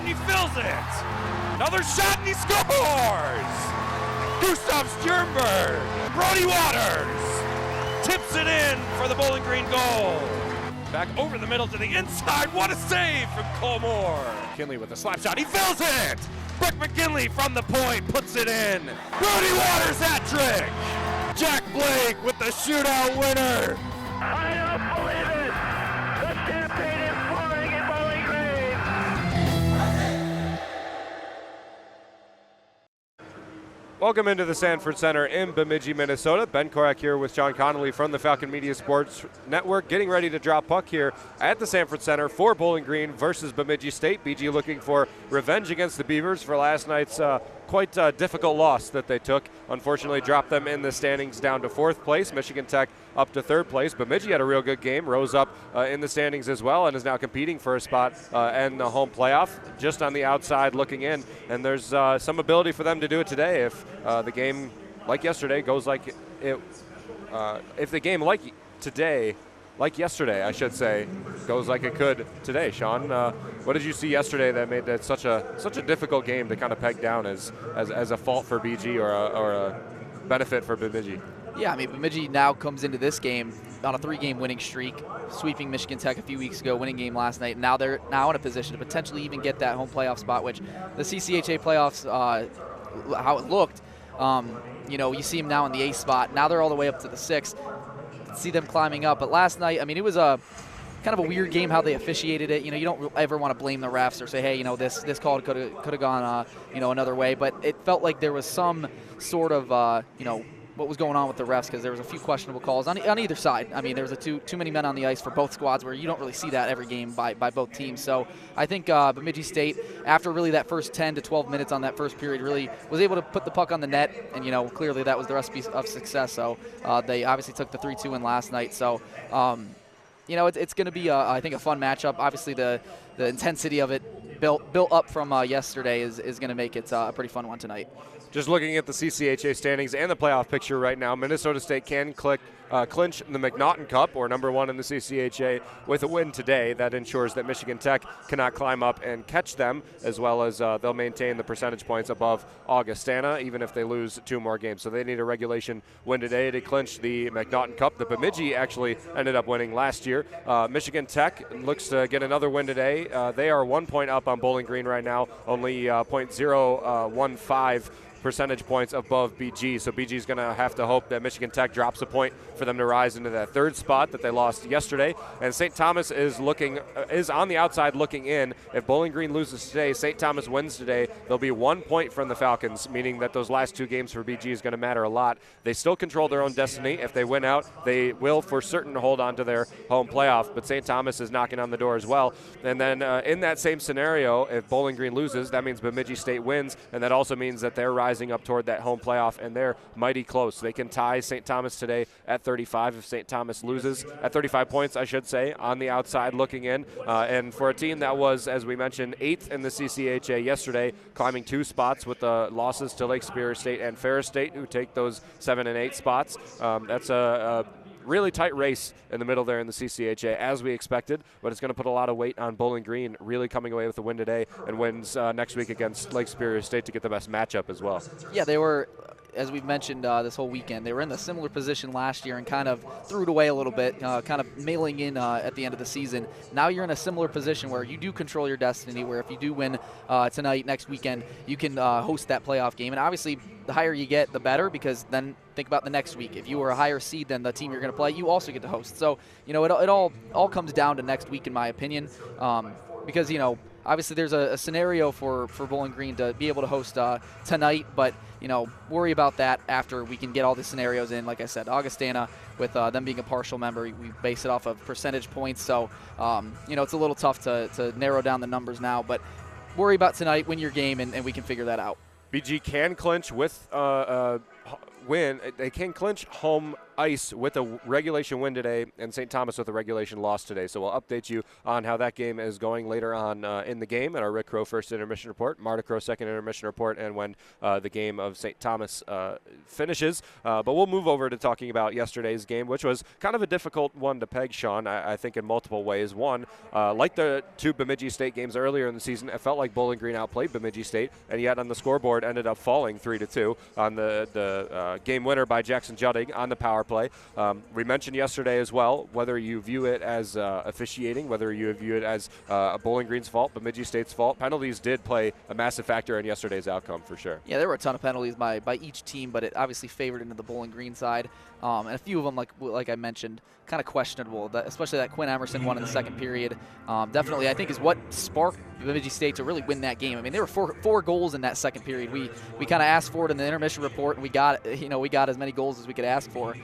and he fills it. Another shot and he scores. Gustav Stjernberg. Brody Waters tips it in for the Bowling Green goal. Back over the middle to the inside. What a save from Cole Moore. McKinley with a slap shot. He fills it. Brooke McKinley from the point puts it in. Brody Waters hat trick. Jack Blake with the shootout winner. I don't believe it. The champagne is pouring in Bowling Green. Welcome into the Sanford Center in Bemidji, Minnesota. Ben Korak here with John Connolly from the Falcon Media Sports Network, getting ready to drop puck here at the Sanford Center for Bowling Green versus Bemidji State. BG looking for revenge against the Beavers for last night's quite difficult loss that they took. Unfortunately, dropped them in the standings down to 4th place. Michigan Tech up to 3rd place. Bemidji had a real good game, rose up in the standings as well, and is now competing for a spot in the home playoff, just on the outside looking in. And there's some ability for them to do it today if the game, like yesterday, goes like it. If the game like today, like yesterday, I should say, goes like it could today. Sean, what did you see yesterday that made that such a difficult game to kind of peg down as a fault for BG or a benefit for Bemidji? Yeah, I mean, Bemidji now comes into this game on a 3-game winning streak, sweeping Michigan Tech a few weeks ago, winning game last night. Now they're now in a position to potentially even get that home playoff spot, which the CCHA playoffs, how it looked, you see them now in the 8th spot. Now they're all the way up to the 6th. See them climbing up. But last night, I mean, it was a kind of a weird game how they officiated it. You don't ever want to blame the refs or say, hey, this call could have gone, another way. But it felt like there was some sort of, what was going on with the refs, because there was a few questionable calls on either side. I mean, there was too many men on the ice for both squads, where you don't really see that every game by both teams. So I think Bemidji State, after really that first 10 to 12 minutes on that first period, really was able to put the puck on the net, and clearly that was the recipe of success. So they obviously took the 3-2 win last night. So it's going to be I think a fun matchup. Obviously the intensity of it built up from yesterday is going to make it a pretty fun one tonight. Just looking at the CCHA standings and the playoff picture right now, Minnesota State can clinch the McNaughton Cup, or number 1 in the CCHA, with a win today. That ensures that Michigan Tech cannot climb up and catch them, as well as they'll maintain the percentage points above Augustana, even if they lose 2 more games. So they need a regulation win today to clinch the McNaughton Cup. The Bemidji actually ended up winning last year. Michigan Tech looks to get another win today. They are 1 point up on Bowling Green right now, only .015 percentage points above BG. So BG is going to have to hope that Michigan Tech drops a point for them to rise into that 3rd spot that they lost yesterday. And St. Thomas is on the outside looking in. If Bowling Green loses today, St. Thomas wins today, they'll be 1 point from the Falcons, meaning that those last 2 games for BG is going to matter a lot. They still control their own destiny. If they win out, they will for certain hold on to their home playoff. But St. Thomas is knocking on the door as well. And then in that same scenario, if Bowling Green loses, that means Bemidji State wins, and that also means that they're rising up toward that home playoff, and they're mighty close. They can tie St. Thomas today at 35 if St. Thomas loses, at 35 points, I should say, on the outside looking in. And for a team that was, as we mentioned, 8th in the CCHA yesterday, climbing 2 spots with the losses to Lake Superior State and Ferris State, who take those 7 and 8 spots. That's a really tight race in the middle there in the CCHA, as we expected, but it's going to put a lot of weight on Bowling Green really coming away with a win today, and wins next week against Lake Superior State to get the best matchup as well. Yeah, they were, as we've mentioned this whole weekend, they were in a similar position last year and kind of threw it away a little bit, kind of mailing in at the end of the season. Now you're in a similar position where you do control your destiny, where if you do win tonight, next weekend, you can host that playoff game. And obviously, the higher you get, the better, because then think about the next week. If you were a higher seed than the team you're going to play, you also get to host. So, it all comes down to next week, in my opinion, because, obviously there's a scenario for Bowling Green to be able to host tonight, but, worry about that after we can get all the scenarios in. Like I said, Augustana, with them being a partial member, we base it off of percentage points. So, it's a little tough to narrow down the numbers now, but worry about tonight, win your game, and we can figure that out. BG can clinch with win. They can clinch home ice with a regulation win today, and St. Thomas with a regulation loss today. So we'll update you on how that game is going later on in the game at our Rick Crow first intermission report, Marta Crow second intermission report, and when the game of St. Thomas finishes. But we'll move over to talking about yesterday's game, which was kind of a difficult one to peg, Sean, I think in multiple ways. One, like the two Bemidji State games earlier in the season, it felt like Bowling Green outplayed Bemidji State, and yet on the scoreboard ended up falling 3-2 on the game winner by Jackson Judding on the power play. We mentioned yesterday as well, whether you view it as officiating, whether you view it as Bowling Green's fault, Bemidji State's fault, penalties did play a massive factor in yesterday's outcome for sure. Yeah, there were a ton of penalties by each team, but it obviously favored into the Bowling Green side. And a few of them, like I mentioned, kind of questionable, especially that Quinn Emerson one in the second period. Definitely, I think, is what sparked Bemidji State to really win that game. I mean, there were four goals in that second period. We kind of asked for it in the intermission report, and we got as many goals as we could ask for.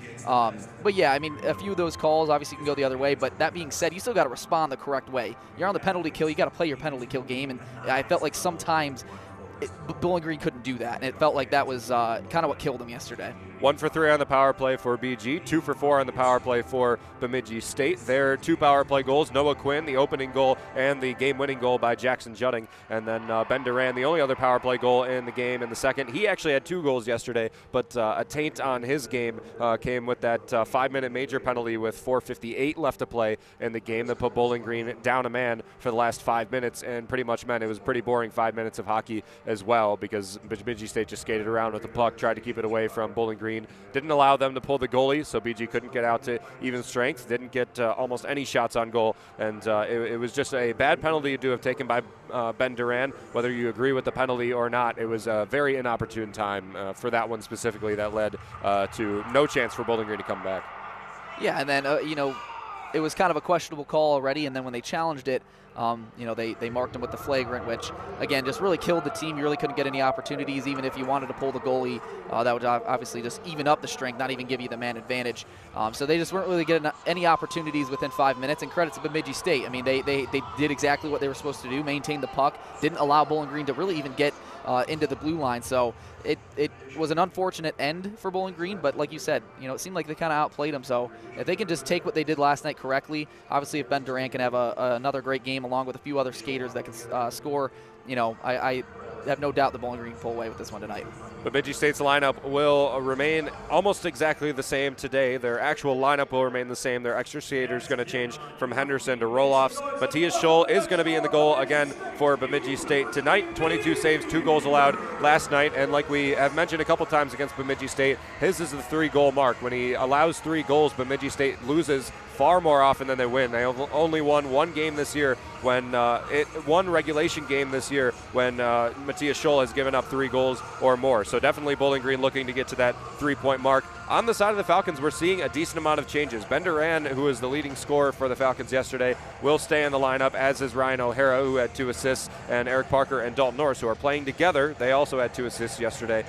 But yeah, I mean, a few of those calls obviously can go the other way. But that being said, you still got to respond the correct way. You're on the penalty kill. You got to play your penalty kill game, and I felt like sometimes Bowling Green couldn't do that, and it felt like that was kind of what killed them yesterday. 1 for 3 on the power play for BG, 2 for 4 on the power play for Bemidji State. Their 2 power play goals, Noah Quinn, the opening goal, and the game-winning goal by Jackson Judding. And then Ben Duran, the only other power play goal in the game in the second. He actually had 2 goals yesterday, but a taint on his game came with that 5-minute major penalty with 4:58 left to play in the game that put Bowling Green down a man for the last 5 minutes, and pretty much meant it was a pretty boring 5 minutes of hockey as well, because Bemidji State just skated around with the puck, tried to keep it away from Bowling Green. Didn't allow them to pull the goalie, so BG couldn't get out to even strength. Didn't get almost any shots on goal, and it was just a bad penalty to have taken by Ben Duran. Whether you agree with the penalty or not, it was a very inopportune time for that one specifically that led to no chance for Bowling Green to come back. Yeah, and then, it was kind of a questionable call already, and then when they challenged it, they marked him with the flagrant, which, again, just really killed the team. You really couldn't get any opportunities, even if you wanted to pull the goalie. That would obviously just even up the strength, not even give you the man advantage. So they just weren't really getting any opportunities within 5 minutes, and credit to Bemidji State. I mean, they did exactly what they were supposed to do, maintain the puck, didn't allow Bowling Green to really even get into the blue line. So it was an unfortunate end for Bowling Green, but like you said, it seemed like they kind of outplayed them. So if they can just take what they did last night correctly, obviously if Ben Duran can have another great game along with a few other skaters that can score, I have no doubt the Bowling Green can pull away with this one tonight. Bemidji State's lineup will remain almost exactly the same today. Their actual lineup will remain the same. Their extra skater is going to change from Henderson to Roloffs. Matthias Scholl is going to be in the goal again for Bemidji State tonight. 22 saves, 2 goals allowed last night. And like we have mentioned a couple times against Bemidji State, his is the 3-goal mark. When he allows 3 goals, Bemidji State loses far more often than they win. They only won one game this year one regulation game this year when Matthias Scholl has given up 3 goals or more. So definitely Bowling Green looking to get to that 3-point mark. On the side of the Falcons, we're seeing a decent amount of changes. Ben Duran, who was the leading scorer for the Falcons yesterday, will stay in the lineup, as is Ryan O'Hara, who had 2 assists, and Eric Parker and Dalton Norris, who are playing together. They also had 2 assists yesterday.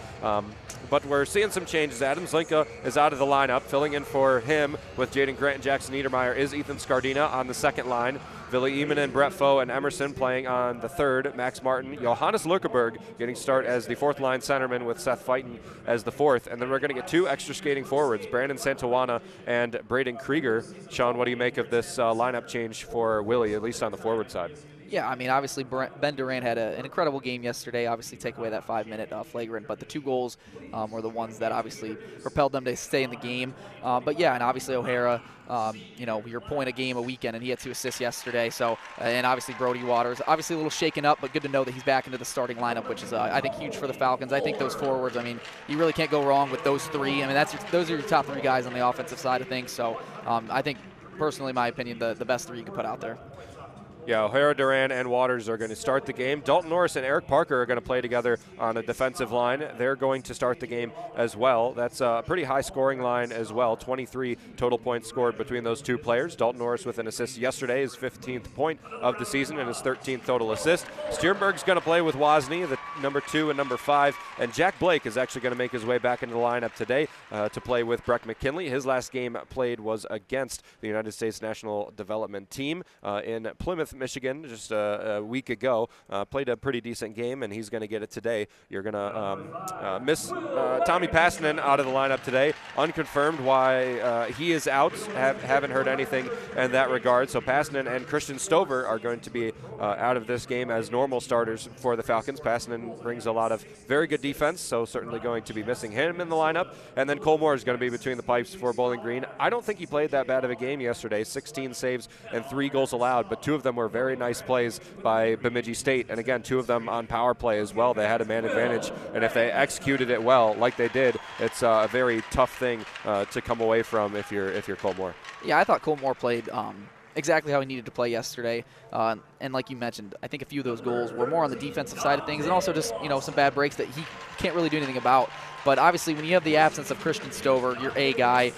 But we're seeing some changes. Adam Zlinka is out of the lineup. Filling in for him with Jaden Grant and Jackson Niedermeyer is Ethan Scardina on the second line. Billy Eamon and Brett Foe and Emerson playing on the third. Max Martin, Johannes Lurkeberg getting start as the 4th-line centerman with Seth Fighton as the 4th. And then we're going to get 2 extra skating forwards, Brandon Santawana and Braden Krieger. Sean, what do you make of this lineup change for Willie, at least on the forward side? Yeah, I mean, obviously Ben Duran had an incredible game yesterday. Obviously, take away that 5-minute flagrant, but the 2 goals were the ones that obviously propelled them to stay in the game. But yeah, and obviously O'Hara, your point a game a weekend, and he had 2 assists yesterday. So, and obviously Brody Waters, obviously a little shaken up, but good to know that he's back into the starting lineup, which is I think huge for the Falcons. I think those forwards, I mean, you really can't go wrong with those 3. I mean, those are your top 3 guys on the offensive side of things. So, I think personally, in my opinion, the best 3 you can put out there. Yeah, O'Hara, Duran, and Waters are going to start the game. Dalton Norris and Eric Parker are going to play together on a defensive line. They're going to start the game as well. That's a pretty high scoring line as well. 23 total points scored between those 2 players. Dalton Norris with an assist yesterday, his 15th point of the season and his 13th total assist. Sternberg's going to play with Wozni, the number 2 and number 5. And Jack Blake is actually going to make his way back into the lineup today to play with Breck McKinley. His last game played was against the United States National Development Team in Plymouth, Michigan, just a week ago. Played a pretty decent game, and he's going to get it today. You're going to miss Tommy Passanen out of the lineup today. Unconfirmed why he is out. Haven't heard anything in that regard. So Passanen and Christian Stover are going to be out of this game as normal starters for the Falcons. Passanen brings a lot of very good defense, so certainly going to be missing him in the lineup. And then Cole Moore is going to be between the pipes for Bowling Green. I don't think he played that bad of a game yesterday. 16 saves and 3 goals allowed, but 2 of them were very nice plays by Bemidji State. And again, 2 of them on power play as well. They had a man advantage, and if they executed it well, like they did, it's a very tough thing to come away from if you're Cole Moore. Yeah, I thought Cole Moore played exactly how he needed to play yesterday. And like you mentioned, I think a few of those goals were more on the defensive side of things, and also just some bad breaks that he can't really do anything about. But obviously, when you have the absence of Christian Stover, your A guy,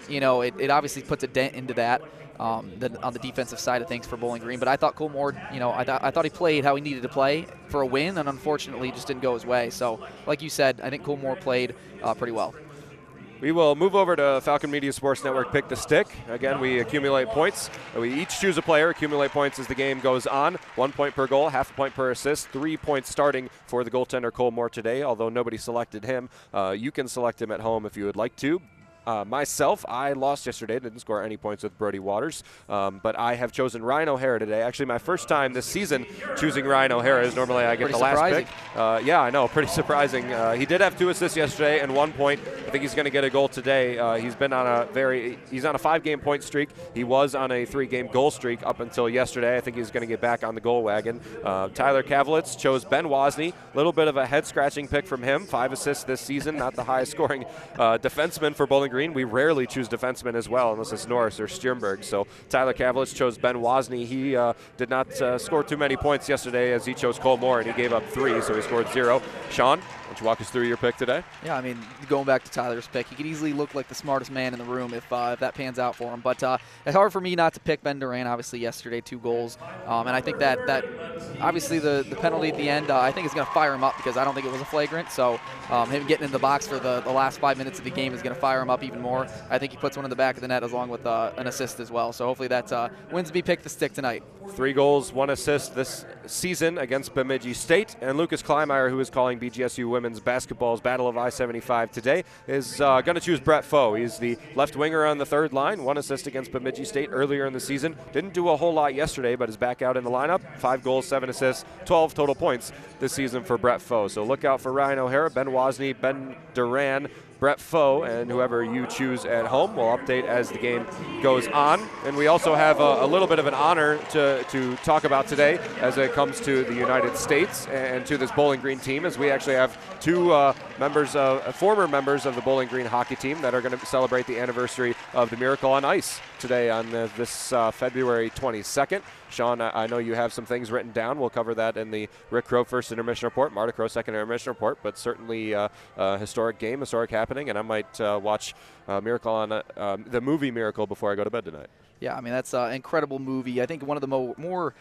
it obviously puts a dent into that. On the defensive side of things for Bowling Green. But I thought Cole Moore, I thought he played how he needed to play for a win, and unfortunately just didn't go his way. So, like you said, I think Cole Moore played pretty well. We will move over to Falcon Media Sports Network Pick the Stick. Again, we accumulate points. We each choose a player, accumulate points as the game goes on. 1 point per goal, half a point per assist, 3 points starting for the goaltender Cole Moore today, although nobody selected him. You can select him at home if you would like to. Myself, I lost yesterday, didn't score any points with Brody Waters, but I have chosen Ryan O'Hara today. Actually, my first time this season choosing Ryan O'Hara is normally I get pretty the last surprising. pick. Yeah, I know, pretty surprising. He did have 2 assists yesterday and 1 point. I think he's going to get a goal today. He's on a 5-game point streak. He was on a 3-game goal streak up until yesterday. I think he's going to get back on the goal wagon. Tyler Kavlitz chose Ben Wozni. A little bit of a head-scratching pick from him. 5 assists this season, not the highest-scoring defenseman for Bowling Green. We rarely choose defensemen as well, unless it's Norris or Stjernberg. So Tyler Kavlitz chose Ben Wozni. He did not score too many points yesterday, as he chose Cole Moore, and he gave up 3, so he scored 0. Sean, why don't you walk us through your pick today? Yeah, I mean, going back to Tyler's pick, he could easily look like the smartest man in the room if that pans out for him. But it's hard for me not to pick Ben Duran, obviously, yesterday, 2 goals. And I think that obviously the penalty at the end, I think is going to fire him up because I don't think it was a flagrant. So him getting in the box for the last 5 minutes of the game is going to fire him up even more. I think he puts one in the back of the net along with an assist as well. So hopefully that wins me Pick the Stick tonight. 3 goals, 1 assist this season against Bemidji State. And Lucas Kleinmeyer, who is calling BGSU women's basketball's Battle of I-75 today, is going to choose Brett Foe. He's the left winger on the 3rd line. 1 assist against Bemidji State earlier in the season. Didn't do a whole lot yesterday, but is back out in the lineup. 5 goals, 7 assists, 12 total points this season for Brett Foe. So look out for Ryan O'Hara, Ben Wozni, Ben Duran, Brett Foe, and whoever you choose at home. We'll update as the game goes on. And we also have a little bit of an honor to talk about today as it comes to the United States and to this Bowling Green team, as we actually have 2 former members of the Bowling Green hockey team that are going to celebrate the anniversary of the Miracle on Ice today on this February 22nd. Sean, I know you have some things written down. We'll cover that in the Rick Crow first intermission report, Marta Crow second intermission report, but certainly a historic game, historic happening, and I might watch Miracle on the movie Miracle before I go to bed tonight. Yeah, I mean, that's an incredible movie. I think one of the more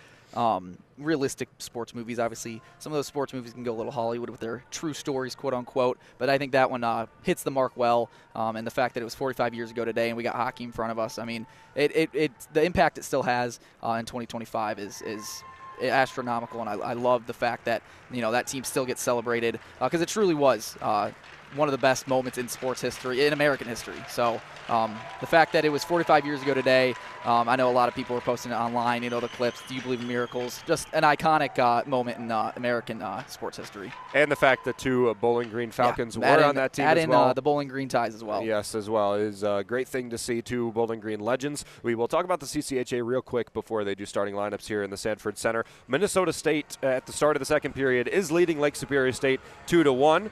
realistic sports movies. Obviously, some of those sports movies can go a little Hollywood with their true stories, quote unquote, but I think that one hits the mark well. And the fact that it was 45 years ago today and we got hockey in front of us, I mean, the impact it still has in 2025 is astronomical, and I love the fact that that team still gets celebrated because it truly was one of the best moments in sports history, in American history. So the fact that it was 45 years ago today, I know a lot of people were posting it online, the clips, Do You Believe in Miracles? Just an iconic moment in American sports history. And the fact that 2 Bowling Green Falcons were on that team as well. The Bowling Green ties as well. Yes, as well. It is a great thing to see 2 Bowling Green legends. We will talk about the CCHA real quick before they do starting lineups here in the Sanford Center. Minnesota State at the start of the second period is leading Lake Superior State 2-1.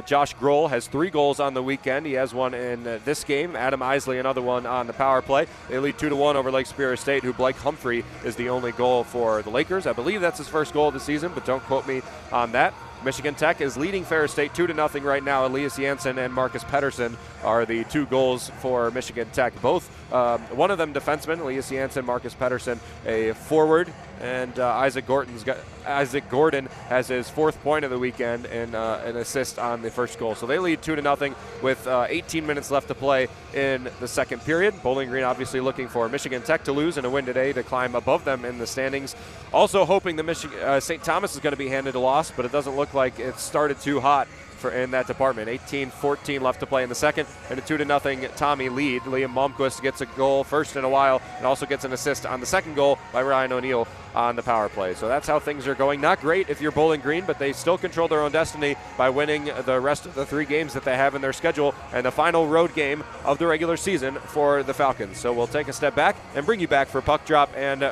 Josh Grohl has 3 goals on the weekend. He has 1 in this game. Adam Isley, another one on the power play. They lead 2-1 over Lake Superior State, who Blake Humphrey is the only goal for the Lakers. I believe that's his first goal of the season, but don't quote me on that. Michigan Tech is leading Ferris State 2-0 right now. Elias Jansen and Marcus Pedersen are the 2 goals for Michigan Tech. Both, one of them defenseman, Elias Jansen, Marcus Pedersen, a forward, and Isaac Gordon has his 4th point of the weekend and an assist on the first goal. So they lead 2-0 with 18 minutes left to play in the second period. Bowling Green obviously looking for Michigan Tech to lose and a win today to climb above them in the standings. Also hoping the St. Thomas is going to be handed a loss, but it doesn't look like it started too hot in that department. 18-14 left to play in the second, and a 2-0 Tommy lead. Liam Malmquist gets a goal first in a while and also gets an assist on the second goal by Ryan O'Neill on the power play. So that's how things are going. Not great if you're Bowling Green, but they still control their own destiny by winning the rest of the 3 games that they have in their schedule and the final road game of the regular season for the Falcons. So we'll take a step back and bring you back for puck drop and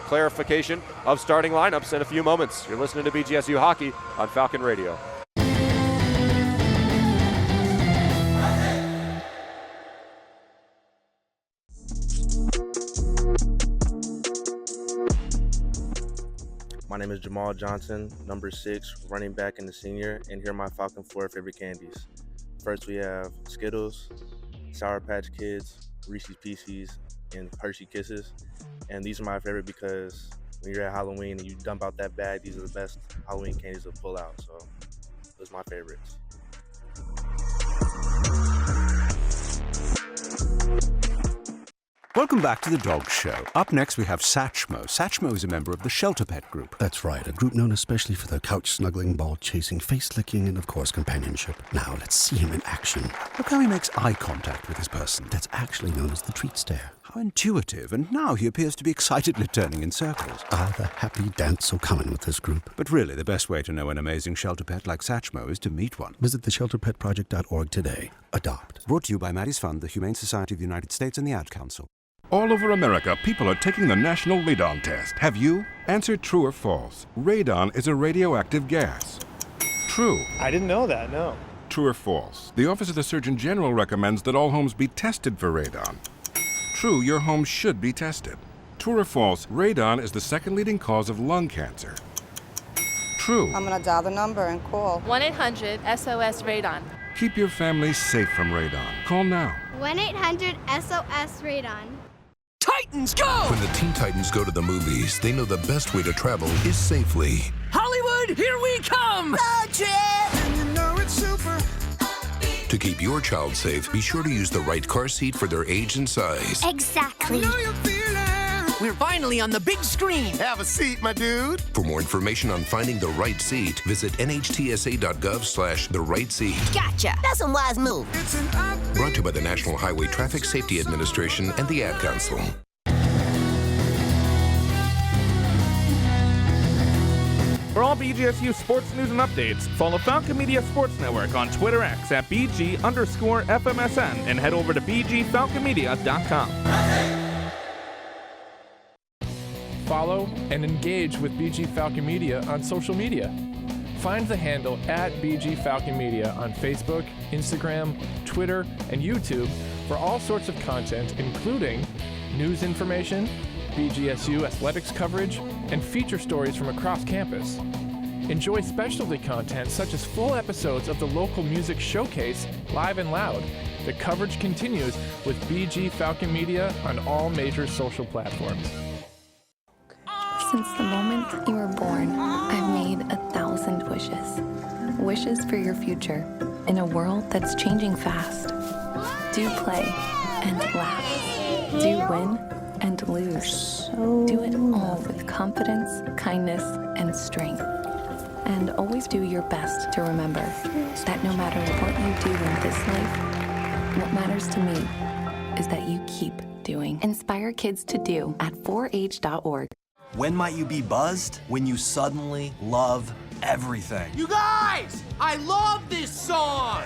clarification of starting lineups in a few moments. You're listening to BGSU Hockey on Falcon Radio. My name is Jamal Johnson, number 6, running back in the senior, and here are my Falcon 4 favorite candies. First, we have Skittles, Sour Patch Kids, Reese's Pieces, and Hershey Kisses. And these are my favorite because when you're at Halloween and you dump out that bag, these are the best Halloween candies to pull out. So those are my favorites. Welcome back to the Dog Show. Up next, we have Satchmo. Satchmo is a member of the Shelter Pet Group. That's right, a group known especially for their couch-snuggling, ball-chasing, face-licking, and, of course, companionship. Now, let's see him in action. Look how he makes eye contact with his person. That's actually known as the treat stare. How intuitive, and now he appears to be excitedly turning in circles. Ah, the happy dance so common with this group. But really, the best way to know an amazing shelter pet like Satchmo is to meet one. Visit theshelterpetproject.org today. Adopt. Brought to you by Maddie's Fund, the Humane Society of the United States, and the Ad Council. All over America, people are taking the National Radon Test. Have you? Answer true or false. Radon is a radioactive gas. True. I didn't know that, no. True or false. The Office of the Surgeon General recommends that all homes be tested for radon. True, your home should be tested. True or false, radon is the 2nd leading cause of lung cancer. True. I'm gonna dial the number and call. 1-800-SOS-RADON. Keep your family safe from radon. Call now. 1-800-SOS-RADON. Titans go! When the Teen Titans go to the movies, they know the best way to travel is safely. Hollywood, here we come! And you know it's super. To keep your child safe, be sure to use the right car seat for their age and size. Exactly. I know you're feeling. We're finally on the big screen. Have a seat, my dude. For more information on finding the right seat, visit nhtsa.gov/the-right-seat. Gotcha. That's a wise move. Brought to you by the National Highway Traffic Safety Administration and the Ad Council. For all BGSU sports news and updates, follow Falcon Media Sports Network on Twitter X at BG_FMSN and head over to BGFalconMedia.com. Follow and engage with BG Falcon Media on social media. Find the handle at BG Falcon Media on Facebook, Instagram, Twitter, and YouTube for all sorts of content, including news information, BGSU athletics coverage, and feature stories from across campus. Enjoy specialty content such as full episodes of the local music showcase, Live and Loud. The coverage continues with BG Falcon Media on all major social platforms. Since the moment you were born, I've made 1,000 wishes. Wishes for your future in a world that's changing fast. Do play and laugh. Do win and lose. Do it all with confidence, kindness, and strength. And always do your best to remember that no matter what you do in this life, what matters to me is that you keep doing. Inspire kids to do at 4h.org. When might you be buzzed? When you suddenly love everything. You guys! I love this song!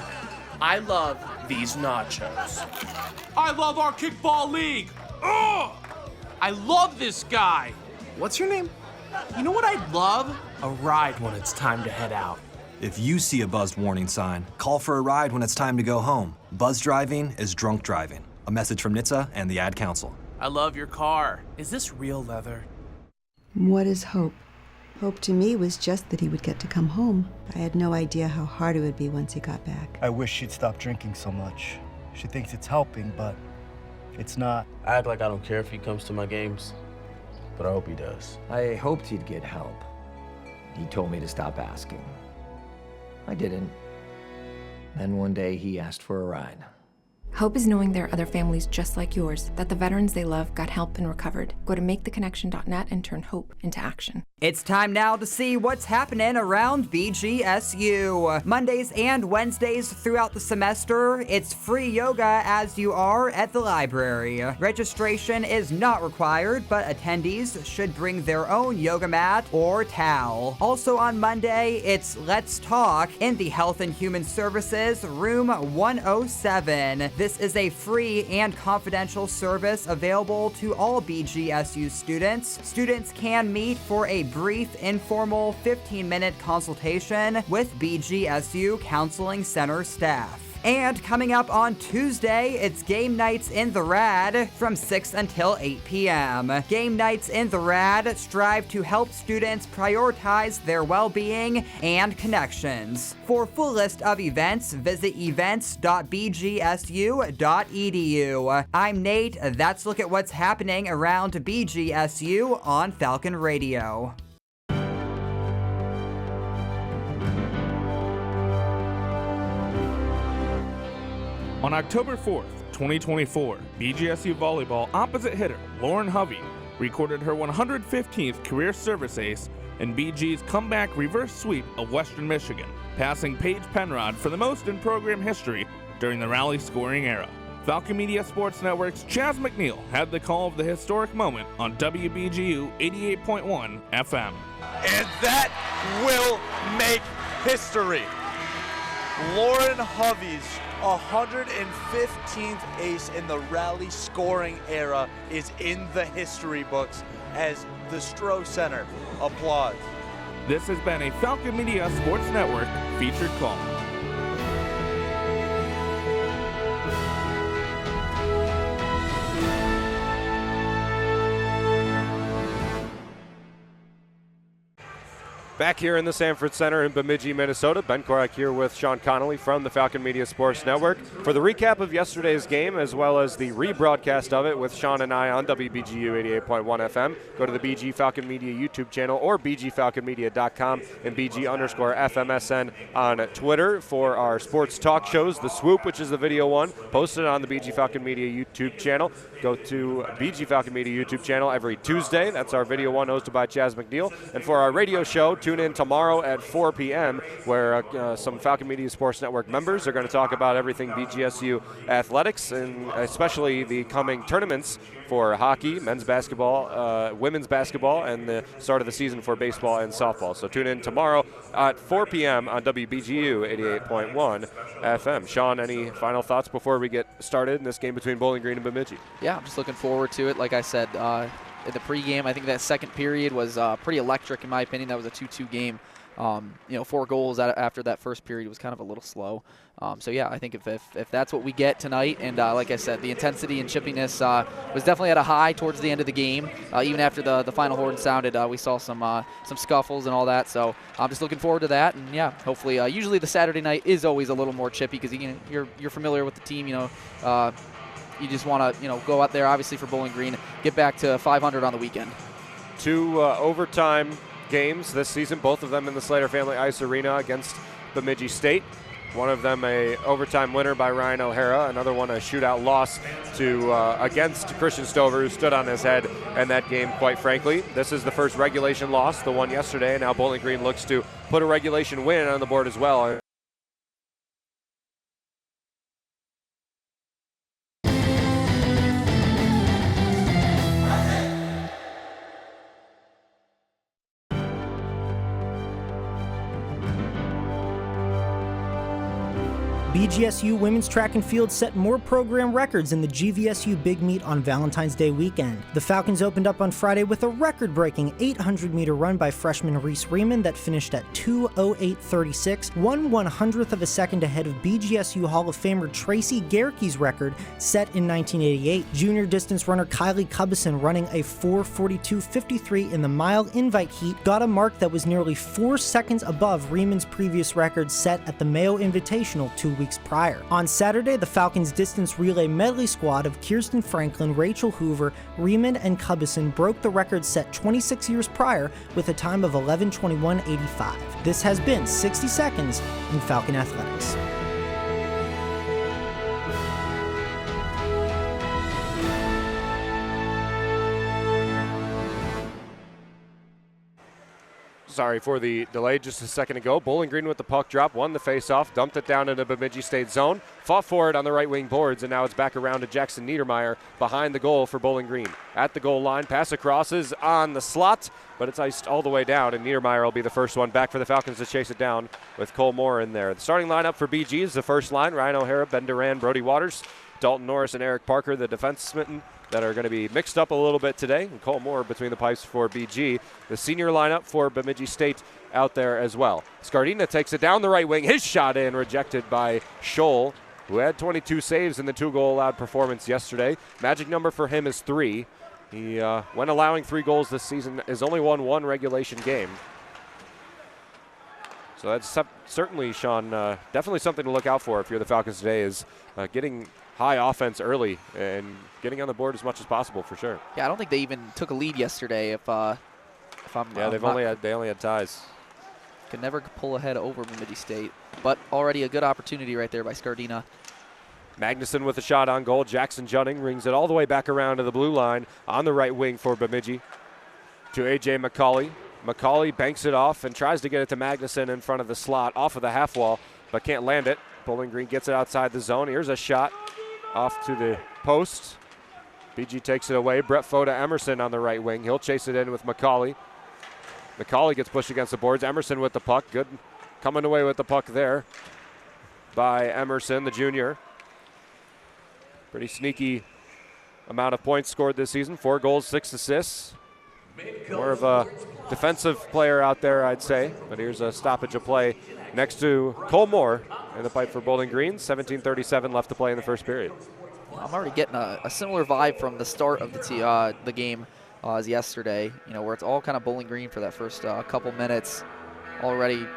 I love these nachos. I love our kickball league! Ugh! I love this guy! What's your name? You know what I'd love? A ride when it's time to head out. If you see a buzzed warning sign, call for a ride when it's time to go home. Buzz driving is drunk driving. A message from NHTSA and the Ad Council. I love your car. Is this real leather? What is hope? Hope to me was just that he would get to come home. I had no idea how hard it would be once he got back. I wish she'd stop drinking so much. She thinks it's helping, but it's not. I act like I don't care if he comes to my games, but I hope he does. I hoped he'd get help. He told me to stop asking. I didn't. Then one day he asked for a ride. Hope is knowing there are other families just like yours, that the veterans they love got help and recovered. Go to maketheconnection.net and turn hope into action. It's time now to see what's happening around BGSU. Mondays and Wednesdays throughout the semester, it's free yoga as you are at the library. Registration is not required, but attendees should bring their own yoga mat or towel. Also on Monday, it's Let's Talk in the Health and Human Services, room 107. This is a free and confidential service available to all BGSU students. Students can meet for a brief, informal 15-minute consultation with BGSU Counseling Center staff. And coming up on Tuesday, it's Game Nights in the Rad from 6 until 8 p.m. Game Nights in the Rad strive to help students prioritize their well-being and connections. For a full list of events, visit events.bgsu.edu. I'm Nate. That's a look at what's happening around BGSU on Falcon Radio. On October 4th, 2024, BGSU volleyball opposite hitter Lauren Hovey recorded her 115th career service ace in BG's comeback reverse sweep of Western Michigan, passing Paige Penrod for the most in program history during the rally scoring era. Falcon Media Sports Network's Chaz McNeil had the call of the historic moment on WBGU 88.1 FM. And that will make history. Lauren Hovey's 115th ace in the rally scoring era is in the history books as the Stroh Center applauds. This has been a Falcon Media Sports Network featured call. Back here in the Sanford Center in Bemidji, Minnesota, Ben Korak here with Sean Connolly from the Falcon Media Sports Network for the recap of yesterday's game as well as the rebroadcast of it with Sean and I on WBGU 88.1 FM. Go to the BG Falcon Media YouTube channel or bgfalconmedia.com and BG_FMSN on Twitter for our sports talk shows. The Swoop, which is the video one, posted on the BG Falcon Media YouTube channel. Go to BG Falcon Media YouTube channel every Tuesday. That's our video one hosted by Chaz McNeil. And for our radio show, tune in tomorrow at 4 p.m. where some Falcon Media Sports Network members are going to talk about everything BGSU athletics and especially the coming tournaments for hockey, men's basketball, women's basketball, and the start of the season for baseball and softball. So tune in tomorrow at 4 p.m. on WBGU 88.1 FM. Sean, any final thoughts before we get started in this game between Bowling Green and Bemidji? Yeah, I'm just looking forward to it. Like I said, in the pregame, I think that second period was pretty electric in my opinion. That was a 2-2 game. 4 goals after that first period was kind of a little slow. So yeah, I think if that's what we get tonight, and like I said, the intensity and chippiness was definitely at a high towards the end of the game. Even after the final horn sounded, we saw some scuffles and all that. So I'm just looking forward to that, and yeah, hopefully. Usually the Saturday night is always a little more chippy because you're familiar with the team. You just want to go out there obviously for Bowling Green, get back to 500 on the weekend. 2 overtime games this season, both of them in the Slater Family Ice Arena against Bemidji State. One of them a overtime winner by Ryan O'Hara, another one a shootout loss to against Christian Stover, who stood on his head in that game, quite frankly. This is the first regulation loss, the one yesterday, and now Bowling Green looks to put a regulation win on the board as well. BGSU women's track and field set more program records in the GVSU Big Meet on Valentine's Day weekend. The Falcons opened up on Friday with a record-breaking 800-meter run by freshman Reese Riemann that finished at 2:08.36, 1/100th of a second ahead of BGSU Hall of Famer Tracy Gerke's record set in 1988. Junior distance runner Kylie Cubison, running a 4:42.53 in the mile invite heat, got a mark that was nearly 4 seconds above Riemann's previous record set at the Mayo Invitational 2 weeks prior. On Saturday, the Falcons distance relay medley squad of Kirsten Franklin, Rachel Hoover, Riemann, and Cubison broke the record set 26 years prior with a time of 11:21.85. This has been 60 Seconds in Falcon Athletics. Sorry for the delay just a second ago. Bowling Green with the puck drop, won the face-off, dumped it down into Bemidji State zone, fought for it on the right wing boards, and now it's back around to Jackson Niedermeyer behind the goal for Bowling Green. At the goal line, pass across is on the slot, but it's iced all the way down, and Niedermeyer will be the first one back for the Falcons to chase it down with Cole Moore in there. The starting lineup for BG is the first line: Ryan O'Hara, Ben Duran, Brody Waters, Dalton Norris, and Eric Parker, the defensemen that are going to be mixed up a little bit today. And Cole Moore between the pipes for BG. The senior lineup for Bemidji State out there as well. Scardina takes it down the right wing. His shot in, rejected by Scholl, who had 22 saves in the 2-goal allowed performance yesterday. Magic number for him is 3. He, when allowing 3 goals this season, has only won 1 regulation game. So that's certainly, Sean, definitely something to look out for if you're the Falcons today, is getting high offense early and getting on the board as much as possible, for sure. Yeah, I don't think they even took a lead yesterday. If I'm yeah, they only had ties. Could never pull ahead over Bemidji State, but already a good opportunity right there by Scardina. Magnuson with a shot on goal. Jackson Juding rings it all the way back around to the blue line on the right wing for Bemidji to A.J. McCauley. McCauley banks it off and tries to get it to Magnuson in front of the slot off of the half wall, but can't land it. Bowling Green gets it outside the zone. Here's a shot off to the post. BG takes it away. Brett Foda Emerson on the right wing. He'll chase it in with McCauley. McCauley gets pushed against the boards. Emerson with the puck. Good coming away with the puck there by Emerson, the junior. Pretty sneaky amount of points scored this season. 4 goals, 6 assists. More of a defensive player out there, I'd say. But here's a stoppage of play next to Cole Moore in the pipe for Bowling Green. 17:37 left to play in the first period. I'm already getting a similar vibe from the start of the game as yesterday, where it's all kind of Bowling Green for that first couple minutes. Already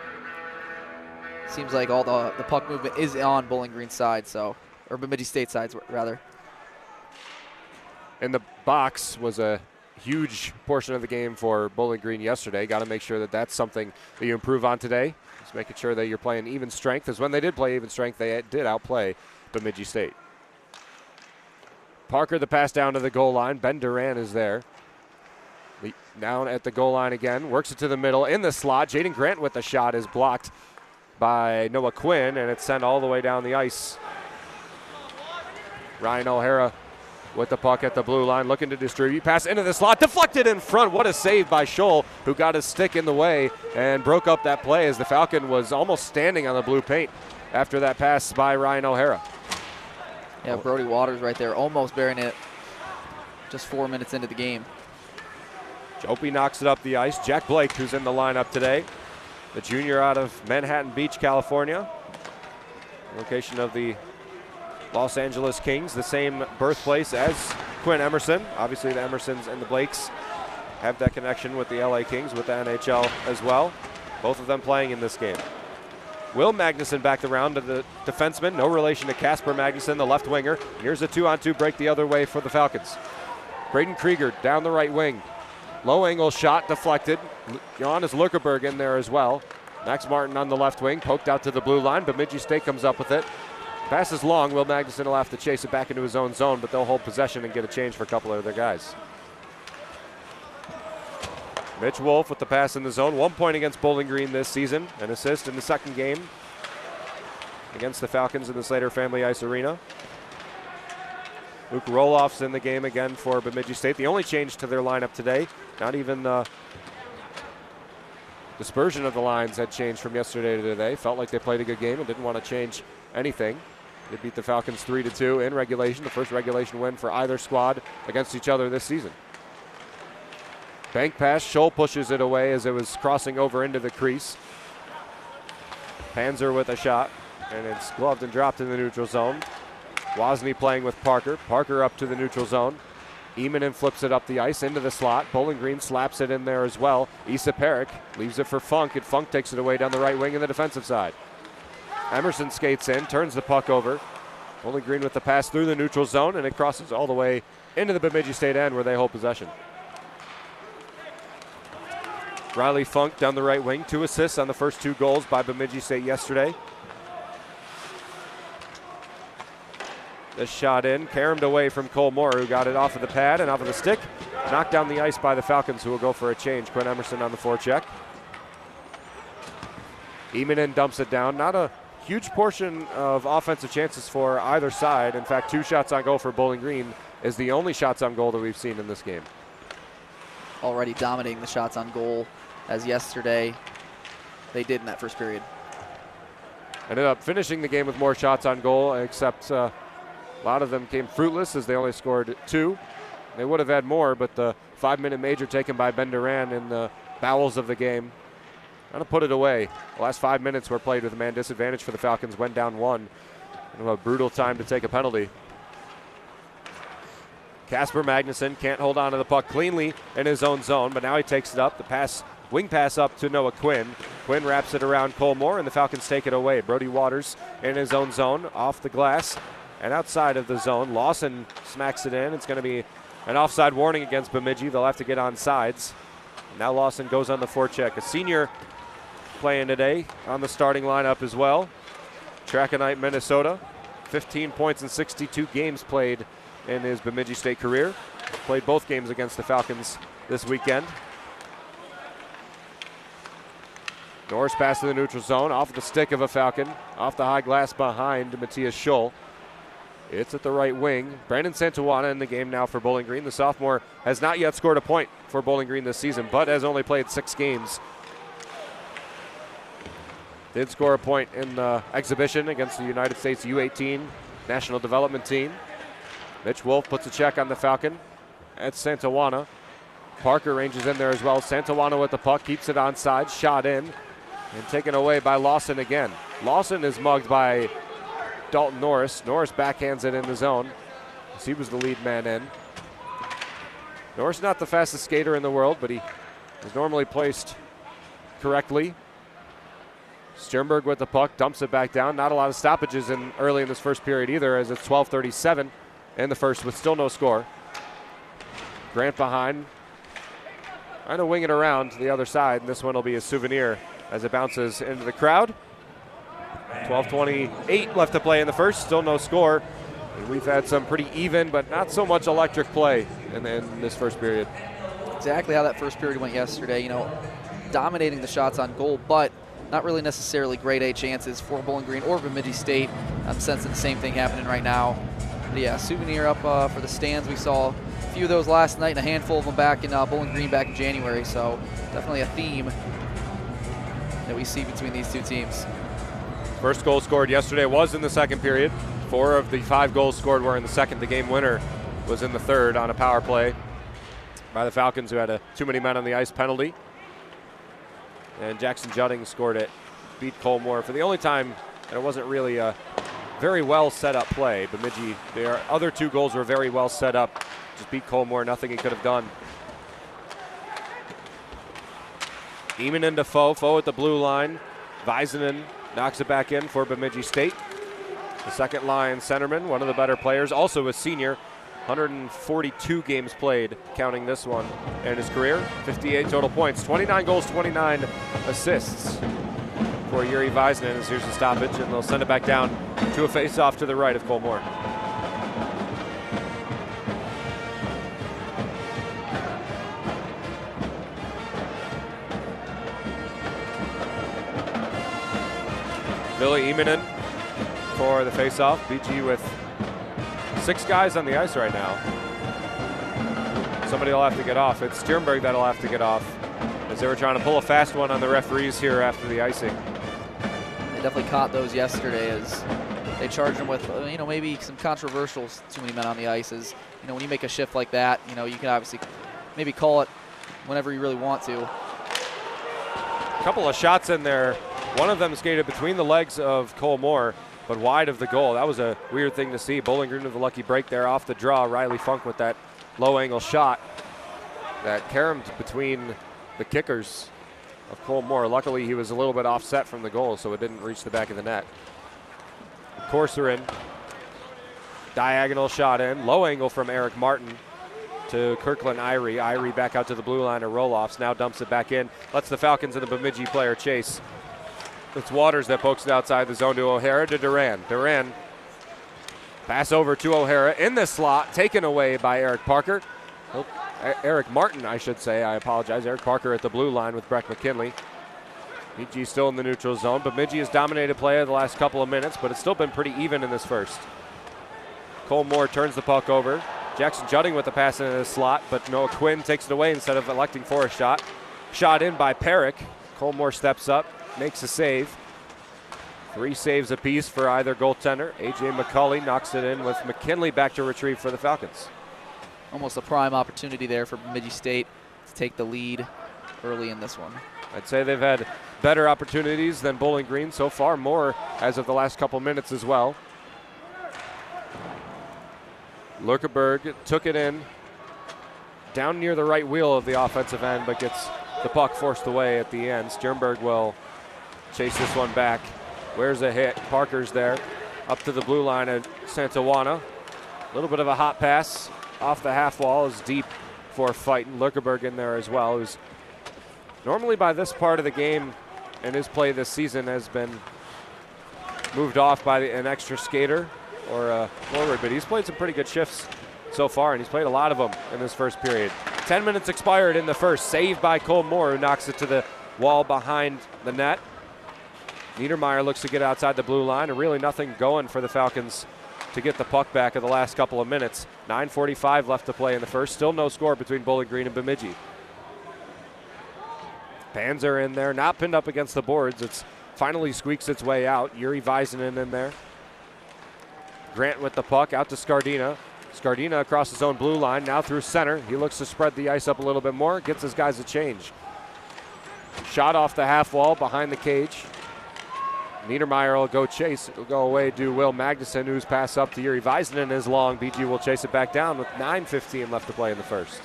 seems like all the puck movement is on Bowling Green's side, or Bemidji State side, rather. In the box was a huge portion of the game for Bowling Green yesterday. Got to make sure that that's something that you improve on today. Just making sure that you're playing even strength, because when they did play even strength, they did outplay Bemidji State. Parker, the pass down to the goal line. Ben Duran is there. Down at the goal line again. Works it to the middle in the slot. Jaden Grant with the shot is blocked by Noah Quinn, and it's sent all the way down the ice. Ryan O'Hara with the puck at the blue line, looking to distribute. Pass into the slot, deflected in front. What a save by Scholl, who got his stick in the way and broke up that play as the Falcon was almost standing on the blue paint after that pass by Ryan O'Hara. Yeah, Brody Waters right there, almost burying it just 4 minutes into the game. Opie knocks it up the ice. Jack Blake, who's in the lineup today, the junior out of Manhattan Beach, California, location of the Los Angeles Kings, the same birthplace as Quinn Emerson. Obviously the Emersons and the Blakes have that connection with the LA Kings, with the NHL as well. Both of them playing in this game. Will Magnuson back around to the defenseman, no relation to Casper Magnuson, the left winger. Here's a 2-on-2 break the other way for the Falcons. Braden Krieger down the right wing. Low angle shot deflected. Johannes Lurkeberg in there as well. Max Martin on the left wing, poked out to the blue line. Bemidji State comes up with it. Pass is long. Will Magnuson will have to chase it back into his own zone, but they'll hold possession and get a change for a couple of their guys. Mitch Wolf with the pass in the zone. 1 point against Bowling Green this season. An assist in the second game against the Falcons in the Slater Family Ice Arena. Luke Roloff's in the game again for Bemidji State. The only change to their lineup today. Not even dispersion of the lines had changed from yesterday to today. Felt like they played a good game and didn't want to change anything. They beat the Falcons 3-2 in regulation, the first regulation win for either squad against each other this season. Bank pass, Scholl pushes it away as it was crossing over into the crease. Panzer with a shot, and it's gloved and dropped in the neutral zone. Wozni playing with Parker. Parker up to the neutral zone. Emanen flips it up the ice into the slot. Bowling Green slaps it in there as well. Issa Peric leaves it for Funk, and Funk takes it away down the right wing in the defensive side. Emerson skates in, turns the puck over. Bowling Green with the pass through the neutral zone, and it crosses all the way into the Bemidji State end where they hold possession. Riley Funk down the right wing, 2 assists on the first 2 goals by Bemidji State yesterday. This shot in, caromed away from Cole Moore, who got it off of the pad and off of the stick. Knocked down the ice by the Falcons, who will go for a change. Quinn Emerson on the forecheck. Emanen dumps it down. Not a huge portion of offensive chances for either side. In fact, 2 shots on goal for Bowling Green is the only shots on goal that we've seen in this game. Already dominating the shots on goal, as yesterday they did in that first period. Ended up finishing the game with more shots on goal, except a lot of them came fruitless as they only scored 2. They would have had more, but the 5-minute major taken by Ben Duran in the bowels of the game kind of put it away. The last 5 minutes were played with a man disadvantage for the Falcons, went down 1. And a brutal time to take a penalty. Casper Magnuson can't hold on to the puck cleanly in his own zone, but now he takes it up. The pass, wing pass up to Noah Quinn. Quinn wraps it around Cole Moore, and the Falcons take it away. Brody Waters in his own zone, off the glass and outside of the zone. Lawson smacks it in. It's going to be an offside warning against Bemidji. They'll have to get on sides. Now Lawson goes on the forecheck. A senior playing today on the starting lineup as well. Traconite, Minnesota. 15 points in 62 games played in his Bemidji State career. Played both games against the Falcons this weekend. Norris pass to the neutral zone, off the stick of a Falcon, off the high glass behind Matthias Scholl. It's at the right wing. Brandon Santawana in the game now for Bowling Green. The sophomore has not yet scored a point for Bowling Green this season, but has only played 6 games. Did score a point in the exhibition against the United States U18 national development team. Mitch Wolf puts a check on the Falcon. That's Santawana. Parker ranges in there as well. Santawana with the puck, keeps it onside, shot in, and taken away by Lawson again. Lawson is mugged by Dalton Norris. Norris backhands it in the zone, as he was the lead man in. Norris not the fastest skater in the world, but he is normally placed correctly. Sternberg with the puck, dumps it back down. Not a lot of stoppages early in this first period either, as it's 12:37 in the first with still no score. Grant behind, trying to wing it around to the other side, and this one will be a souvenir as it bounces into the crowd. 12:28 left to play in the first, still no score. We've had some pretty even, but not so much electric play in this first period. Exactly how that first period went yesterday, you know, dominating the shots on goal, but not really necessarily grade A chances for Bowling Green or Bemidji State. I'm sensing the same thing happening right now. But yeah, souvenir up for the stands. We saw a few of those last night and a handful of them back in Bowling Green back in January, so definitely a theme that we see between these two teams. First goal scored yesterday was in the second period. 4 of the 5 goals scored were in the second. The game winner was in the third on a power play by the Falcons, who had a too many men on the ice penalty. And Jackson Judding scored it, beat Cole Moore for the only time, and it wasn't really a very well set up play. Bemidji, their other 2 goals were very well set up. Just beat Cole Moore, nothing he could have done. Eamon into Foe at the blue line. Väisänen knocks it back in for Bemidji State. The second line centerman, one of the better players, also a senior. 142 games played, counting this one in his career. 58 total points, 29 goals, 29 assists for Yuri Väisänen. As here's the stoppage, and they'll send it back down to a face-off to the right of Cole Moore. Billy Emanen for the face-off. BG with 6 guys on the ice right now. Somebody will have to get off. It's Sternberg that'll have to get off. as they were trying to pull a fast one on the referees here after the icing. They definitely caught those yesterday as they charged them with, maybe some controversial too many men on the ice. As, when you make a shift like that, you can obviously maybe call it whenever you really want to. A couple of shots in there. One of them skated between the legs of Cole Moore, but wide of the goal. That was a weird thing to see. Bowling Green with a lucky break there off the draw. Riley Funk with that low angle shot that caromed between the kickers of Cole Moore. Luckily, he was a little bit offset from the goal, so it didn't reach the back of the net. Corser in. Diagonal shot in. Low angle from Eric Martin to Kirkland Irie. Irie back out to the blue line of roll-offs. Now dumps it back in. Lets the Falcons and the Bemidji player chase. It's Waters that pokes it outside the zone to O'Hara to Duran. Duran pass over to O'Hara in the slot, taken away by Eric Parker. Eric Martin, I should say. I apologize. Eric Parker at the blue line with Breck McKinley. BG still in the neutral zone. Bemidji has dominated play the last couple of minutes, but it's still been pretty even in this first. Cole Moore turns the puck over. Jackson Judding with the pass into the slot, but Noah Quinn takes it away instead of electing for a shot. Shot in by Perrick. Cole Moore steps up, makes a save. 3 saves apiece for either goaltender. A.J. McCauley knocks it in with McKinley back to retrieve for the Falcons. Almost a prime opportunity there for Bemidji State to take the lead early in this one. I'd say they've had better opportunities than Bowling Green so far, more as of the last couple minutes as well. Lurkeberg took it in down near the right wheel of the offensive end, but gets the puck forced away at the end. Sternberg will chase this one back. Where's a hit? Parker's there. Up to the blue line of Santawana. A little bit of a hot pass off the half wall is deep for fighting. Lurkeberg in there as well, who's normally by this part of the game and his play this season has been moved off by an extra skater or a forward, but he's played some pretty good shifts so far, and he's played a lot of them in this first period. 10 minutes expired in the first. Saved by Cole Moore, who knocks it to the wall behind the net. Niedermeyer looks to get outside the blue line, and really nothing going for the Falcons to get the puck back in the last couple of minutes. 9:45 left to play in the first. Still no score between Bowling Green and Bemidji. Panzer in there, not pinned up against the boards. It's finally squeaks its way out. Yuri Väisänen in there. Grant with the puck out to Scardina. Scardina across his own blue line, now through center. He looks to spread the ice up a little bit more, gets his guys a change. Shot off the half wall behind the cage. Niedermeyer will go chase. It'll go away to Will Magnuson, whose pass up to Yuri Väisänen is long. BG will chase it back down with 9:15 left to play in the first.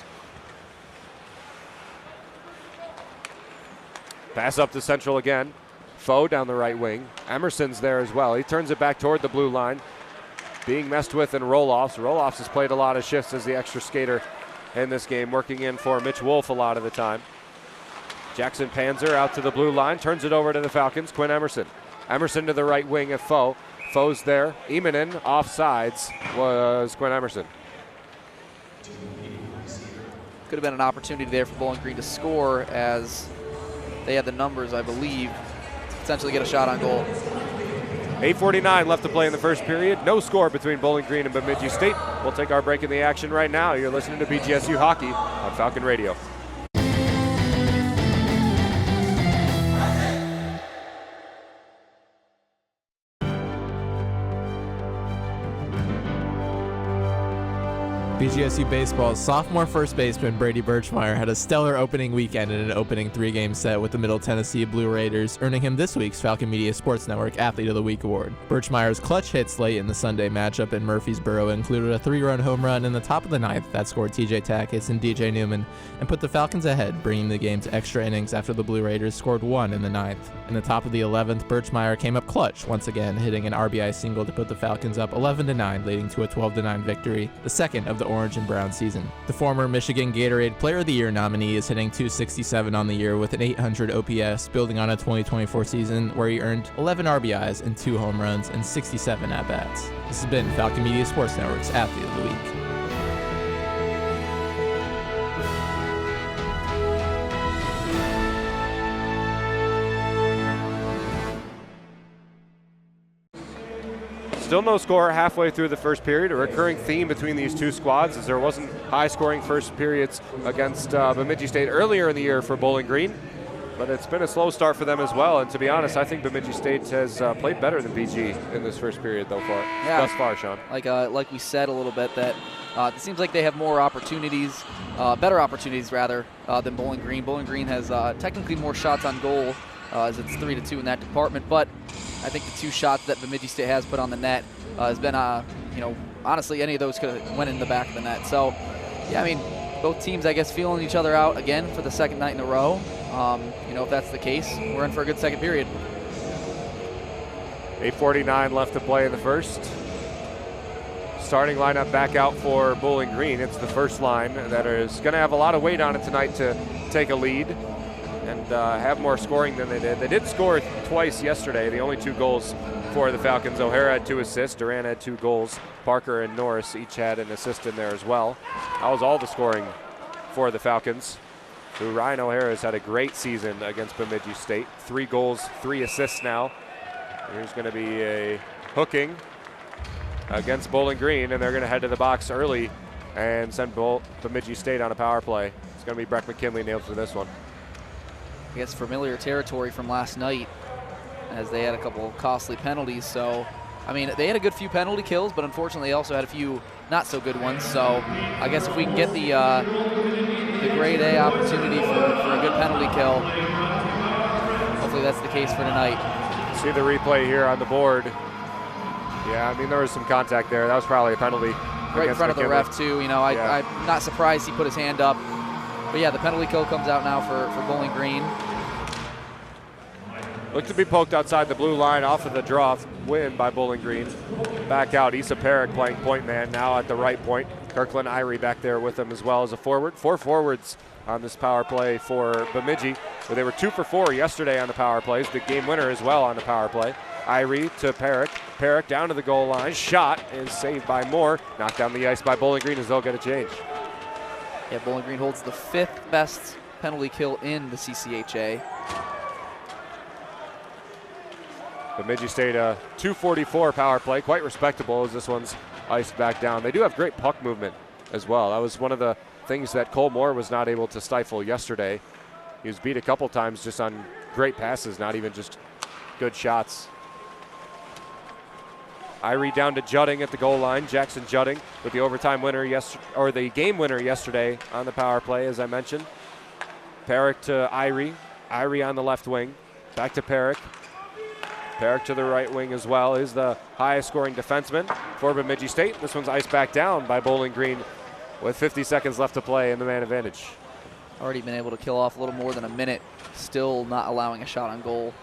Pass up to Central again. Foe down the right wing. Emerson's there as well. He turns it back toward the blue line. Being messed with in roll-offs. Roll-offs has played a lot of shifts as the extra skater in this game, working in for Mitch Wolf a lot of the time. Jackson Panzer out to the blue line, turns it over to the Falcons. Quinn Emerson. Emerson to the right wing of Foe. Foe's there. Emanen offsides was Quinn Emerson. Could have been an opportunity there for Bowling Green to score, as they had the numbers, I believe, to potentially get a shot on goal. 8:49 left to play in the first period. No score between Bowling Green and Bemidji State. We'll take our break in the action right now. You're listening to BGSU Hockey on Falcon Radio. BGSU Baseball's sophomore first baseman Brady Birchmeyer had a stellar opening weekend in an opening 3-game set with the Middle Tennessee Blue Raiders, earning him this week's Falcon Media Sports Network Athlete of the Week award. Birchmeyer's clutch hits late in the Sunday matchup in Murfreesboro included a 3-run home run in the top of the ninth that scored TJ Tackett and DJ Newman and put the Falcons ahead, bringing the game to extra innings after the Blue Raiders scored 1 in the ninth. In the top of the 11th, Birchmeyer came up clutch once again, hitting an RBI single to put the Falcons up 11-9, leading to a 12-9 victory, the second of the Orange and Brown season. The former Michigan Gatorade Player of the Year nominee is hitting .267 on the year with an 800 OPS, building on a 2024 season where he earned 11 RBIs and 2 home runs and 67 at-bats. This has been Falcon Media Sports Network's Athlete of the Week. Still no score halfway through the first period. A recurring theme between these two squads is there wasn't high-scoring first periods against Bemidji State earlier in the year for Bowling Green, but it's been a slow start for them as well. And to be honest, I think Bemidji State has played better than BG in this first period thus far, Sean. Like we said a little bit, that it seems like they have more opportunities, better opportunities rather, than Bowling Green. Bowling Green has technically more shots on goal, as it's 3-2 in that department, but I think the 2 shots that Bemidji State has put on the net has been, honestly, any of those could have went in the back of the net. So, yeah, I mean, both teams, I guess, feeling each other out again for the second night in a row. If that's the case, we're in for a good second period. 8:49 left to play in the first. Starting lineup back out for Bowling Green. It's the first line that is going to have a lot of weight on it tonight to take a lead and have more scoring than they did. They did score twice yesterday. The only 2 goals for the Falcons. O'Hara had 2 assists. Duran had 2 goals. Parker and Norris each had an assist in there as well. That was all the scoring for the Falcons, who Ryan O'Hara has had a great season against Bemidji State. 3 goals, 3 assists now. There's going to be a hooking against Bowling Green, and they're going to head to the box early and send Bemidji State on a power play. It's going to be Breck McKinley nailed for this one. I guess familiar territory from last night, as they had a couple of costly penalties. So, I mean, they had a good few penalty kills, but unfortunately they also had a few not so good ones. So I guess if we can get the grade A opportunity for a good penalty kill, hopefully that's the case for tonight. See the replay here on the board. Yeah, I mean, there was some contact there. That was probably a penalty. Right in front of the ref, too. I'm not surprised he put his hand up. But, yeah, the penalty kill comes out now for Bowling Green. Looked to be poked outside the blue line off of the draw win by Bowling Green. Back out, Issa Perrick playing point man now at the right point. Kirkland Irie back there with him as well as a forward. 4 forwards on this power play for Bemidji, where they were 2 for 4 yesterday on the power plays. The game winner as well on the power play. Irie to Perrick. Perrick down to the goal line. Shot is saved by Moore. Knocked down the ice by Bowling Green as they'll get a change. Yeah, Bowling Green holds the 5th best penalty kill in the CCHA. Bemidji State a 2:44 power play, quite respectable as this one's iced back down. They do have great puck movement as well. That was one of the things that Cole Moore was not able to stifle yesterday. He was beat a couple times just on great passes, not even just good shots. Irie down to Judding at the goal line. Jackson Judding with the overtime winner the game winner yesterday on the power play, as I mentioned. Perrick to Irie. Irie on the left wing. Back to Perrick. Perrick to the right wing as well. Is the highest scoring defenseman for Bemidji State. This one's iced back down by Bowling Green with 50 seconds left to play in the man advantage. Already been able to kill off a little more than a minute, still not allowing a shot on goal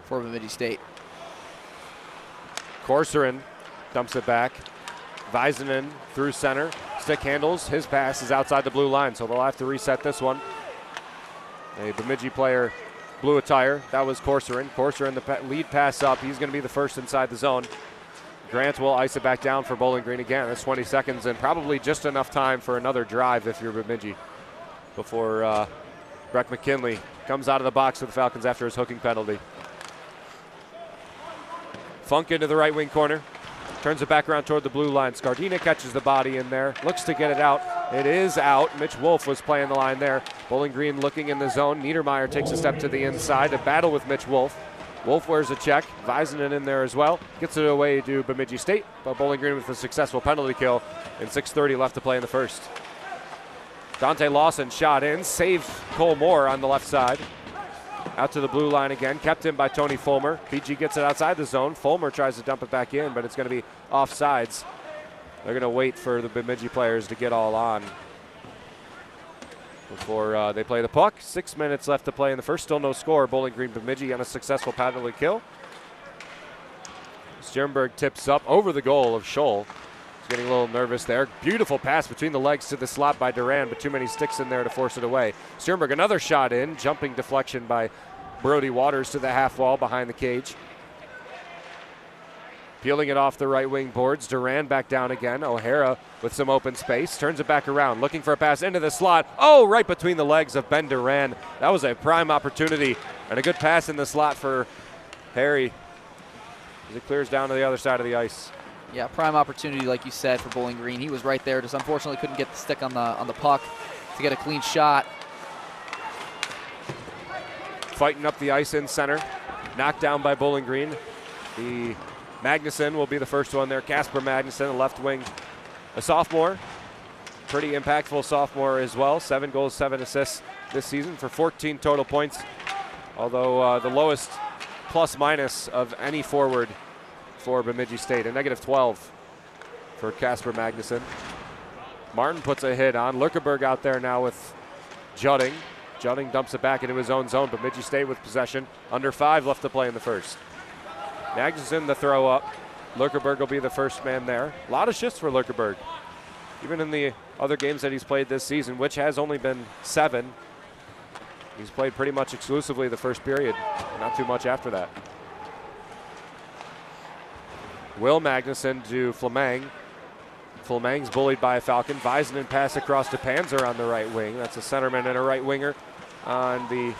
for Bemidji State. Corcoran dumps it back. Väisänen through center. Stick handles. His pass is outside the blue line, so they'll have to reset this one. A Bemidji player blew a tire. That was Corcoran. Corcoran, the lead pass up. He's going to be the first inside the zone. Grant will ice it back down for Bowling Green again. That's 20 seconds and probably just enough time for another drive if you're Bemidji before Breck McKinley comes out of the box for the Falcons after his hooking penalty. Funk into the right wing corner. Turns it back around toward the blue line. Scardina catches the body in there. Looks to get it out. It is out. Mitch Wolf was playing the line there. Bowling Green looking in the zone. Niedermeyer takes a step to the inside to battle with Mitch Wolf. Wolf wears a check. Väisänen in there as well. Gets it away to Bemidji State. But Bowling Green with a successful penalty kill. And 6:30 left to play in the first. Dante Lawson shot in. Saved Cole Moore on the left side. Out to the blue line again, kept in by Tony Fulmer. BG gets it outside the zone. Fulmer tries to dump it back in, but it's going to be offsides. They're going to wait for the Bemidji players to get all on before they play the puck. 6 minutes left to play in the first. Still no score. Bowling Green Bemidji on a successful penalty kill. Sternberg tips up over the goal of Scholl. He's getting a little nervous there. Beautiful pass between the legs to the slot by Duran, but too many sticks in there to force it away. Sternberg, another shot in. Jumping deflection by Brody Waters to the half wall behind the cage. Peeling it off the right wing boards. Duran back down again. O'Hara with some open space. Turns it back around. Looking for a pass into the slot. Oh, right between the legs of Ben Duran. That was a prime opportunity. And a good pass in the slot for Harry. as it clears down to the other side of the ice. Yeah, prime opportunity, like you said, for Bowling Green. He was right there, just unfortunately couldn't get the stick on the puck to get a clean shot. Fighting up the ice in center, knocked down by Bowling Green. The Magnuson will be the first one there. Casper Magnuson, a left wing, a sophomore. Pretty impactful sophomore as well. 7 goals, 7 assists this season for 14 total points. Although the lowest plus minus of any forward for Bemidji State, a -12 for Casper Magnuson. Martin puts a hit on. Lurkerberg out there now with Judding. Judding dumps it back into his own zone. Bemidji State with possession. Under 5 left to play in the first. Magnuson the throw up. Lurkerberg will be the first man there. A lot of shifts for Lurkerberg. Even in the other games that he's played this season, which has only been 7, he's played pretty much exclusively the first period. Not too much after that. Will Magnuson to Flemang. Flemang's bullied by Falcon. Visenen pass across to Panzer on the right wing. That's a centerman and a right winger on the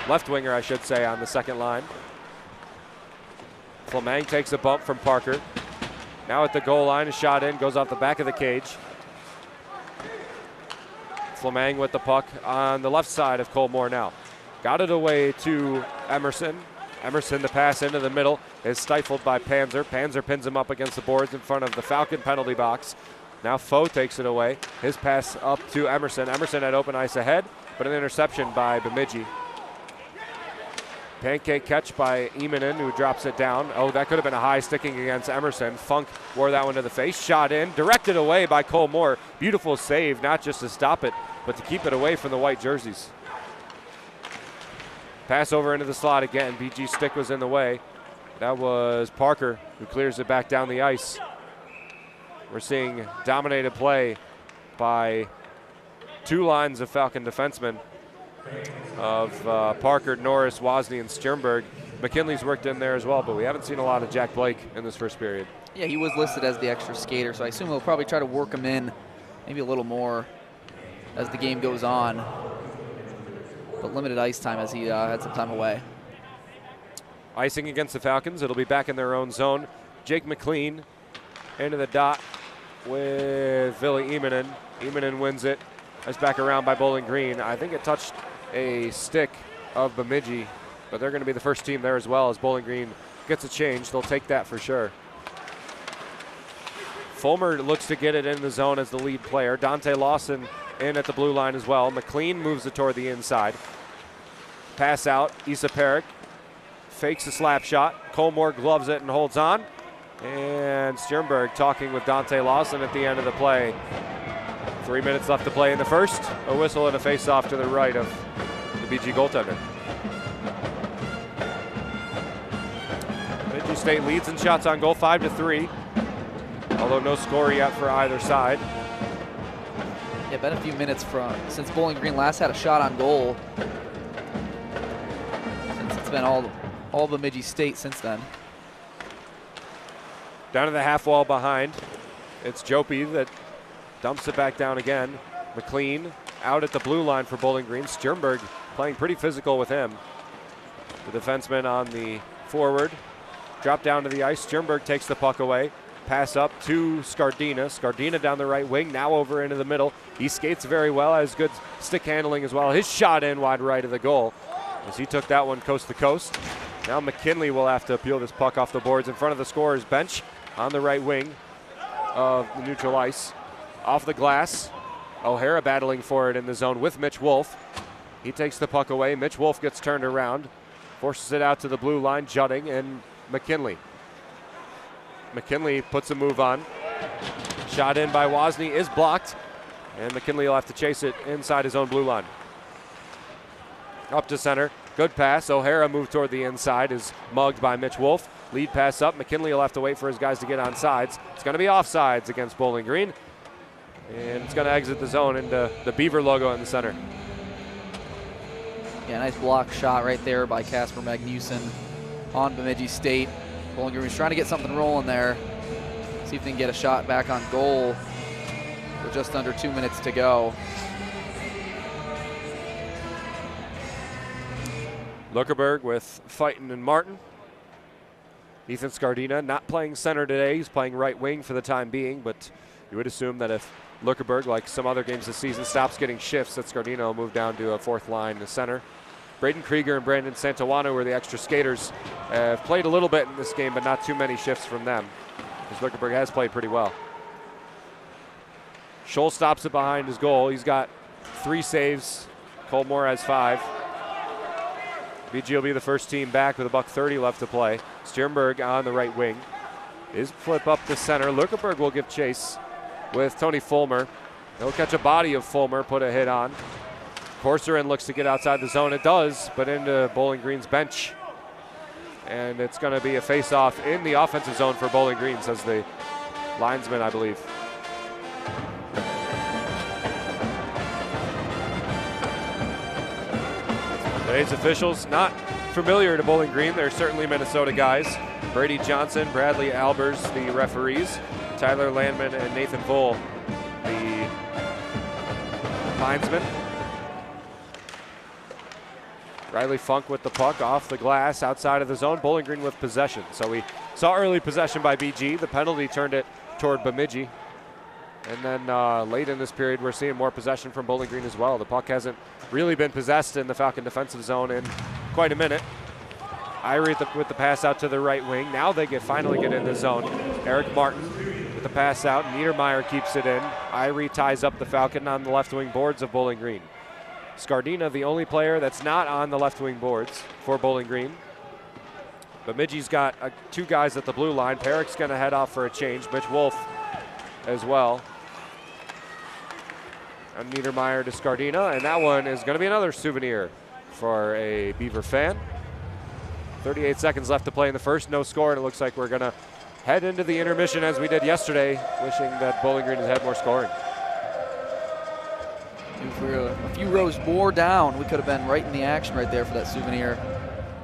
left winger, I should say, on the second line. Flemang takes a bump from Parker. Now at the goal line, a shot in, goes off the back of the cage. Flemang with the puck on the left side of Colmore now. Got it away to Emerson. Emerson, the pass into the middle, is stifled by Panzer. Panzer pins him up against the boards in front of the Falcon penalty box. Now Foe takes it away. His pass up to Emerson. Emerson had open ice ahead, but an interception by Bemidji. Pancake catch by Emanen, who drops it down. Oh, that could have been a high sticking against Emerson. Funk wore that one to the face. Shot in, directed away by Cole Moore. Beautiful save, not just to stop it, but to keep it away from the white jerseys. Pass over into the slot again. BG stick was in the way. That was Parker who clears it back down the ice. We're seeing dominated play by 2 lines of Falcon defensemen of Parker, Norris, Wozni, and Sternberg. McKinley's worked in there as well, but we haven't seen a lot of Jack Blake in this first period. Yeah, he was listed as the extra skater, so I assume they'll probably try to work him in maybe a little more as the game goes on. But limited ice time as he had some time away. Icing against the Falcons. It'll be back in their own zone. Jake McLean into the dot with Billy Emanen. Emanen wins it. It's back around by Bowling Green. I think it touched a stick of Bemidji, but they're going to be the first team there as well as Bowling Green gets a change. They'll take that for sure. Fulmer looks to get it in the zone as the lead player. Dante Lawson in at the blue line as well. McLean moves it toward the inside. Pass out. Issa Peric fakes a slap shot. Colmore gloves it and holds on. And Sternberg talking with Dante Lawson at the end of the play. 3 minutes left to play in the first. A whistle and a face-off to the right of the BG goaltender. Bemidji State leads in shots on goal 5-3. Although no score yet for either side. Yeah, been a few minutes since Bowling Green last had a shot on goal. Since it's been all Bemidji State since then. Down to the half wall behind. It's Jopi that dumps it back down again. McLean out at the blue line for Bowling Green. Sternberg playing pretty physical with him. The defenseman on the forward. Drop down to the ice. Sternberg takes the puck away. Pass up to Scardina. Scardina down the right wing, now over into the middle. He skates very well, has good stick handling as well. His shot in wide right of the goal as he took that one coast to coast. Now McKinley will have to peel this puck off the boards in front of the scorer's bench on the right wing of the neutral ice. Off the glass, O'Hara battling for it in the zone with Mitch Wolf. He takes the puck away. Mitch Wolf gets turned around, forces it out to the blue line, Judding and McKinley. McKinley puts a move on. Shot in by Wozni is blocked, and McKinley will have to chase it inside his own blue line. Up to center, good pass. O'Hara moved toward the inside, is mugged by Mitch Wolf. Lead pass up. McKinley will have to wait for his guys to get on sides. It's going to be offsides against Bowling Green, and it's going to exit the zone into the Beaver logo in the center. Yeah, nice block shot right there by Casper Magnuson on Bemidji State. Bowling Green's trying to get something rolling there. See if they can get a shot back on goal with just under 2 minutes to go. Lurkerberg with Fighton and Martin. Ethan Scardina not playing center today. He's playing right wing for the time being, but you would assume that if Lückeberg, like some other games this season, stops getting shifts, that Scardina will move down to a fourth line to center. Braden Krieger and Brandon Santawana were the extra skaters. Have played a little bit in this game, but not too many shifts from them, because Lückeberg has played pretty well. Scholl stops it behind his goal. He's got 3 saves. Colmore has 5. BG will be the first team back with $1:30 left to play. Sternberg on the right wing. His flip up the center. Lückeberg will give chase with Tony Fulmer. He'll catch a body of Fulmer, put a hit on. Corserin looks to get outside the zone. It does, but into Bowling Green's bench. And it's going to be a face-off in the offensive zone for Bowling Green, says the linesman, I believe. Today's officials not familiar to Bowling Green. They're certainly Minnesota guys. Brady Johnson, Bradley Albers, the referees. Tyler Landman and Nathan Voll, the linesmen. Riley Funk with the puck off the glass outside of the zone. Bowling Green with possession. So we saw early possession by BG. The penalty turned it toward Bemidji. And then late in this period, we're seeing more possession from Bowling Green as well. The puck hasn't really been possessed in the Falcon defensive zone in quite a minute. Irie with the pass out to the right wing. Now they finally get in the zone. Eric Martin with the pass out. Niedermeyer keeps it in. Irie ties up the Falcon on the left wing boards of Bowling Green. Scardina, the only player that's not on the left wing boards for Bowling Green. Bemidji's got 2 guys at the blue line. Perrick's going to head off for a change. Mitch Wolf as well. And Niedermeyer to Scardina, and that one is going to be another souvenir for a Beaver fan. 38 seconds left to play in the first, no score, and it looks like we're going to head into the intermission as we did yesterday, wishing that Bowling Green had had more scoring. If we were a few rows more down, we could have been right in the action right there for that souvenir.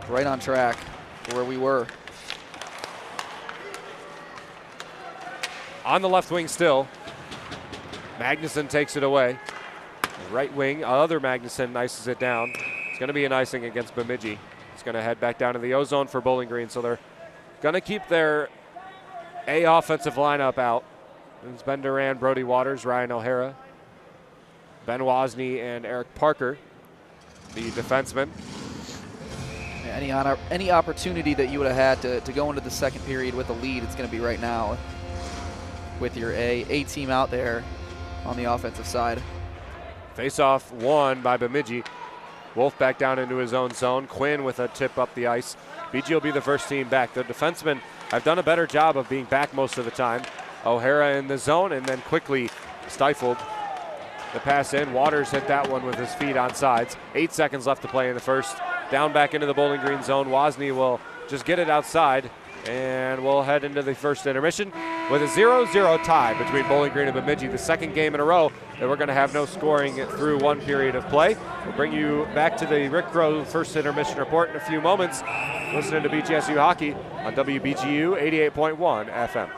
Right on track for where we were. On the left wing still. Magnuson takes it away. Right wing, other Magnuson ices it down. It's going to be an icing against Bemidji. It's going to head back down to the O-zone for Bowling Green, so they're going to keep their A offensive lineup out. It's Ben Duran, Brody Waters, Ryan O'Hara, Ben Wozni, and Eric Parker, the defensemen. Any opportunity that you would have had to go into the second period with a lead, it's going to be right now with your A team out there on the offensive side. Face-off won by Bemidji. Wolf back down into his own zone. Quinn with a tip up the ice. BG will be the first team back. The defensemen have done a better job of being back most of the time. O'Hara in the zone and then quickly stifled. The pass in. Waters hit that one with his feet on sides. 8 seconds left to play in the first. Down back into the Bowling Green zone. Wozni will just get it outside, and we'll head into the first intermission with a 0-0 tie between Bowling Green and Bemidji, the second game in a row that we're going to have no scoring through one period of play. We'll bring you back to the Rick Grove first intermission report in a few moments. Listening to BGSU Hockey on WBGU 88.1 FM.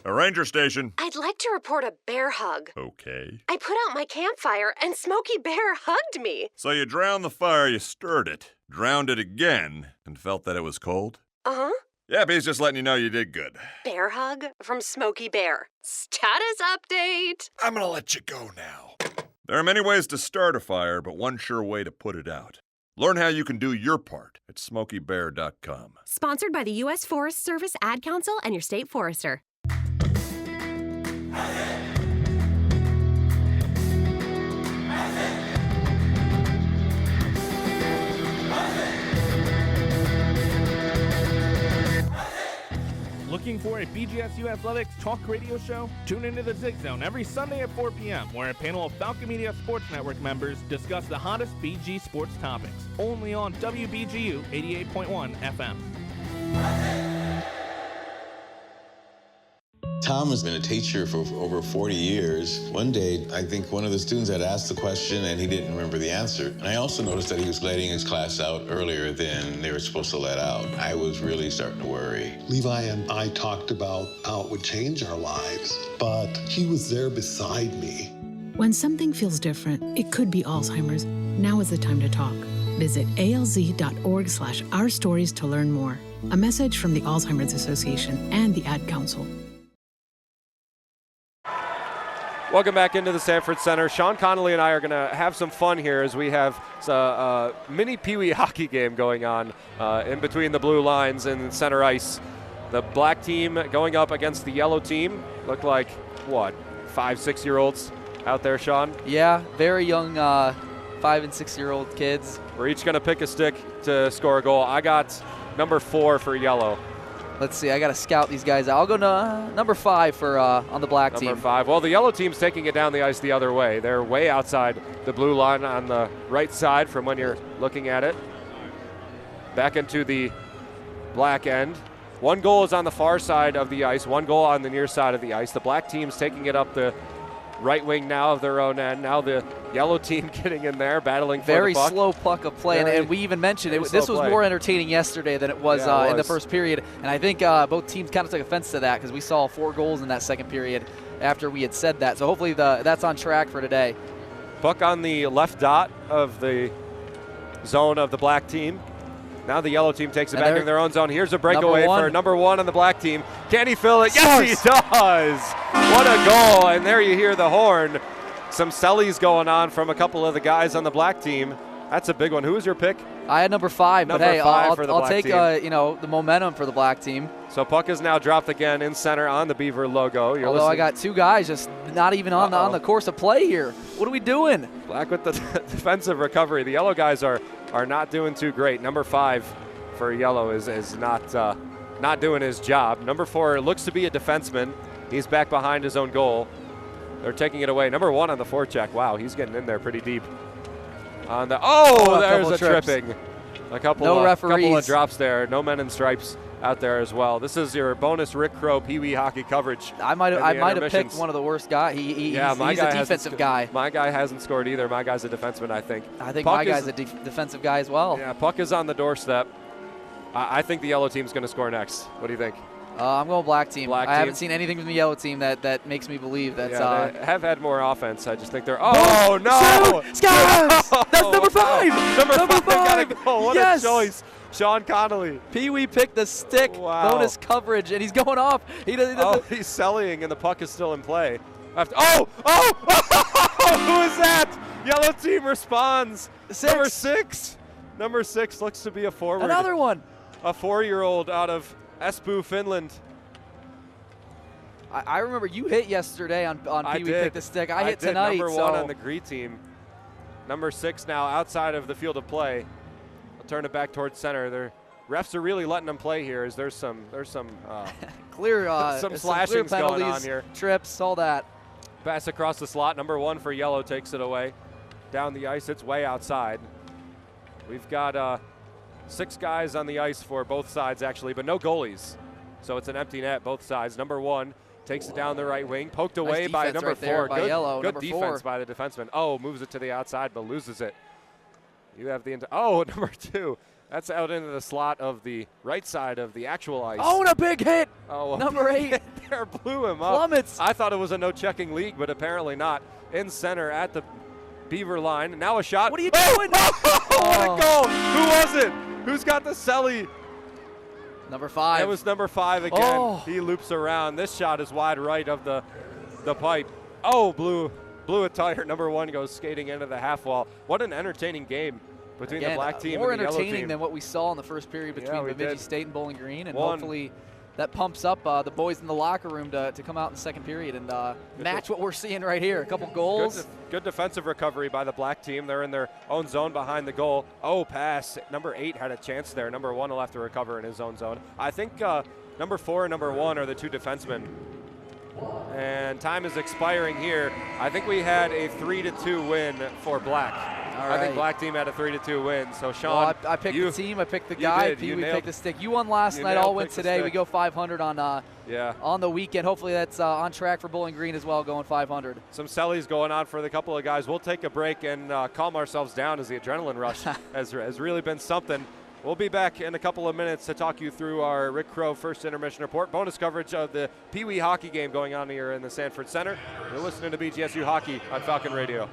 A ranger station. I'd like to report a bear hug. Okay. I put out my campfire and Smokey Bear hugged me. So you drowned the fire, you stirred it, drowned it again, and felt that it was cold? Uh-huh. Yeah, he's just letting you know you did good. Bear hug from Smokey Bear. Status update. I'm gonna let you go now. There are many ways to start a fire, but one sure way to put it out. Learn how you can do your part at SmokeyBear.com. Sponsored by the U.S. Forest Service, Ad Council, and your state forester. Looking for a BGSU Athletics talk radio show? Tune into the Zig Zone every Sunday at 4 p.m., where a panel of Falcon Media Sports Network members discuss the hottest BG sports topics. Only on WBGU 88.1 FM. Tom has been a teacher for over 40 years. One day, I think one of the students had asked the question and he didn't remember the answer. And I also noticed that he was letting his class out earlier than they were supposed to let out. I was really starting to worry. Levi and I talked about how it would change our lives, but he was there beside me. When something feels different, it could be Alzheimer's. Now is the time to talk. Visit alz.org/ourstories to learn more. A message from the Alzheimer's Association and the Ad Council. Welcome back into the Sanford Center. Sean Connolly and I are going to have some fun here as we have a mini peewee hockey game going on in between the blue lines and center ice. The black team going up against the yellow team. Look like, what, 5, 6-year-olds out there, Sean? Yeah, very young 5- and 6-year-old kids. We're each going to pick a stick to score a goal. I got number 4 for yellow. Let's see, I got to scout these guys out. I'll go to number 5 for on the black team. Number 5. Well, the yellow team's taking it down the ice the other way. They're way outside the blue line on the right side from when you're looking at it. Back into the black end. 1 goal is on the far side of the ice, 1 goal on the near side of the ice. The black team's taking it up the right wing now of their own end. Now the yellow team getting in there, battling for very the puck. Slow puck of play, and we even mentioned it. This was more entertaining yesterday than it was, in the first period, and I think both teams kind of took offense to that because we saw 4 goals in that second period after we had said that. So hopefully that's on track for today. Puck on the left dot of the zone of the black team. Now the yellow team takes it back in their own zone. Here's a breakaway for number 1 on the black team. Can he fill it? Yes, he does. What a goal. And there you hear the horn. Some sellies going on from a couple of the guys on the black team. That's a big one. Who was your pick? I had number 5, number but hey, 5 for the I'll black take team. the momentum for the black team. So puck is now dropped again in center on the Beaver logo. Although I got 2 guys just not even on the course of play here. What are we doing? Black with the defensive recovery. The yellow guys are not doing too great. Number 5 for yellow is not doing his job. Number 4 looks to be a defenseman. He's back behind his own goal. They're taking it away. Number 1 on the forecheck. Wow, he's getting in there pretty deep. On the there's a tripping. A couple of drops there. No men in stripes out there as well. This is your bonus Rick Crow Pee Wee hockey coverage. I might have picked one of the worst guys. He's a defensive guy. My guy hasn't scored either. My guy's a defenseman, I think. I think my guy's a defensive guy as well. Yeah, puck is on the doorstep. I think the yellow team's going to score next. What do you think? I'm going black team. I haven't seen anything from the yellow team that makes me believe that's. They have had more offense. I just think they're. Oh no! Scars! That's number 5. Number 5 got a goal. What a choice, Sean Connolly. Pee Wee picked the stick. Wow. Bonus coverage, and he's going off. He doesn't. He's selling, and the puck is still in play. Who is that? Yellow team responds. 6. Number 6 looks to be a forward. Another one. A 4-year-old out of Espoo, Finland. I remember you hit yesterday on Pee Wee pick the stick. I hit tonight. Number 1 on the Gree team. Number 6 now outside of the field of play. I'll turn it back towards center. The refs are really letting them play here. As there's some clear some slashings going on here. Trips, all that. Pass across the slot. Number 1 for yellow takes it away. Down the ice, it's way outside. We've got 6 guys on the ice for both sides actually, but no goalies. So it's an empty net both sides. Number 1 takes it down the right wing, poked away by number 4. Good defense by the defenseman. Moves it to the outside but loses it. You have the number 2. That's out into the slot of the right side of the actual ice. And a big hit. Number 8 there blew him up. Plummets. I thought it was a no-checking league, but apparently not. In center at the Beaver line. Now a shot. What are you doing? What a goal. Who was it? Who's got the celly? Number 5. It was number 5 again. He loops around. This shot is wide right of the pipe. Blew a tire. Number 1 goes skating into the half wall. What an entertaining game between the black team and the yellow team. More entertaining than what we saw in the first period between Bemidji State and Bowling Green, and hopefully that pumps up the boys in the locker room to come out in the second period and match what we're seeing right here. A couple goals. Good defensive recovery by the black team. They're in their own zone behind the goal. Pass. Number 8 had a chance there. Number 1 will have to recover in his own zone. I think number 4 and number 1 are the 2 defensemen. And time is expiring here. I think we had a 3-2 win for black. I think black team had a 3-2 win. So Sean, I picked the team. I picked the guy. Pee Wee picked the stick. You won last night. I'll win today. We go 500 on the weekend. Hopefully that's on track for Bowling Green as well, going 500. Some sellies going on for the couple of guys. We'll take a break and calm ourselves down as the adrenaline rush has really been something. We'll be back in a couple of minutes to talk you through our Rick Crow first intermission report, bonus coverage of the Pee Wee hockey game going on here in the Sanford Center. You're listening to BGSU Hockey on Falcon Radio.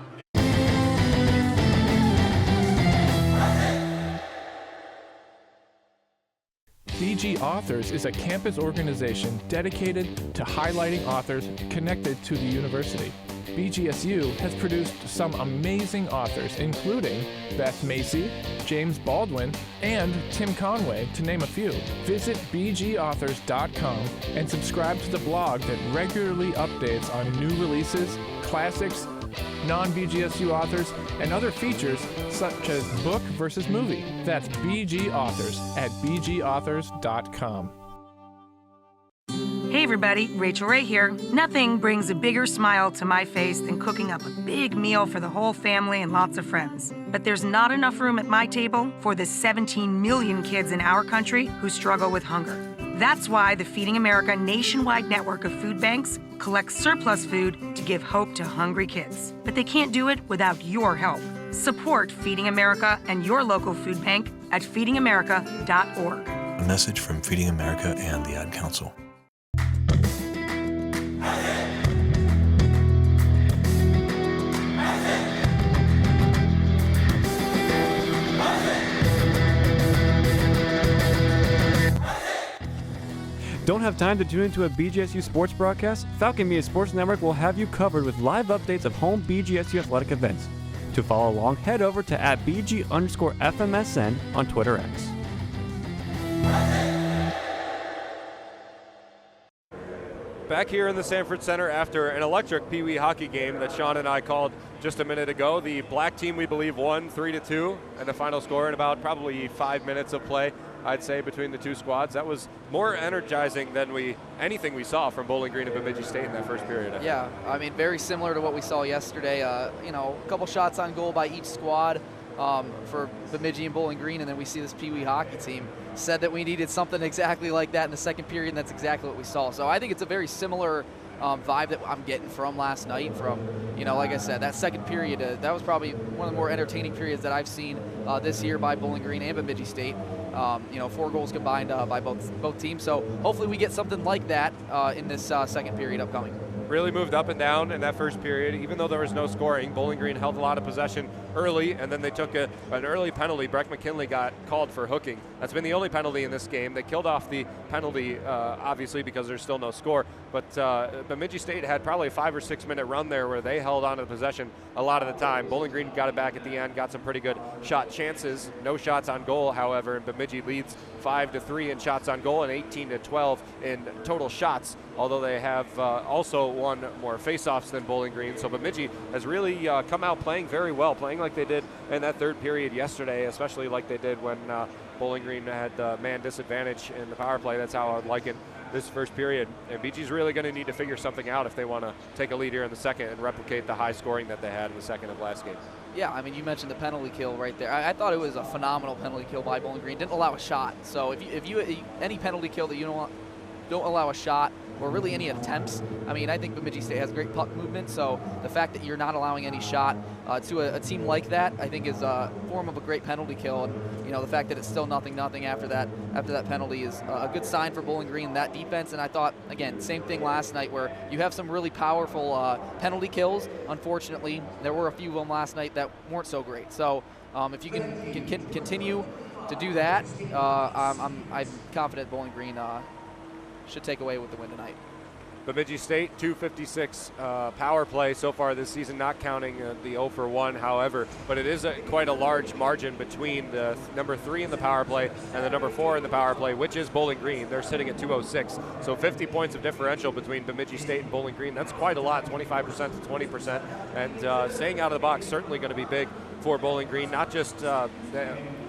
BG Authors is a campus organization dedicated to highlighting authors connected to the university. BGSU has produced some amazing authors, including Beth Macy, James Baldwin, and Tim Conway, to name a few. Visit bgauthors.com and subscribe to the blog that regularly updates on new releases, classics, non-BGSU authors, and other features such as book versus movie. That's BG Authors at bgauthors.com. Hey everybody, Rachel Ray here. Nothing brings a bigger smile to my face than cooking up a big meal for the whole family and lots of friends. But there's not enough room at my table for the 17 million kids in our country who struggle with hunger. That's why the Feeding America nationwide network of food banks collects surplus food to give hope to hungry kids. But they can't do it without your help. Support Feeding America and your local food bank at feedingamerica.org. A message from Feeding America and the Ad Council. Don't have time to tune into a BGSU sports broadcast? Falcon Media Sports Network will have you covered with live updates of home BGSU athletic events. To follow along, head over to @BG_FMSN on Twitter X. Back here in the Sanford Center after an electric Pee Wee hockey game that Sean and I called just a minute ago. The black team, we believe, won 3-2, and the final score in about probably 5 minutes of play, I'd say, between the two squads. That was more energizing than anything we saw from Bowling Green and Bemidji State in that first period. Yeah, I mean, very similar to what we saw yesterday. A couple shots on goal by each squad for Bemidji and Bowling Green, and then we see this Pee Wee hockey team. Said that we needed something exactly like that in the second period, and that's exactly what we saw. So I think it's a very similar vibe that I'm getting from last night. From, like I said, that second period, that was probably one of the more entertaining periods that I've seen this year by Bowling Green and Bemidji State. 4 goals combined by both teams. So hopefully we get something like that in this second period upcoming. Really moved up and down in that first period. Even though there was no scoring, Bowling Green held a lot of possession early, and then they took an early penalty. Breck McKinley got called for hooking. That's been the only penalty in this game. They killed off the penalty, obviously, because there's still no score. But Bemidji State had probably a 5 or 6 minute run there where they held on to the possession a lot of the time. Bowling Green got it back at the end, got some pretty good shot chances. No shots on goal, however, and Bemidji leads 5-3 in shots on goal and 18-12 in total shots, although they have also won more faceoffs than Bowling Green. So Bemidji has really come out playing very well, playing like they did in that third period yesterday, especially like they did when Bowling Green had man disadvantage in the power play. That's how I would liken this first period. And BG's really going to need to figure something out if they want to take a lead here in the second and replicate the high scoring that they had in the second of last game. Yeah, I mean, you mentioned the penalty kill right there. I thought it was a phenomenal penalty kill by Bowling Green. Didn't allow a shot. So if you any penalty kill that you don't allow a shot, or really any attempts. I mean, I think Bemidji State has great puck movement, so the fact that you're not allowing any shot to a team like that, I think is a form of a great penalty kill. And the fact that it's still 0-0 after that penalty is a good sign for Bowling Green, that defense. And I thought, again, same thing last night where you have some really powerful penalty kills. Unfortunately, there were a few of them last night that weren't so great. So if you can continue to do that, I'm confident Bowling Green should take away with the win tonight. Bemidji State, 256 power play so far this season, not counting the 0 for 1, however. But it is quite a large margin between the number 3 in the power play and the number 4 in the power play, which is Bowling Green. They're sitting at 206. So 50 points of differential between Bemidji State and Bowling Green. That's quite a lot, 25% to 20%. And staying out of the box certainly going to be big for Bowling Green, not just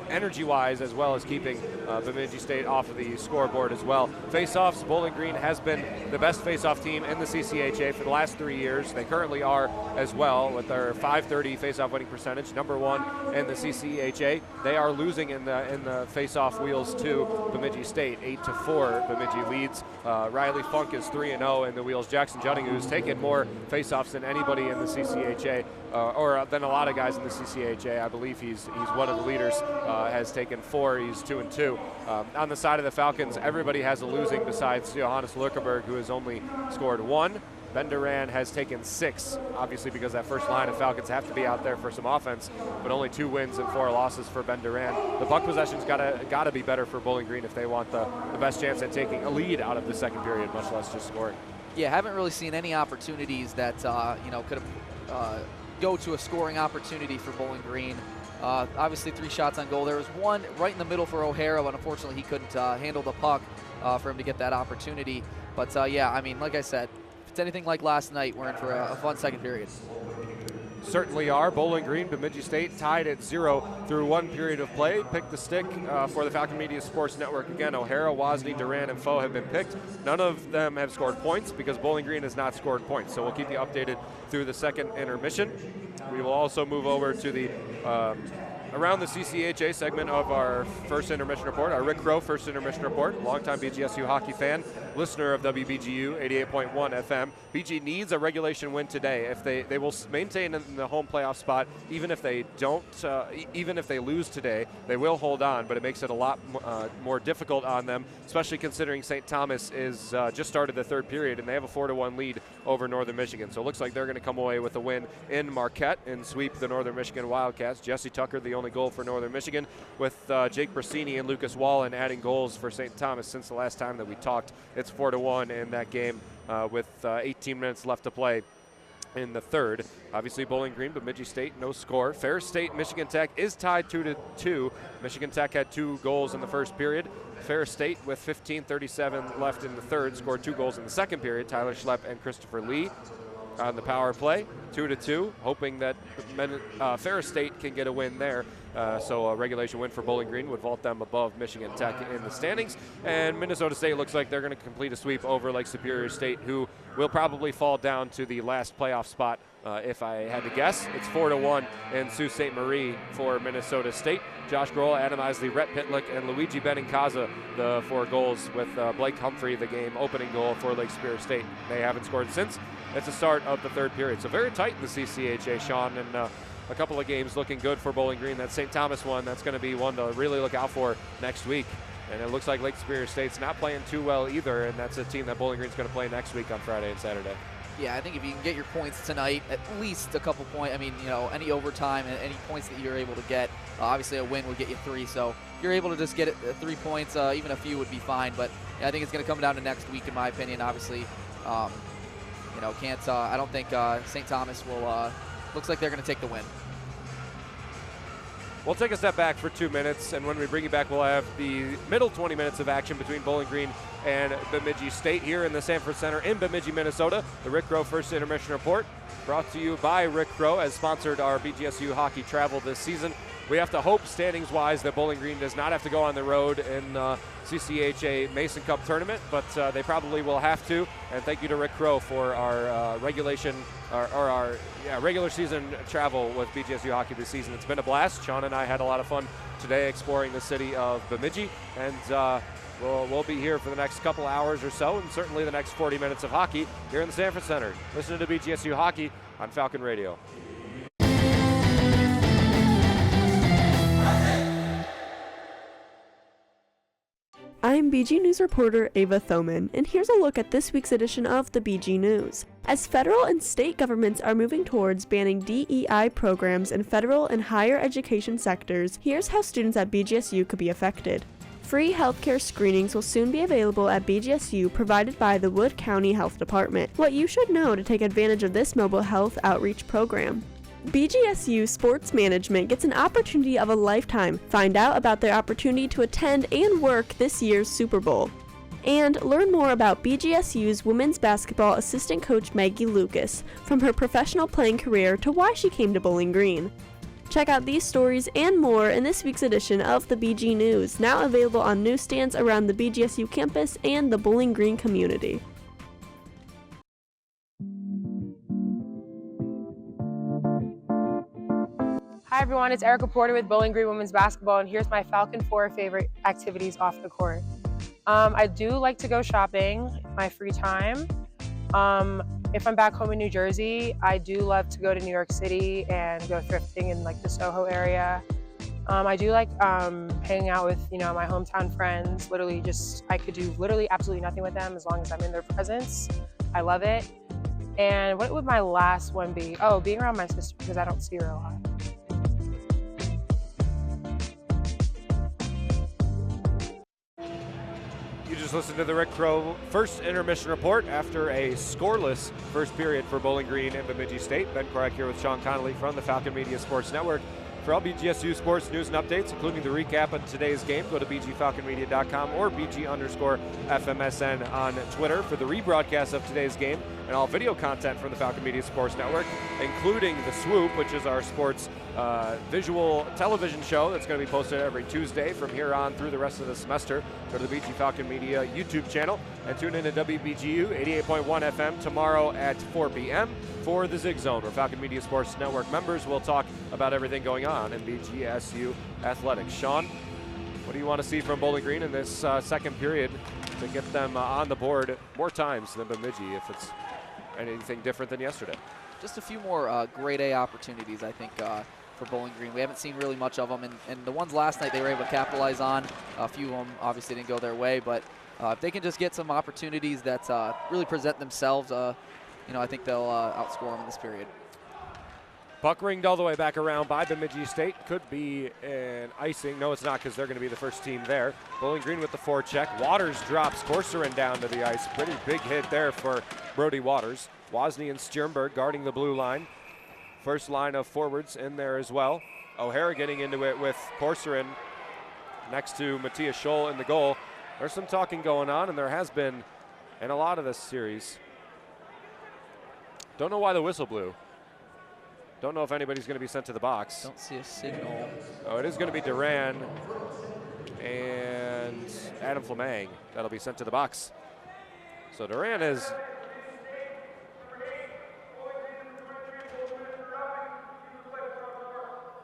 energy-wise, as well as keeping Bemidji State off of the scoreboard as well. Face-offs, Bowling Green has been the best face-off team in the CCHA for the last 3 years. They currently are as well with their .530 face-off winning percentage, number 1 in the CCHA. They are losing in the face-off wheels to Bemidji State, 8-4. Bemidji leads. Riley Funk is 3-0 in the wheels. Jackson Juding, who's taken more face-offs than anybody in the CCHA, than a lot of guys in the CCHA. I believe he's one of the leaders, has taken 4. He's 2-2. On the side of the Falcons, everybody has a losing besides Johannes Lurkenberg, who has only scored 1. Ben Duran has taken 6, obviously because that first line of Falcons have to be out there for some offense, but only 2 wins and 4 losses for Ben Duran. The puck possession's gotta be better for Bowling Green if they want the best chance at taking a lead out of the second period, much less just scoring. Yeah, haven't really seen any opportunities that could have go to a scoring opportunity for Bowling Green. Obviously 3 shots on goal. There was one right in the middle for O'Hara, but unfortunately he couldn't handle the puck for him to get that opportunity. But yeah, I mean, like I said, if it's anything like last night, we're in for a fun second period. Certainly are. Bowling Green, Bemidji State tied at 0 through 1 period of play. Pick the stick for the Falcon Media Sports Network. Again, O'Hara, Wozni, Duran, and Foe have been picked. None of them have scored points because Bowling Green has not scored points. So we'll keep you updated through the second intermission. We will also move over to the around the CCHA segment of our first intermission report, our Rick Crow first intermission report, longtime BGSU hockey fan, listener of WBGU 88.1 FM. BG needs a regulation win today. If they will maintain in the home playoff spot, even if they don't, even if they lose today, they will hold on. But it makes it a lot more difficult on them, especially considering St. Thomas is just started the third period and they have a 4-1 lead over Northern Michigan. So it looks like they're going to come away with a win in Marquette and sweep the Northern Michigan Wildcats. Jesse Tucker, the only goal for Northern Michigan, with Jake Brasini and Lucas Wallen adding goals for St. Thomas since the last time that we talked. It's 4-1 in that game with 18 minutes left to play in the third. Obviously Bowling Green, Bemidji State, no score. Ferris State, Michigan Tech is tied 2-2. Michigan Tech had 2 goals in the first period. Ferris State, with 15:37 left in the third, scored 2 goals in the second period. Tyler Schlepp and Christopher Lee on the power play, 2-2, hoping that Ferris State can get a win there. So a regulation win for Bowling Green would vault them above Michigan Tech in the standings. And Minnesota State looks like they're going to complete a sweep over Lake Superior State, who will probably fall down to the last playoff spot. If I had to guess, it's 4-1 in Sault Ste. Marie for Minnesota State. Josh Grohl, Adam Isley, Rhett Pitlick, and Luigi Benincasa, the 4 goals, with Blake Humphrey, the game opening goal for Lake Superior State. They haven't scored since. It's the start of the third period. So very tight in the CCHA, Sean, and a couple of games looking good for Bowling Green. That St. Thomas one, that's going to be one to really look out for next week. And it looks like Lake Superior State's not playing too well either, and that's a team that Bowling Green's going to play next week on Friday and Saturday. Yeah, I think if you can get your points tonight, at least a couple points, I mean, any overtime and any points that you're able to get, obviously a win would get you 3. So if you're able to just get it 3 points, even a few would be fine. But yeah, I think it's going to come down to next week, in my opinion. Obviously, I don't think St. Thomas will, looks like they're going to take the win. We'll take a step back for 2 minutes, and when we bring you back, we'll have the middle 20 minutes of action between Bowling Green and Bemidji State here in the Sanford Center in Bemidji, Minnesota. The Rick Crow First Intermission Report, brought to you by Rick Crow, has sponsored our BGSU hockey travel this season. We have to hope, standings-wise, that Bowling Green does not have to go on the road in CCHA Mason Cup tournament, but they probably will have to. And thank you to Rick Crow for our regular season travel with BGSU hockey this season. It's been a blast. Sean and I had a lot of fun today exploring the city of Bemidji, and we'll be here for the next couple hours or so, and certainly the next 40 minutes of hockey here in the Sanford Center. Listening to BGSU hockey on Falcon Radio. I'm BG News reporter Ava Thoman, and here's a look at this week's edition of the BG News. As federal and state governments are moving towards banning DEI programs in federal and higher education sectors, here's how students at BGSU could be affected. Free healthcare screenings will soon be available at BGSU, provided by the Wood County Health Department. What you should know to take advantage of this mobile health outreach program. BGSU Sports Management gets an opportunity of a lifetime. Find out about their opportunity to attend and work this year's Super Bowl. And learn more about BGSU's women's basketball assistant coach Maggie Lucas, from her professional playing career to why she came to Bowling Green. Check out these stories and more in this week's edition of the BG News, now available on newsstands around the BGSU campus and the Bowling Green community. Hi everyone, it's Erica Porter with Bowling Green Women's Basketball, and here's my Falcon 4 favorite activities off the court. I do like to go shopping in my free time. If I'm back home in New Jersey, I do love to go to New York City and go thrifting in like the Soho area. I do like hanging out with, my hometown friends. Literally I could do literally absolutely nothing with them as long as I'm in their presence. I love it. And what would my last one be? Oh, being around my sister because I don't see her a lot. You just listened to the Rick Crow first intermission report after a scoreless first period for Bowling Green and Bemidji State. Ben Korek here with Sean Connolly from the Falcon Media Sports Network. For all BGSU sports news and updates, including the recap of today's game, go to bgfalconmedia.com or BG_FMSN on Twitter. For the rebroadcast of today's game and all video content from the Falcon Media Sports Network, including The Swoop, which is our sports visual television show that's going to be posted every Tuesday from here on through the rest of the semester. Go to the BG Falcon Media YouTube channel and tune in to WBGU 88.1 FM tomorrow at 4 p.m. for the Zig Zone, where Falcon Media Sports Network members will talk about everything going on in BGSU athletics. Sean, what do you want to see from Bowling Green in this second period to get them on the board more times than Bemidji, if it's anything different than yesterday? Just a few more grade A opportunities, I think, for Bowling Green. We haven't seen really much of them, and the ones last night they were able to capitalize on. A few of them obviously didn't go their way, but if they can just get some opportunities that really present themselves, I think they'll outscore them in this period. Puck ringed all the way back around by Bemidji State. Could be an icing. No, it's not, because they're going to be the first team there. Bowling Green with the forecheck. Waters drops Corcoran down to the ice. Pretty big hit there for Brody Waters. Wozni and Stjernberg guarding the blue line. First line of forwards in there as well. O'Hara getting into it with Corcoran next to Matthias Scholl in the goal. There's some talking going on, and there has been in a lot of this series. Don't know why the whistle blew. Don't know if anybody's going to be sent to the box. Don't see a signal. Oh, it is going to be Duran and Adam Fleming that'll be sent to the box. So Duran is...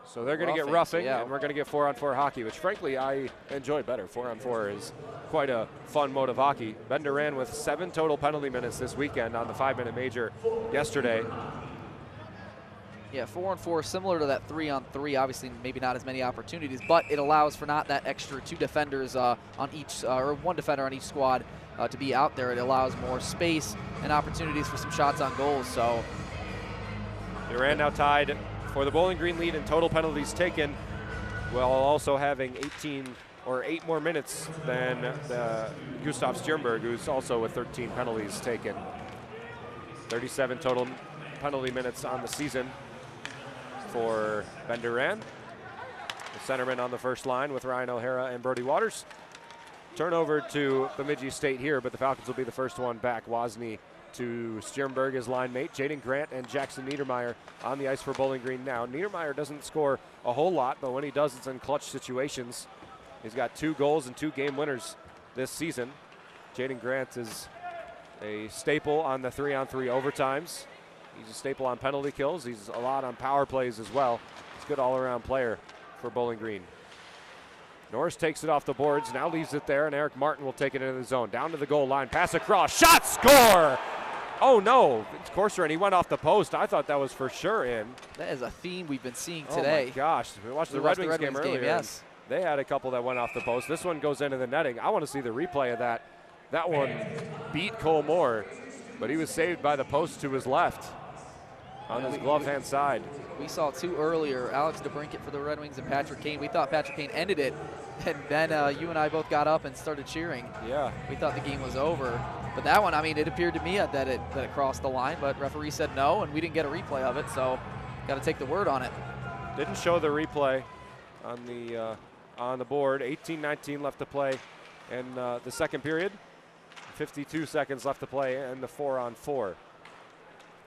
So they're going to get roughing, and we're going to get 4-on-4 hockey, which frankly I enjoy better. 4-on-4 is quite a fun mode of hockey. Ben Duran with 7 total penalty minutes this weekend on the 5-minute major yesterday. Yeah, 4-on-4, similar to that 3-on-3. Obviously, maybe not as many opportunities, but it allows for not that extra 2 defenders on each, or 1 defender on each squad to be out there. It allows more space and opportunities for some shots on goals. So Duran now tied for the Bowling Green lead in total penalties taken, while also having 8 more minutes than Gustav Stjernberg, who's also with 13 penalties taken. 37 total penalty minutes on the season for Ben Duran. The centerman on the first line with Ryan O'Hara and Brody Waters. Turnover to Bemidji State here, but the Falcons will be the first one back. Wozni to Stjernberg, his line mate. Jaden Grant and Jackson Niedermeyer on the ice for Bowling Green now. Niedermeyer doesn't score a whole lot, but when he does, it's in clutch situations. He's got 2 goals and 2 game winners this season. Jaden Grant is a staple on the 3-on-3 overtimes. He's a staple on penalty kills. He's a lot on power plays as well. He's a good all-around player for Bowling Green. Norris takes it off the boards, now leaves it there, and Eric Martin will take it into the zone. Down to the goal line, pass across, shot, score! Oh no, it's Corcoran, he went off the post. I thought that was for sure in. that is a theme we've been seeing today. Oh my gosh, we watched the Red Wings game earlier. Yes. They had a couple that went off the post. This one goes into the netting. I want to see the replay of that. That one beat Cole Moore, but he was saved by the post to his left on his glove hand side. We saw 2 earlier, Alex DeBrincat for the Red Wings and Patrick Kane. We thought Patrick Kane ended it, and then you and I both got up and started cheering. Yeah. We thought the game was over. But that one, I mean, it appeared to me that it crossed the line, but referee said no, and we didn't get a replay of it, so got to take the word on it. Didn't show the replay on the board. 18-19 left to play in the second period. 52 seconds left to play in the 4-on-4.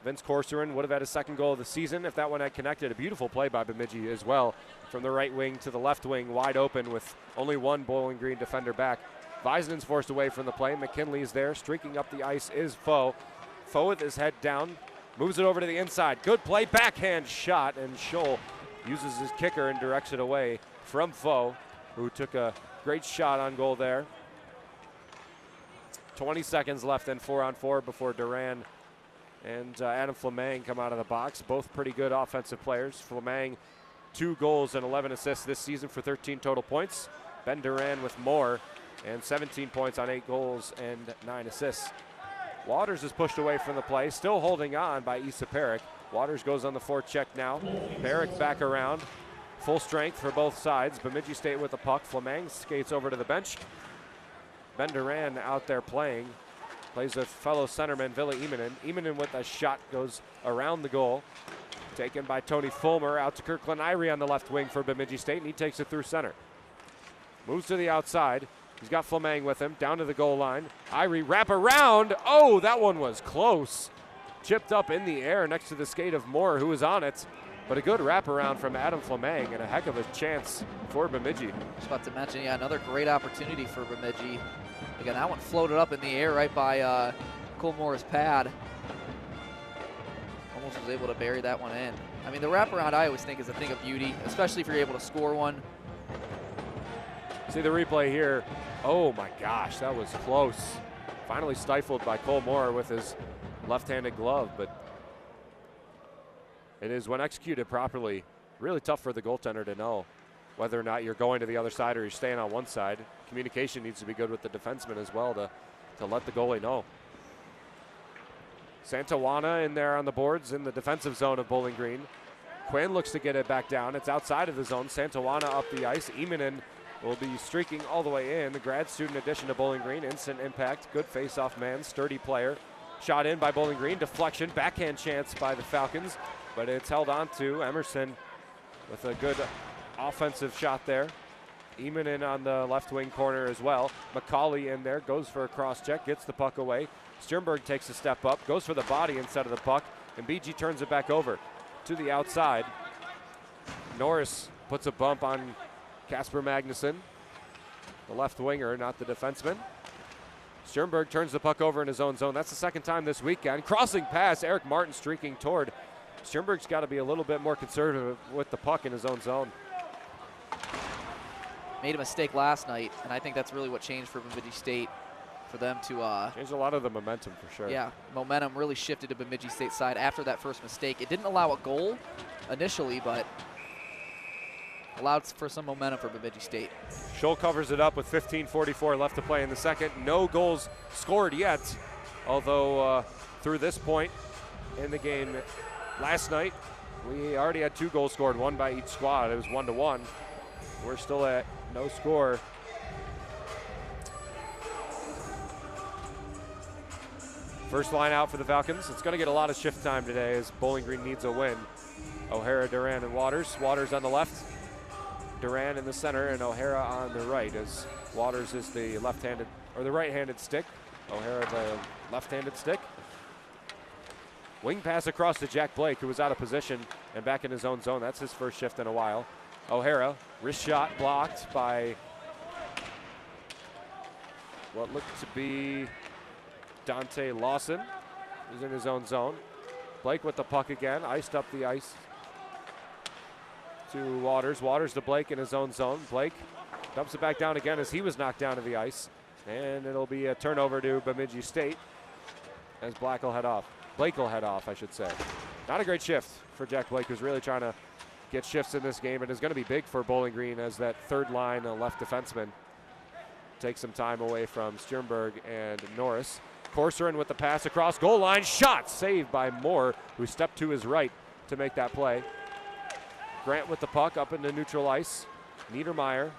Vince Corcoran would have had his second goal of the season if that one had connected. A beautiful play by Bemidji as well, from the right wing to the left wing, wide open with only 1 Bowling Green defender back. Weisman's forced away from the play. McKinley's there. Streaking up the ice is Foe. Foe with his head down, moves it over to the inside. Good play, backhand shot, and Scholl uses his kicker and directs it away from Foe, who took a great shot on goal there. 20 seconds left in 4-on-4 before Duran and Adam Fleming come out of the box. Both pretty good offensive players. Fleming, 2 goals and 11 assists this season for 13 total points. Ben Duran with more and 17 points on 8 goals and 9 assists. Waters is pushed away from the play, still holding on by Issa Perrick. Waters goes on the forecheck now. Perrick back around. Full strength for both sides. Bemidji State with the puck. Fleming skates over to the bench. Ben Duran out there playing. Plays with fellow centerman Ville Imanen. Imanen with a shot goes around the goal. Taken by Tony Fulmer out to Kirkland Irie on the left wing for Bemidji State, and he takes it through center. Moves to the outside. He's got Fleming with him, down to the goal line. Irie wrap around. Oh, that one was close. Chipped up in the air next to the skate of Moore, who was on it. But a good wraparound from Adam Fleming and a heck of a chance for Bemidji. Just about to mention, yeah, another great opportunity for Bemidji. Again, that one floated up in the air right by Cole Moore's pad. Almost was able to bury that one in. I mean, the wraparound I always think is a thing of beauty, especially if you're able to score one. See the replay here. Oh my gosh, that was close. Finally stifled by Cole Moore with his left-handed glove, but it is, when executed properly, really tough for the goaltender to know whether or not you're going to the other side or you're staying on one side. Communication needs to be good with the defenseman as well to let the goalie know. Santawana in there on the boards in the defensive zone of Bowling Green. Quinn looks to get it back down. It's outside of the zone. Santawana up the ice. Imanen will be streaking all the way in. The grad student addition to Bowling Green. Instant impact. Good face-off man. Sturdy player. Shot in by Bowling Green. Deflection. Backhand chance by the Falcons. But it's held on to Emerson with a good offensive shot there. Imanen on the left wing corner as well. McCauley in there. Goes for a cross check. Gets the puck away. Sternberg takes a step up. Goes for the body instead of the puck. And BG turns it back over to the outside. Norris puts a bump on Casper Magnuson, the left winger, not the defenseman. Sternberg turns the puck over in his own zone. That's the second time this weekend. Crossing pass, Eric Martin streaking toward. Sternberg's got to be a little bit more conservative with the puck in his own zone. Made a mistake last night, and I think that's really what changed for Bemidji State, for them to changed a lot of the momentum for sure. Yeah, momentum really shifted to Bemidji State side after that first mistake. It didn't allow a goal initially, but allowed for some momentum for Bemidji State. Scholl covers it up with 15:44 left to play in the second. No goals scored yet, although through this point in the game last night, we already had 2 goals scored, 1 by each squad. It was 1-1. We're still at no score. First line out for the Falcons. It's going to get a lot of shift time today as Bowling Green needs a win. O'Hara, Duran, and Waters. Waters on the left, Duran in the center, and O'Hara on the right as Waters is the left-handed, or the right-handed stick. O'Hara the left-handed stick. Wing pass across to Jack Blake, who was out of position and back in his own zone. That's his first shift in a while. O'Hara, wrist shot blocked by what looked to be Dante Lawson, who's in his own zone. Blake with the puck again, iced up the ice to Waters. Waters to Blake in his own zone. Blake dumps it back down again as he was knocked down to the ice. And it'll be a turnover to Bemidji State as Blake will head off. Blake will head off, I should say. Not a great shift for Jack Blake, who's really trying to get shifts in this game and is going to be big for Bowling Green as that third line left defenseman takes some time away from Sternberg and Norris. Corcoran with the pass across goal line. Shot saved by Moore, who stepped to his right to make that play. Grant with the puck up into neutral ice. Niedermeyer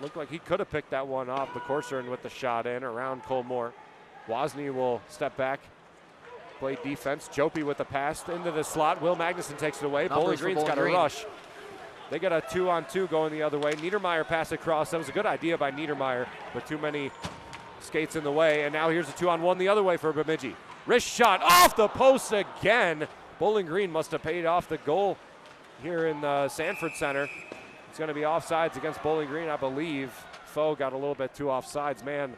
looked like he could have picked that one off, but Corcoran with the shot in around Cole Moore. Wozni will step back, play defense. Jopi with the pass into the slot. Will Magnuson takes it away. Bowling Green's got a rush. They got a 2-on-2 going the other way. Niedermeyer pass across. That was a good idea by Niedermeyer, but too many skates in the way. And now here's a 2-on-1 the other way for Bemidji. Wrist shot off the post again. Bowling Green must have paid off the goal here in the Sanford Center. It's going to be offsides against Bowling Green, I believe. Foe got a little bit too offsides. Man,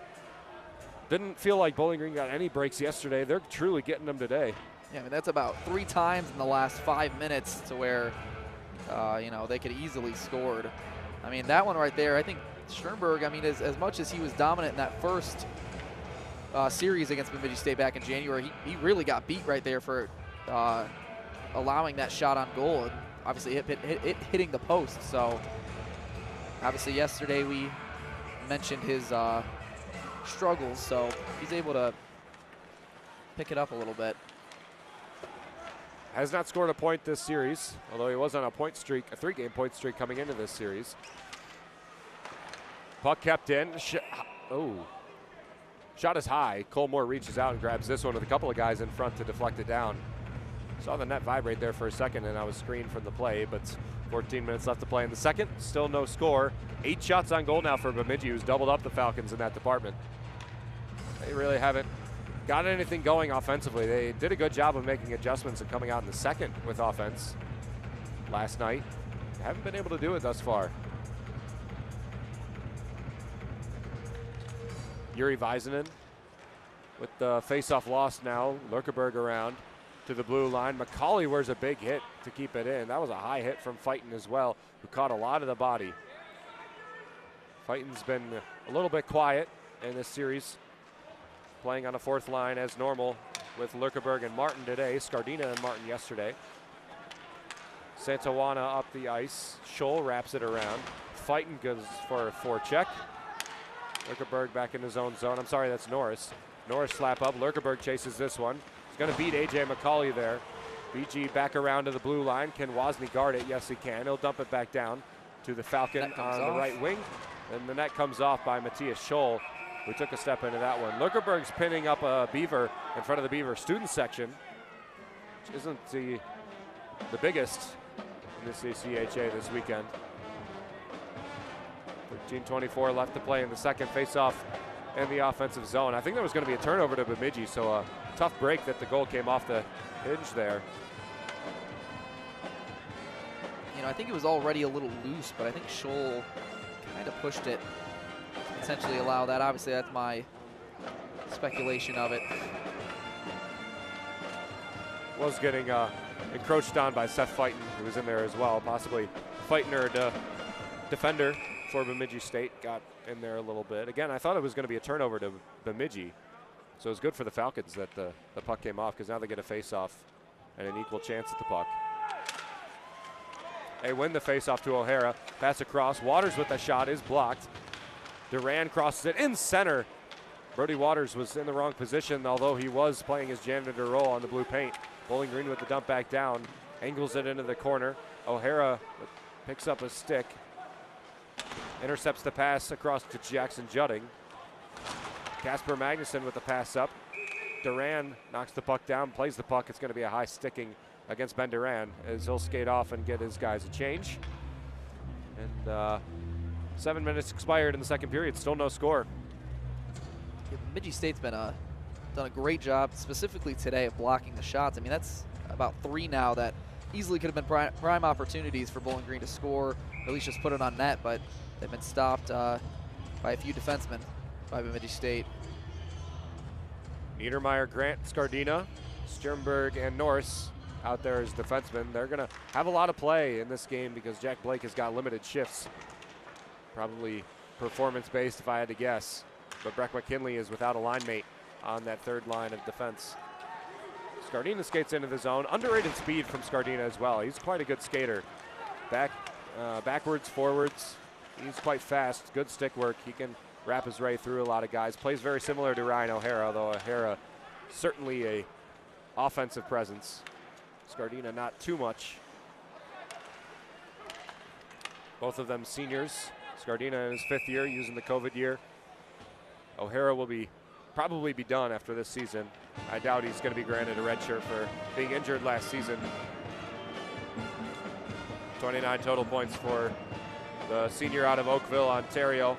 didn't feel like Bowling Green got any breaks yesterday. They're truly getting them today. Yeah, I mean, that's about 3 times in the last 5 minutes to where, they could easily scored. I mean, that one right there, I think Sternberg, I mean, as much as he was dominant in that first series against Bemidji State back in January, he really got beat right there for allowing that shot on goal, and obviously it hitting the post. So obviously yesterday we mentioned his struggles, so he's able to pick it up a little bit. Has not scored a point this series, although he was on a point streak, a 3-game point streak coming into this series. Puck kept in. Shot is high. Cole Moore reaches out and grabs this one with a couple of guys in front to deflect it down. Saw the net vibrate there for a second, and I was screened from the play, but 14 minutes left to play in the second. Still no score. 8 shots on goal now for Bemidji, who's doubled up the Falcons in that department. They really haven't got anything going offensively. They did a good job of making adjustments and coming out in the second with offense last night. Haven't been able to do it thus far. Yuri Vizenen with the face-off lost now. Lurkerberg around to the blue line. McCauley wears a big hit to keep it in. That was a high hit from Fighton as well, who caught a lot of the body. Fighton's been a little bit quiet in this series, playing on a 4th line as normal with Lurkerberg and Martin today. Scardina and Martin yesterday. Santawana up the ice. Scholl wraps it around. Fighton goes for a forecheck. Lurkerberg back in his own zone. I'm sorry, that's Norris. Norris slap up. Lurkerberg chases this one. He's going to beat A.J. McCauley there. BG back around to the blue line. Can Wozni guard it? Yes, he can. He'll dump it back down to the Falcon on the right wing. And the net comes off by Matthias Scholl, who took a step into that one. Lurkerberg's pinning up a Beaver in front of the Beaver student section, which isn't the biggest in the CCHA this weekend. 13:24 left to play in the second. Face-off in the offensive zone. I think there was going to be a turnover to Bemidji, so a tough break that the goal came off the hinge there. You know, I think it was already a little loose, but I think Scholl kind of pushed it, potentially allow that. Obviously, that's my speculation of it. Was getting encroached on by Seth Fighton, who was in there as well. Possibly Fighton or defender for Bemidji State got in there a little bit. Again, I thought it was going to be a turnover to Bemidji, so it was good for the Falcons that the puck came off, because now they get a face-off and an equal chance at the puck. They win the face-off to O'Hara. Pass across. Waters with the shot is blocked. Duran crosses it in center. Brody Waters was in the wrong position, although he was playing his janitor role on the blue paint. Bowling Green with the dump back down. Angles it into the corner. O'Hara picks up a stick. Intercepts the pass across to Jackson Judding. Casper Magnuson with the pass up. Duran knocks the puck down, plays the puck. It's going to be a high sticking against Ben Duran as he'll skate off and get his guys a change. And 7 minutes expired in the second period. Still no score. Yeah, Bemidji State's been done a great job, specifically today, of blocking the shots. I mean, that's about 3 now that easily could have been prime opportunities for Bowling Green to score, or at least just put it on net, but they've been stopped by a few defensemen by Bemidji State. Niedermeyer, Grant, Scardina, Sternberg, and Norris out there as defensemen. They're going to have a lot of play in this game because Jack Blake has got limited shifts. Probably performance-based if I had to guess. But Breck McKinley is without a line mate on that third line of defense. Scardina skates into the zone. Underrated speed from Scardina as well. He's quite a good skater. Backwards, forwards. He's quite fast. Good stick work. He can wrap his way through a lot of guys. Plays very similar to Ryan O'Hara, though O'Hara certainly a offensive presence. Scardina not too much. Both of them seniors. Scardina in his 5th year, using the COVID year. O'Hara will probably be done after this season. I doubt he's going to be granted a red shirt for being injured last season. 29 total points for the senior out of Oakville, Ontario,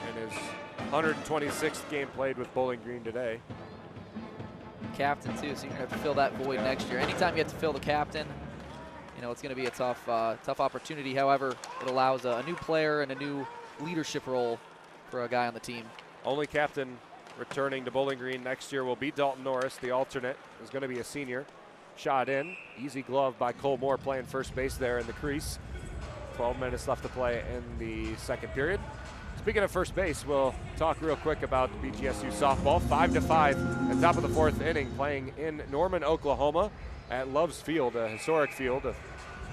in his 126th game played with Bowling Green today. Captain too, so you're gonna have to fill that void next year. Anytime you have to fill the captain, you know it's gonna be a tough opportunity. However, it allows a new player and a new leadership role for a guy on the team. Only captain returning to Bowling Green next year will be Dalton Norris. The alternate is going to be a senior. Shot in, easy glove by Cole Moore playing first base there in the crease. 12 minutes left to play in the second period. Speaking of first base, we'll talk real quick about BGSU softball. 5-5 at top of the fourth inning, playing in Norman, Oklahoma at Love's Field, a historic field,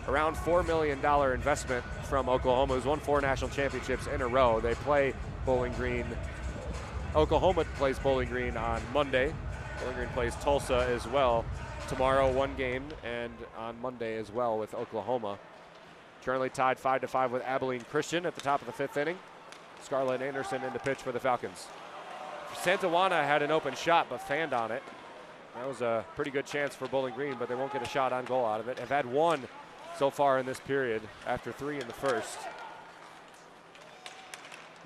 around $4 million investment from Oklahoma, who's won 4 national championships in a row. They play Bowling Green. Oklahoma plays Bowling Green on Monday. Bowling Green plays Tulsa as well tomorrow, 1 game, and on Monday as well with Oklahoma. Currently tied 5-5 with Abilene Christian at the top of the 5th inning. Scarlett Anderson in to pitch for the Falcons. Santa Juana had an open shot but fanned on it. That was a pretty good chance for Bowling Green, but they won't get a shot on goal out of it. Have had 1 so far in this period after 3 in the first.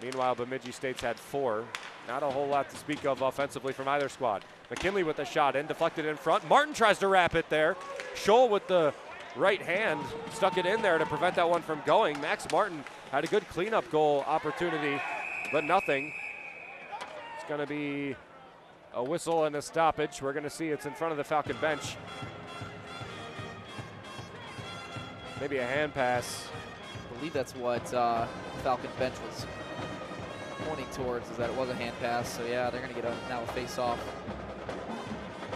Meanwhile, Bemidji State's had 4. Not a whole lot to speak of offensively from either squad. McKinley with the shot in, deflected in front. Martin tries to wrap it there. Scholl with the right hand stuck it in there to prevent that one from going. Max Martin had a good cleanup goal opportunity, but nothing. It's going to be a whistle and a stoppage. We're going to see it's in front of the Falcon bench. Maybe a hand pass. I believe that's what Falcon bench was pointing towards, is that it was a hand pass. So yeah, they're going to get now a face-off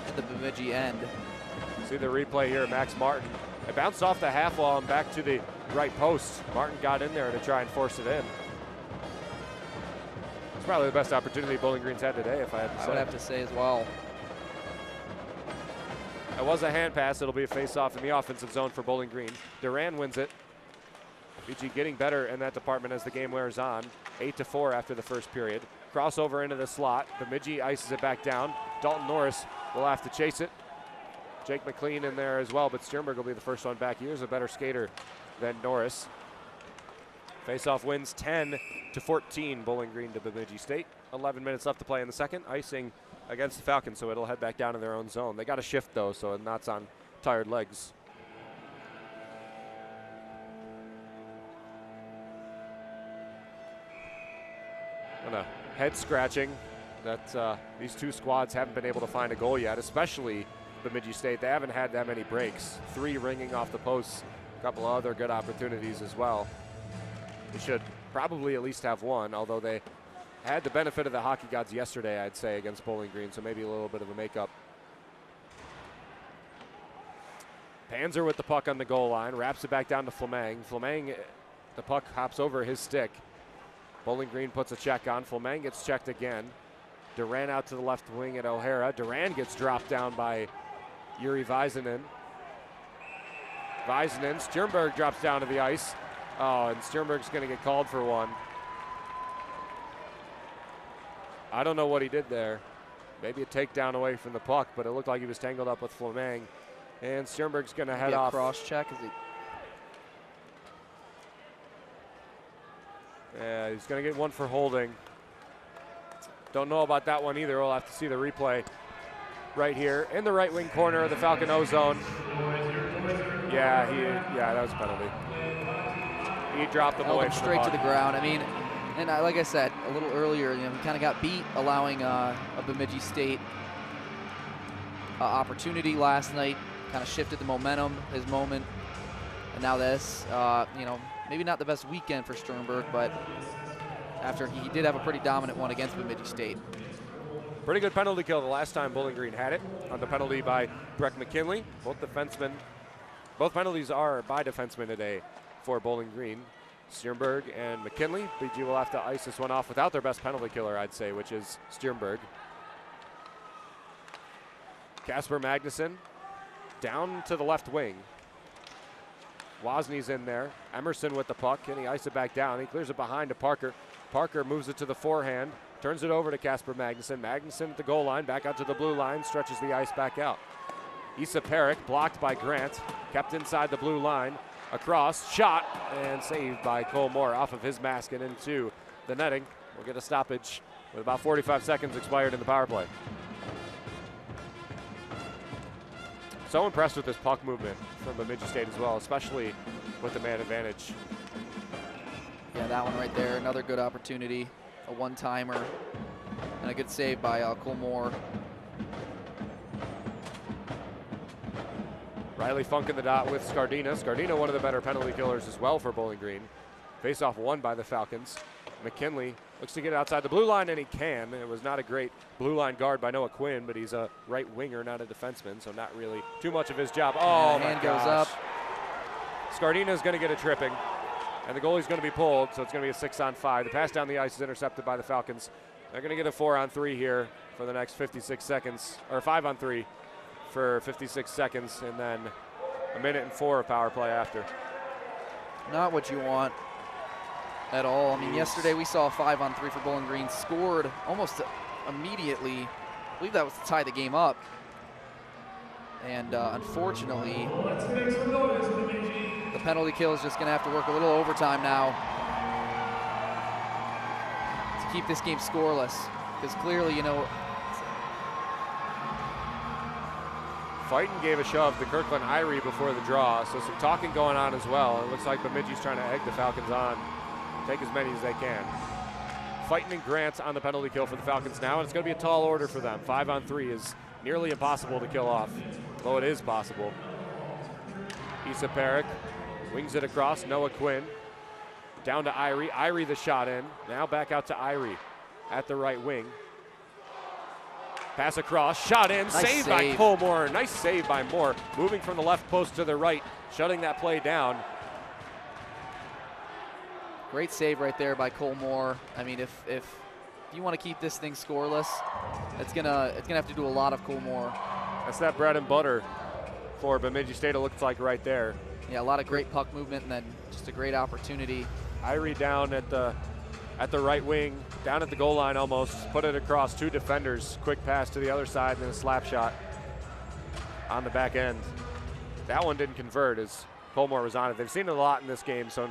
at the Bemidji end. See the replay here, Max Martin. It bounced off the half wall and back to the right post. Martin got in there to try and force it in. It's probably the best opportunity Bowling Green's had today, if I had to say. I would have to say as well. It was a hand pass. It'll be a face-off in the offensive zone for Bowling Green. Duran wins it. BG getting better in that department as the game wears on. 8-4 after the first period. Crossover into the slot. Bemidji ices it back down. Dalton Norris will have to chase it. Jake McLean in there as well, but Sternberg will be the first one back. He is a better skater than Norris. Face-off wins 10-14, Bowling Green to Bemidji State. 11 minutes left to play in the second. Icing against the Falcons, so it'll head back down in their own zone. They got a shift, though, so it's on tired legs. And a head scratching that these two squads haven't been able to find a goal yet, especially Bemidji State. They haven't had that many breaks. 3 ringing off the posts, a couple of other good opportunities as well. They should probably at least have 1, although they had the benefit of the hockey gods yesterday, I'd say, against Bowling Green, so maybe a little bit of a makeup. Panzer with the puck on the goal line, wraps it back down to Fleming. Fleming, the puck hops over his stick. Bowling Green puts a check on. Fleming gets checked again. Duran out to the left wing at O'Hara. Duran gets dropped down by Yuri Vizinen. Sternberg drops down to the ice. Oh, and Sternberg's going to get called for 1. I don't know what he did there. Maybe a takedown away from the puck, but it looked like he was tangled up with Fleming. And Sternberg's going to head off. Cross check. Yeah, he's going to get 1 for holding. Don't know about that one either. We'll have to see the replay right here in the right wing corner of the Falcon O zone. Yeah, that was a penalty. He dropped him away from straight to the ground. I mean, and like I said a little earlier, he kind of got beat, allowing a Bemidji State opportunity last night. Kind of shifted the momentum, his moment, and now this. Maybe not the best weekend for Sternberg, but after he did have a pretty dominant one against Bemidji State. Pretty good penalty kill the last time Bowling Green had it, on the penalty by Breck McKinley. Both penalties are by defensemen today for Bowling Green. Sternberg and McKinley. BG will have to ice this one off without their best penalty killer, I'd say, which is Sternberg. Casper Magnuson down to the left wing. Wozni in there. Emerson with the puck. Can he ice it back down? He clears it behind to Parker. Parker moves it to the forehand. Turns it over to Casper Magnuson. Magnuson at the goal line. Back out to the blue line. Stretches the ice back out. Issa Perrick blocked by Grant. Kept inside the blue line. Across. Shot. And saved by Cole Moore off of his mask and into the netting. We'll get a stoppage with about 45 seconds expired in the power play. So impressed with this puck movement from Bemidji State as well, especially with the man advantage. Yeah, that one right there, another good opportunity, a one-timer, and a good save by Cole Moore. Riley Funk in the dot with Scardina. Scardina, one of the better penalty killers as well for Bowling Green. Face-off won by the Falcons. McKinley looks to get outside the blue line, and he can. It was not a great blue line guard by Noah Quinn, but he's a right winger, not a defenseman, so not really too much of his job. Oh, my hand gosh. goes up. Scardina's going to get a tripping, and the goalie's going to be pulled, so it's going to be a 6-on-5. The pass down the ice is intercepted by the Falcons. They're going to get a 4-on-3 here for the next 56 seconds, or 5-on-3 for 56 seconds, and then 1:04 of power play after. Not what you want at all. I mean, yesterday we saw a 5-on-3 for Bowling Green, scored almost immediately. I believe that was to tie the game up. And unfortunately, the penalty kill is just going to have to work a little overtime now to keep this game scoreless. Because clearly, you know, Fighton gave a shove to Kirkland Irie before the draw, so some talking going on as well. It looks like Bemidji's trying to egg the Falcons on, take as many as they can. Fighton and Grant on the penalty kill for the Falcons now, and it's going to be a tall order for them. 5-on-3 is nearly impossible to kill off, though it is possible. Issa Perrick wings it across, Noah Quinn. Down to Irie, Irie the shot in. Now back out to Irie at the right wing. Pass across, shot in, Nice saved by save. Cole Moore. Nice save by Moore, moving from the left post to the right, shutting that play down. great save right there by Cole Moore. I mean, if you want to keep this thing scoreless, it's gonna have to do a lot of Cole Moore. That's that bread and butter for Bemidji State, it looks like right there. Yeah, a lot of great puck movement and then just a great opportunity. Irie down at the right wing, down at the goal line almost, put it across two defenders, quick pass to the other side and then a slap shot on the back end. That one didn't convert as Colmore was on it. They've seen it a lot in this game, so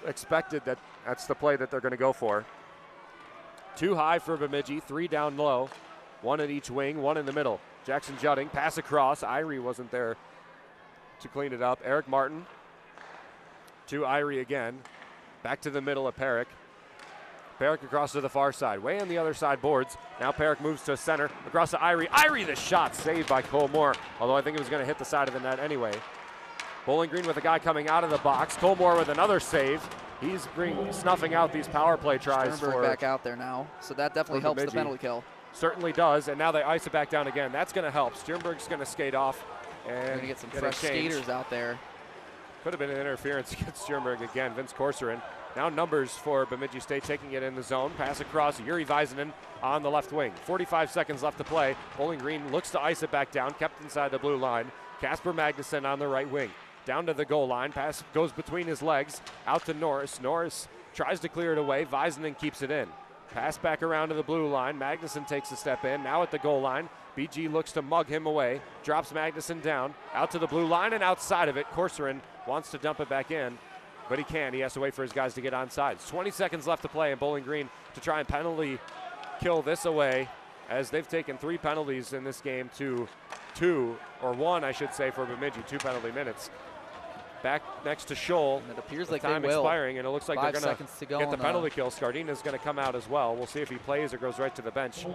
expected that that's the play that they're gonna go for. Two high for Bemidji, three down low, one at each wing, one in the middle. Jackson Judding, pass across, Irie wasn't there to clean it up. Eric Martin to Irie again. Back to the middle of Perrick. Perrick across to the far side, way on the other side boards. Now Perrick moves to center, across to Irie. Irie, the shot saved by Cole Moore, although I think it was going to hit the side of the net anyway. Bowling Green with a guy coming out of the box. Cole Moore with another save. He's snuffing out these power play tries. Sternberg back out there now, so that definitely helps the penalty kill. Certainly does, and now they ice it back down again. That's going to help. Sternberg's going to skate off and going to get some fresh skaters out there. Could have been an interference against Sternberg again. Vince Corserin. Now numbers for Bemidji State, taking it in the zone. Pass across, Yuri Vaisanen on the left wing. 45 seconds left to play. Bowling Green looks to ice it back down, kept inside the blue line. Casper Magnuson on the right wing. Down to the goal line, pass goes between his legs, out to Norris. Norris tries to clear it away, Vaisanen keeps it in. Pass back around to the blue line, Magnuson takes a step in, now at the goal line. BG looks to mug him away, drops Magnuson down, out to the blue line and outside of it. Corserin wants to dump it back in, but he can't. He has to wait for his guys to get onside. 20 seconds left to play, and Bowling Green to try and penalty kill this away, as they've taken 3 penalties in this game to 2, or 1, I should say, for Bemidji, 2 penalty minutes. Back next to Scholl. And it appears like time they will. Expiring, and it looks like they're 5 going seconds to go get the on penalty kill. Scardina's going to come out as well. We'll see if he plays or goes right to the bench.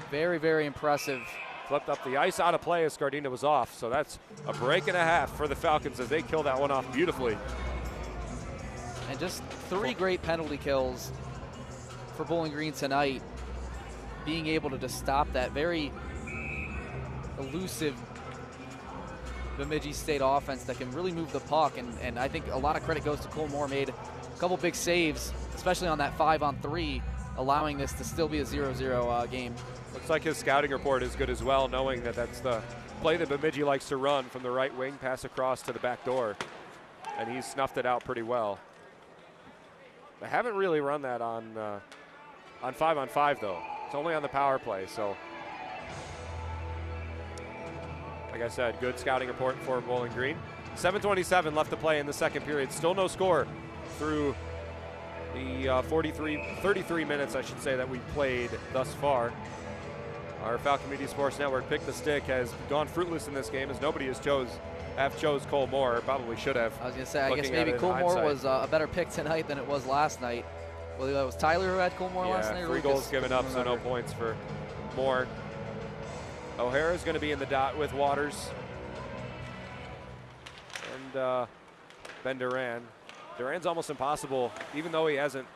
Very, very impressive. Flipped up the ice, out of play as Scardina was off. So that's a break and a half for the Falcons as they kill that one off beautifully. And just 3 great penalty kills for Bowling Green tonight. Being able to just stop that very elusive Bemidji State offense that can really move the puck. And I think a lot of credit goes to Cole Moore. Made a couple big saves, especially on that 5-on-3, allowing this to still be a 0-0 game. Looks like his scouting report is good as well, knowing that that's the play that Bemidji likes to run from the right wing, pass across to the back door. And he's snuffed it out pretty well. They haven't really run that on 5-on-5 though. It's only on the power play, so. Like I said, good scouting report for Bowling Green. 7:27 left to play in the second period. Still no score through the 33 minutes, I should say, that we played thus far. Our Falcon Media Sports Network Pick the Stick has gone fruitless in this game, as nobody has chose Cole Moore. Probably should have. I was going to say, I guess maybe Cole Moore was a better pick tonight than it was last night. Well, it was Tyler who had Cole Moore last night? 3 goals given up, so no points for Moore. O'Hara's going to be in the dot with Waters and Ben Duran. Duran's almost impossible, even though he hasn't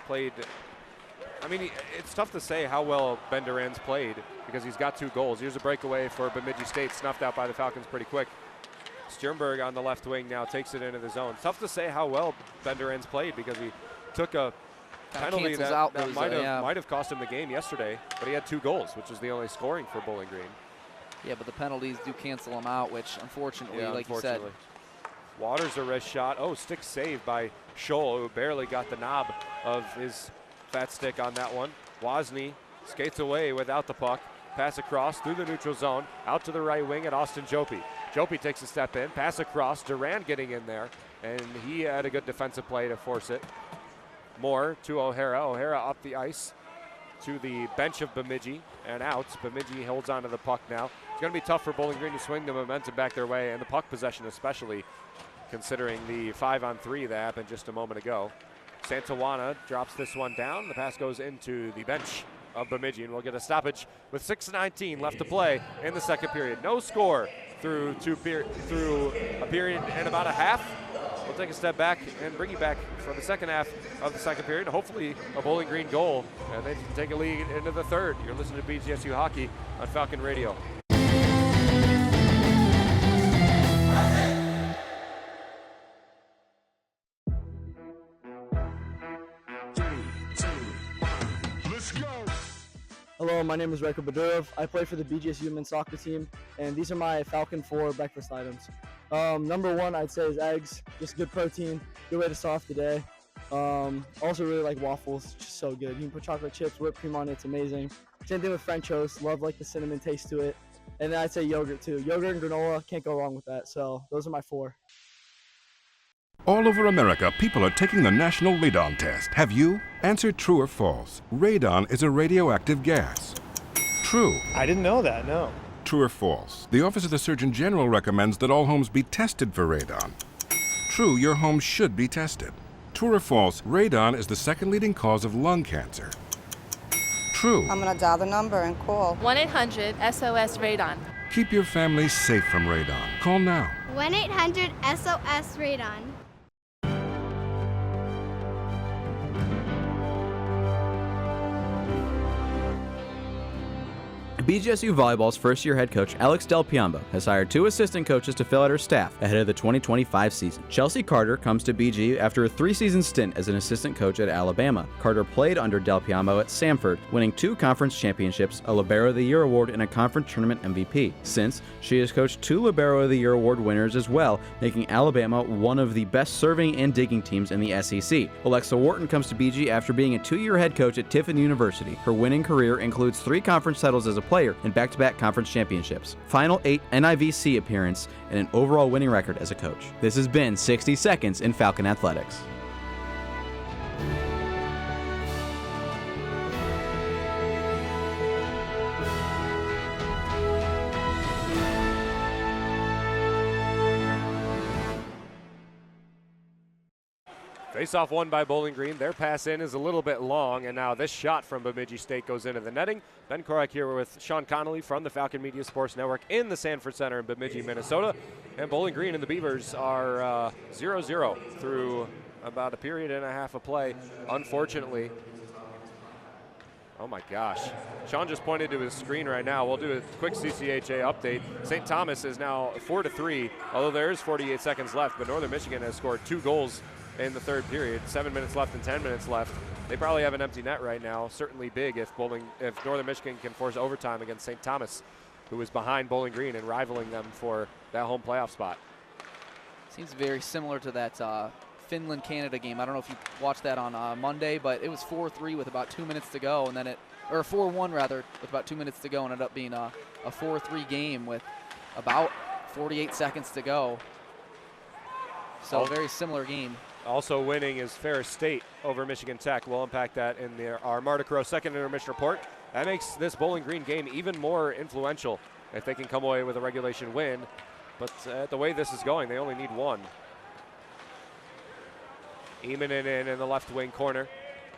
played. I mean, it's tough to say how well Ben Duran's played because he's got 2 goals. Here's a breakaway for Bemidji State, snuffed out by the Falcons pretty quick. Sternberg on the left wing now takes it into the zone. It's tough to say how well Ben Duran's played because he took a penalty that might have cost him the game yesterday, but he had 2 goals, which is the only scoring for Bowling Green. Yeah, but the penalties do cancel him out, which unfortunately, you said. Waters a wrist shot. Oh, stick save by Scholl, who barely got the knob of his fat stick on that one. Wozni skates away without the puck. Pass across through the neutral zone, out to the right wing at Austin Jopi. Jopi takes a step in, pass across, Duran getting in there, and he had a good defensive play to force it. Moore to O'Hara. O'Hara up the ice to the bench of Bemidji and out. Bemidji holds on to the puck now. It's going to be tough for Bowling Green to swing the momentum back their way, and the puck possession especially, considering the 5-on-3 that happened just a moment ago. Santawana drops this one down. The pass goes into the bench of Bemidji, and we'll get a stoppage with 6:19 left to play in the second period. No score through a period and about a half. We'll take a step back and bring you back for the second half of the second period. Hopefully a Bowling Green goal, and they take a lead into the third. You're listening to BGSU Hockey on Falcon Radio. Hello, my name is Reiko Badurov. I play for the BGSU men's soccer team, and these are my Falcon 4 breakfast items. Number 1, I'd say, is eggs. Just good protein, good way to start off the day. Also really like waffles, just so good. You can put chocolate chips, whipped cream on it, it's amazing. Same thing with French toast, love like the cinnamon taste to it. And then I'd say yogurt too. Yogurt and granola, can't go wrong with that. So those are my 4. All over America, people are taking the National Radon Test. Have you? Answer true or false. Radon is a radioactive gas. True. I didn't know that, no. True or false. The Office of the Surgeon General recommends that all homes be tested for radon. True, your home should be tested. True or false, radon is the second leading cause of lung cancer. True. I'm gonna dial the number and call. 1-800-SOS-RADON. Keep your family safe from radon. Call now. 1-800-SOS-RADON. BGSU Volleyball's first-year head coach Alex Del Piombo has hired 2 assistant coaches to fill out her staff ahead of the 2025 season. Chelsea Carter comes to BG after a 3-season stint as an assistant coach at Alabama. Carter played under Del Piombo at Samford, winning 2 conference championships, a Libero of the Year award, and a conference tournament MVP. Since, she has coached 2 Libero of the Year award winners as well, making Alabama one of the best serving and digging teams in the SEC. Alexa Wharton comes to BG after being a 2-year head coach at Tiffin University. Her winning career includes 3 conference titles as a player and back-to-back conference championships, Final 8 NIVC appearance, and an overall winning record as a coach. This has been 60 Seconds in Falcon Athletics. Face-off won by Bowling Green. Their pass in is a little bit long, and now this shot from Bemidji State goes into the netting. Ben Korak here with Sean Connolly from the Falcon Media Sports Network in the Sanford Center in Bemidji, Minnesota. And Bowling Green and the Beavers are 0-0 through about a period and a half of play, unfortunately. Oh my gosh. Sean just pointed to his screen right now. We'll do a quick CCHA update. St. Thomas is now 4-3, although there is 48 seconds left, but Northern Michigan has scored 2 goals in the third period. 7 minutes left and 10 minutes left. They probably have an empty net right now. Certainly big if Northern Michigan can force overtime against St. Thomas, who is behind Bowling Green and rivaling them for that home playoff spot. Seems very similar to that Finland-Canada game. I don't know if you watched that on Monday, but it was 4-3 with about 2 minutes to go, and then or 4-1 rather, with about 2 minutes to go, and ended up being a 4-3 game with about 48 seconds to go. So a very similar game. Also winning is Ferris State over Michigan Tech. We'll unpack that in our Marta Crow second intermission report. That makes this Bowling Green game even more influential if they can come away with a regulation win. But the way this is going, they only need 1. Eamon in the left wing corner.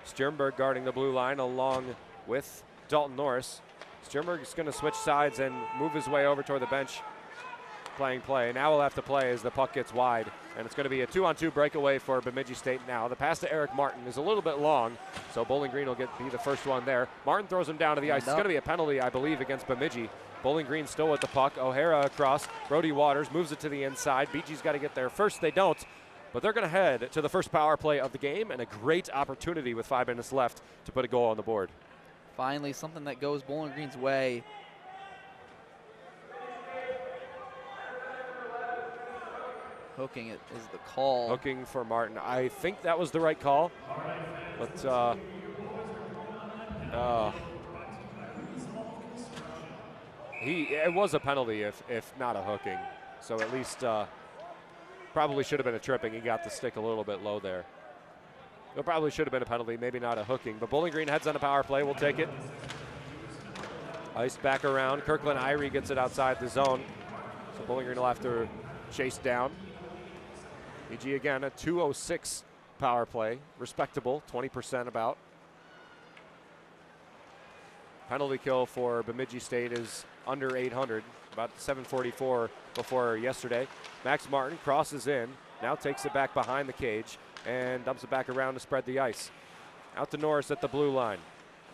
Sternberg guarding the blue line along with Dalton Norris. Sternberg is going to switch sides and move his way over toward the bench. Playing play. Now we'll have to play as the puck gets wide And it's going to be a 2-on-2 breakaway for Bemidji State now. The pass to Eric Martin is a little bit long, so Bowling Green will be the first one there. Martin throws him down to the ice. It's going to be a penalty, I believe, against Bemidji. Bowling Green still with the puck. O'Hara across. Brody Waters moves it to the inside. BG's got to get there first. They don't, but they're going to head to the first power play of the game, and a great opportunity with 5 minutes left to put a goal on the board. Finally, something that goes Bowling Green's way. Hooking it is the call. Hooking for Martin. I think that was the right call, but it was a penalty if not a hooking. So at least probably should have been a tripping. He got the stick a little bit low there. It probably should have been a penalty, maybe not a hooking. But Bowling Green heads on a power play. We'll take it. Ice back around. Kirkland Irie gets it outside the zone. So Bowling Green will have to chase down. BG again, a 2:06 power play. Respectable, 20% about. Penalty kill for Bemidji State is under 800, about 744 before yesterday. Max Martin crosses in, now takes it back behind the cage and dumps it back around to spread the ice. Out to Norris at the blue line.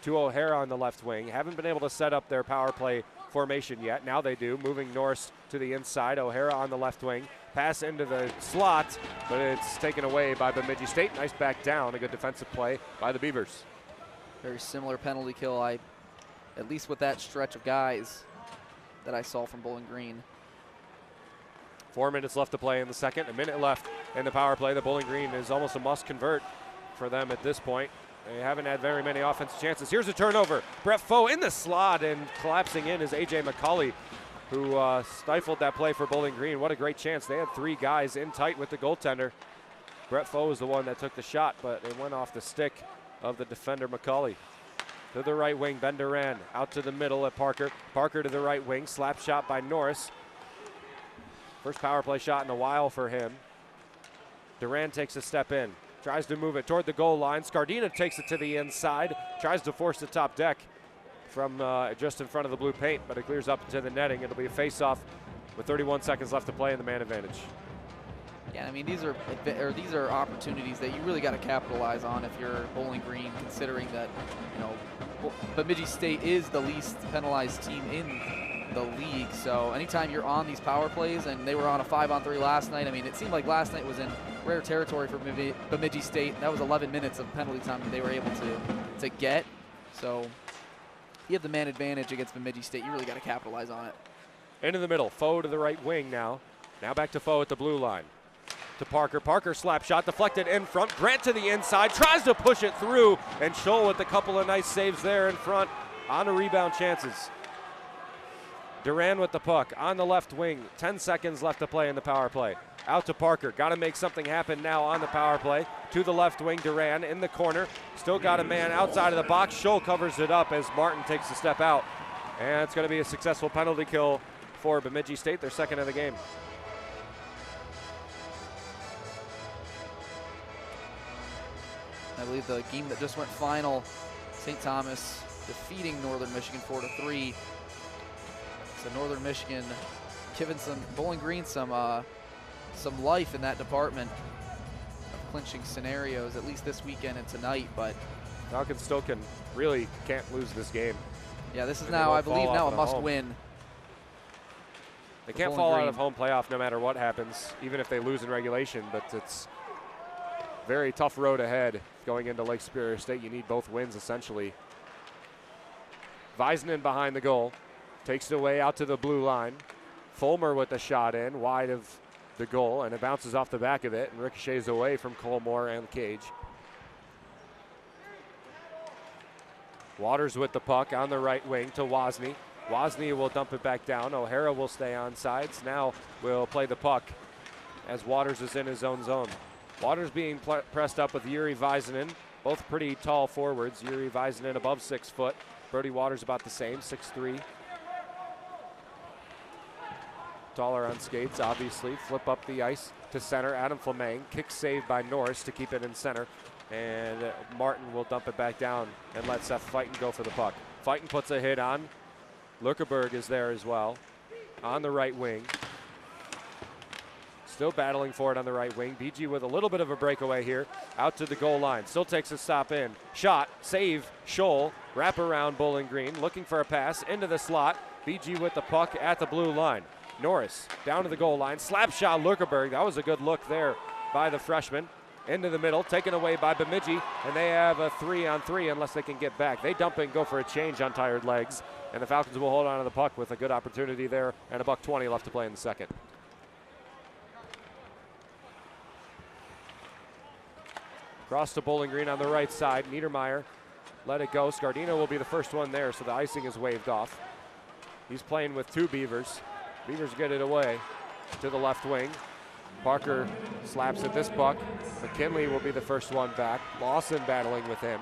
To O'Hara on the left wing. Haven't been able to set up their power play formation yet. Now they do, moving Norris to the inside. O'Hara on the left wing. Pass into the slot, but it's taken away by Bemidji State. Nice back down, a good defensive play by the Beavers. Very similar penalty kill, at least with that stretch of guys that I saw from Bowling Green. 4 minutes left to play in the second, a minute left in the power play. The Bowling Green is almost a must convert for them at this point. They haven't had very many offensive chances. Here's a turnover. Brett Foe in the slot, and collapsing in is A.J. McCauley, who stifled that play for Bowling Green. What a great chance. They had 3 guys in tight with the goaltender. Brett Foe was the one that took the shot, but it went off the stick of the defender McCauley. To the right wing, Ben Duran out to the middle at Parker. Parker to the right wing, slap shot by Norris. First power play shot in a while for him. Duran takes a step in, tries to move it toward the goal line. Scardina takes it to the inside, tries to force the top deck from just in front of the blue paint, but it clears up to the netting. It'll be a face-off with 31 seconds left to play in the man advantage. Yeah, I mean, these are opportunities that you really got to capitalize on if you're Bowling Green, considering that, Bemidji State is the least penalized team in the league. So anytime you're on these power plays, and they were on a 5-on-3 last night. I mean, it seemed like last night was in rare territory for Bemidji State. That was 11 minutes of penalty time that they were able to get. So you have the man advantage against Bemidji State. You really got to capitalize on it. Into the middle, Foe to the right wing now. Now back to Foe at the blue line. To Parker. Parker slap shot deflected in front. Grant to the inside, tries to push it through, and Scholl with a couple of nice saves there in front on the rebound chances. Duran with the puck on the left wing. 10 seconds left to play in the power play. Out to Parker. Got to make something happen now on the power play. To the left wing, Duran in the corner. Still got a man outside of the box. Scholl covers it up as Martin takes a step out. And it's going to be a successful penalty kill for Bemidji State, their second of the game. I believe the game that just went final, St. Thomas defeating Northern Michigan 4-3. So Northern Michigan giving Bowling Green some life in that department of clinching scenarios, at least this weekend and tonight. But Falcon still can't lose this game. Yeah, this is now, I believe, now a must win. They can't fall out of home playoff no matter what happens, even if they lose in regulation, but it's very tough road ahead going into Lake Superior State. You need both wins, essentially. Weisman behind the goal. Takes it away out to the blue line. Fulmer with the shot in, wide of the goal, and it bounces off the back of it and ricochets away from Colmore and Cage. Waters with the puck on the right wing to Wozni. Wozni will dump it back down. O'Hara will stay on sides. Now will play the puck as Waters is in his own zone. Waters being pressed up with Yuri Vizinen, both pretty tall forwards. Yuri Vizinen above 6 foot. Brody Waters about the same, 6'3". Taller on skates, obviously. Flip up the ice to center. Adam Fleming, kick save by Norris to keep it in center. And Martin will dump it back down and let Seth Fighton go for the puck. Fighton puts a hit on. Lukemberg is there as well on the right wing. Still battling for it on the right wing. BG with a little bit of a breakaway here. Out to the goal line. Still takes a stop in. Shot. Save. Scholl. Wrap around Bowling Green. Looking for a pass into the slot. BG with the puck at the blue line. Norris down to the goal line. Slap shot Lurkerberg. That was a good look there by the freshman. Into the middle. Taken away by Bemidji. And they have a 3-on-3 unless they can get back. They dump and go for a change on tired legs. And the Falcons will hold on to the puck with a good opportunity there. And a $1:20 left to play in the second. Cross to Bowling Green on the right side. Niedermeyer let it go. Scardino will be the first one there, so the icing is waved off. He's playing with two Beavers. Beavers get it away to the left wing. Parker slaps at this puck. McKinley will be the first one back. Lawson battling with him.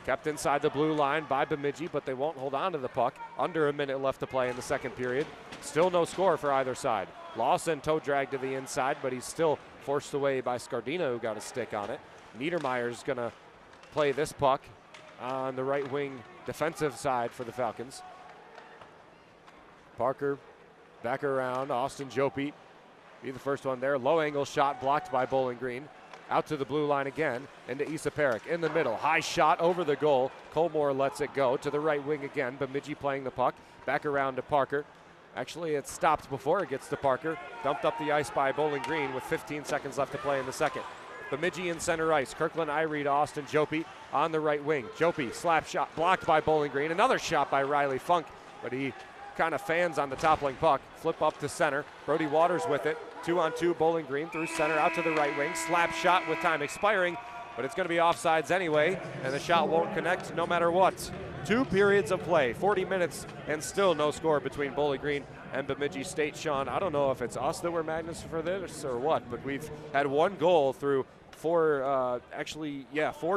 Kept inside the blue line by Bemidji, but they won't hold on to the puck. Under a minute left to play in the second period. Still no score for either side. Lawson toe dragged to the inside, but he's still forced away by Scardino, who got a stick on it. Niedermeyer's going to play this puck on the right wing defensive side for the Falcons. Parker back around. Austin Jope be the first one there. Low angle shot blocked by Bowling Green. Out to the blue line again. Into Issa Perrick in the middle. High shot over the goal. Colmore lets it go to the right wing again. Bemidji playing the puck. Back around to Parker. Actually, it stopped before it gets to Parker. Dumped up the ice by Bowling Green with 15 seconds left to play in the second. Bemidji in center ice. Kirkland Irie to Austin Jope on the right wing. Jope slap shot blocked by Bowling Green. Another shot by Riley Funk, but he kind of fans on the toppling puck. Flip up to center. Brody Waters with it. 2-on-2 Bowling Green through center out to the right wing. Slap shot with time expiring, but it's going to be offsides anyway, and the shot won't connect no matter what. 2 periods of play, 40 minutes, and still no score between Bowling Green and Bemidji State. Sean, I don't know if it's us that were magnets for this or what, but we've had 1 goal through 4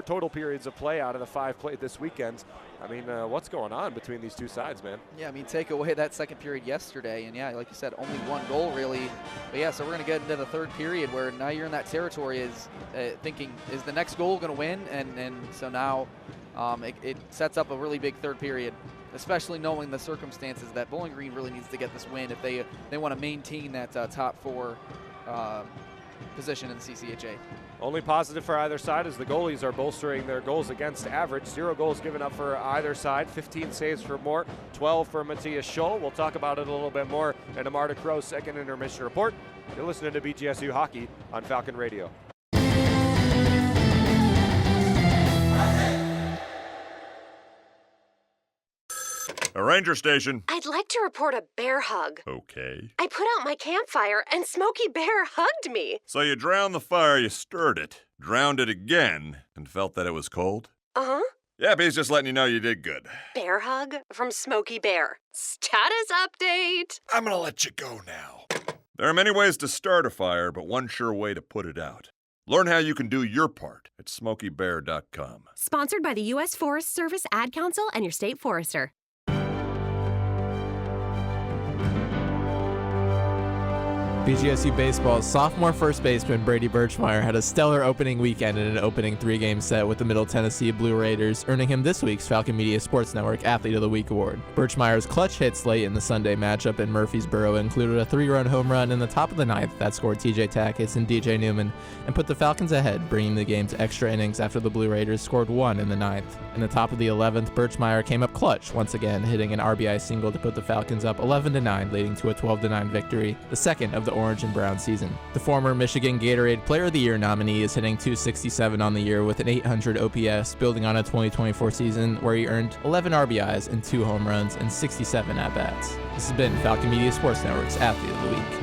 total periods of play out of the 5 played this weekend. I mean, what's going on between these two sides, man? Yeah, I mean, take away that second period yesterday, and yeah, like you said, only 1 goal really. But yeah, so we're going to get into the third period where now you're in that territory is thinking, is the next goal going to win? And so now it sets up a really big third period, especially knowing the circumstances that Bowling Green really needs to get this win if they want to maintain that top 4 position in the CCHA. Only positive for either side is the goalies are bolstering their goals against average. 0 goals given up for either side. 15 saves for Moore, 12 for Matthias Scholl. We'll talk about it a little bit more in a Marta Crow second intermission report. You're listening to BGSU Hockey on Falcon Radio. A ranger station. I'd like to report a bear hug. Okay. I put out my campfire and Smokey Bear hugged me. So you drowned the fire, you stirred it, drowned it again, and felt that it was cold? Uh-huh. Yep, he's just letting you know you did good. Bear hug from Smokey Bear. Status update. I'm gonna let you go now. There are many ways to start a fire, but one sure way to put it out. Learn how you can do your part at SmokeyBear.com. Sponsored by the U.S. Forest Service, Ad Council, and your state forester. BGSU Baseball's sophomore first baseman Brady Birchmeyer had a stellar opening weekend in an opening 3-game set with the Middle Tennessee Blue Raiders, earning him this week's Falcon Media Sports Network Athlete of the Week award. Birchmeyer's clutch hits late in the Sunday matchup in Murfreesboro included a 3-run home run in the top of the 9th that scored TJ Tackett and DJ Newman and put the Falcons ahead, bringing the game to extra innings after the Blue Raiders scored 1 in the 9th. In the top of the 11th, Birchmeyer came up clutch once again, hitting an RBI single to put the Falcons up 11-9, leading to a 12-9 victory, the second of the orange and brown season. The former Michigan Gatorade Player of the Year nominee is hitting .267 on the year with an 800 OPS, building on a 2024 season where he earned 11 RBIs and 2 home runs and 67 at-bats. This has been Falcon Media Sports Network's Athlete of the Week.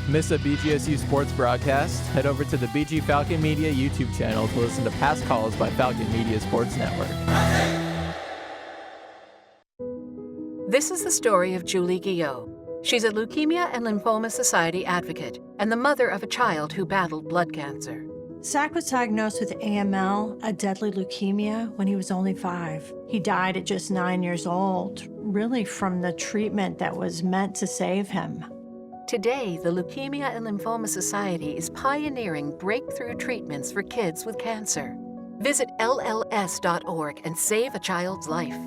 Miss a BGSU sports broadcast? Head over to the BG Falcon Media YouTube channel to listen to past calls by Falcon Media Sports Network. This is the story of Julie Guillot. She's a Leukemia and Lymphoma Society advocate and the mother of a child who battled blood cancer. Zach was diagnosed with AML, a deadly leukemia, when he was only 5. He died at just 9 years old, really from the treatment that was meant to save him. Today, the Leukemia and Lymphoma Society is pioneering breakthrough treatments for kids with cancer. Visit lls.org and save a child's life.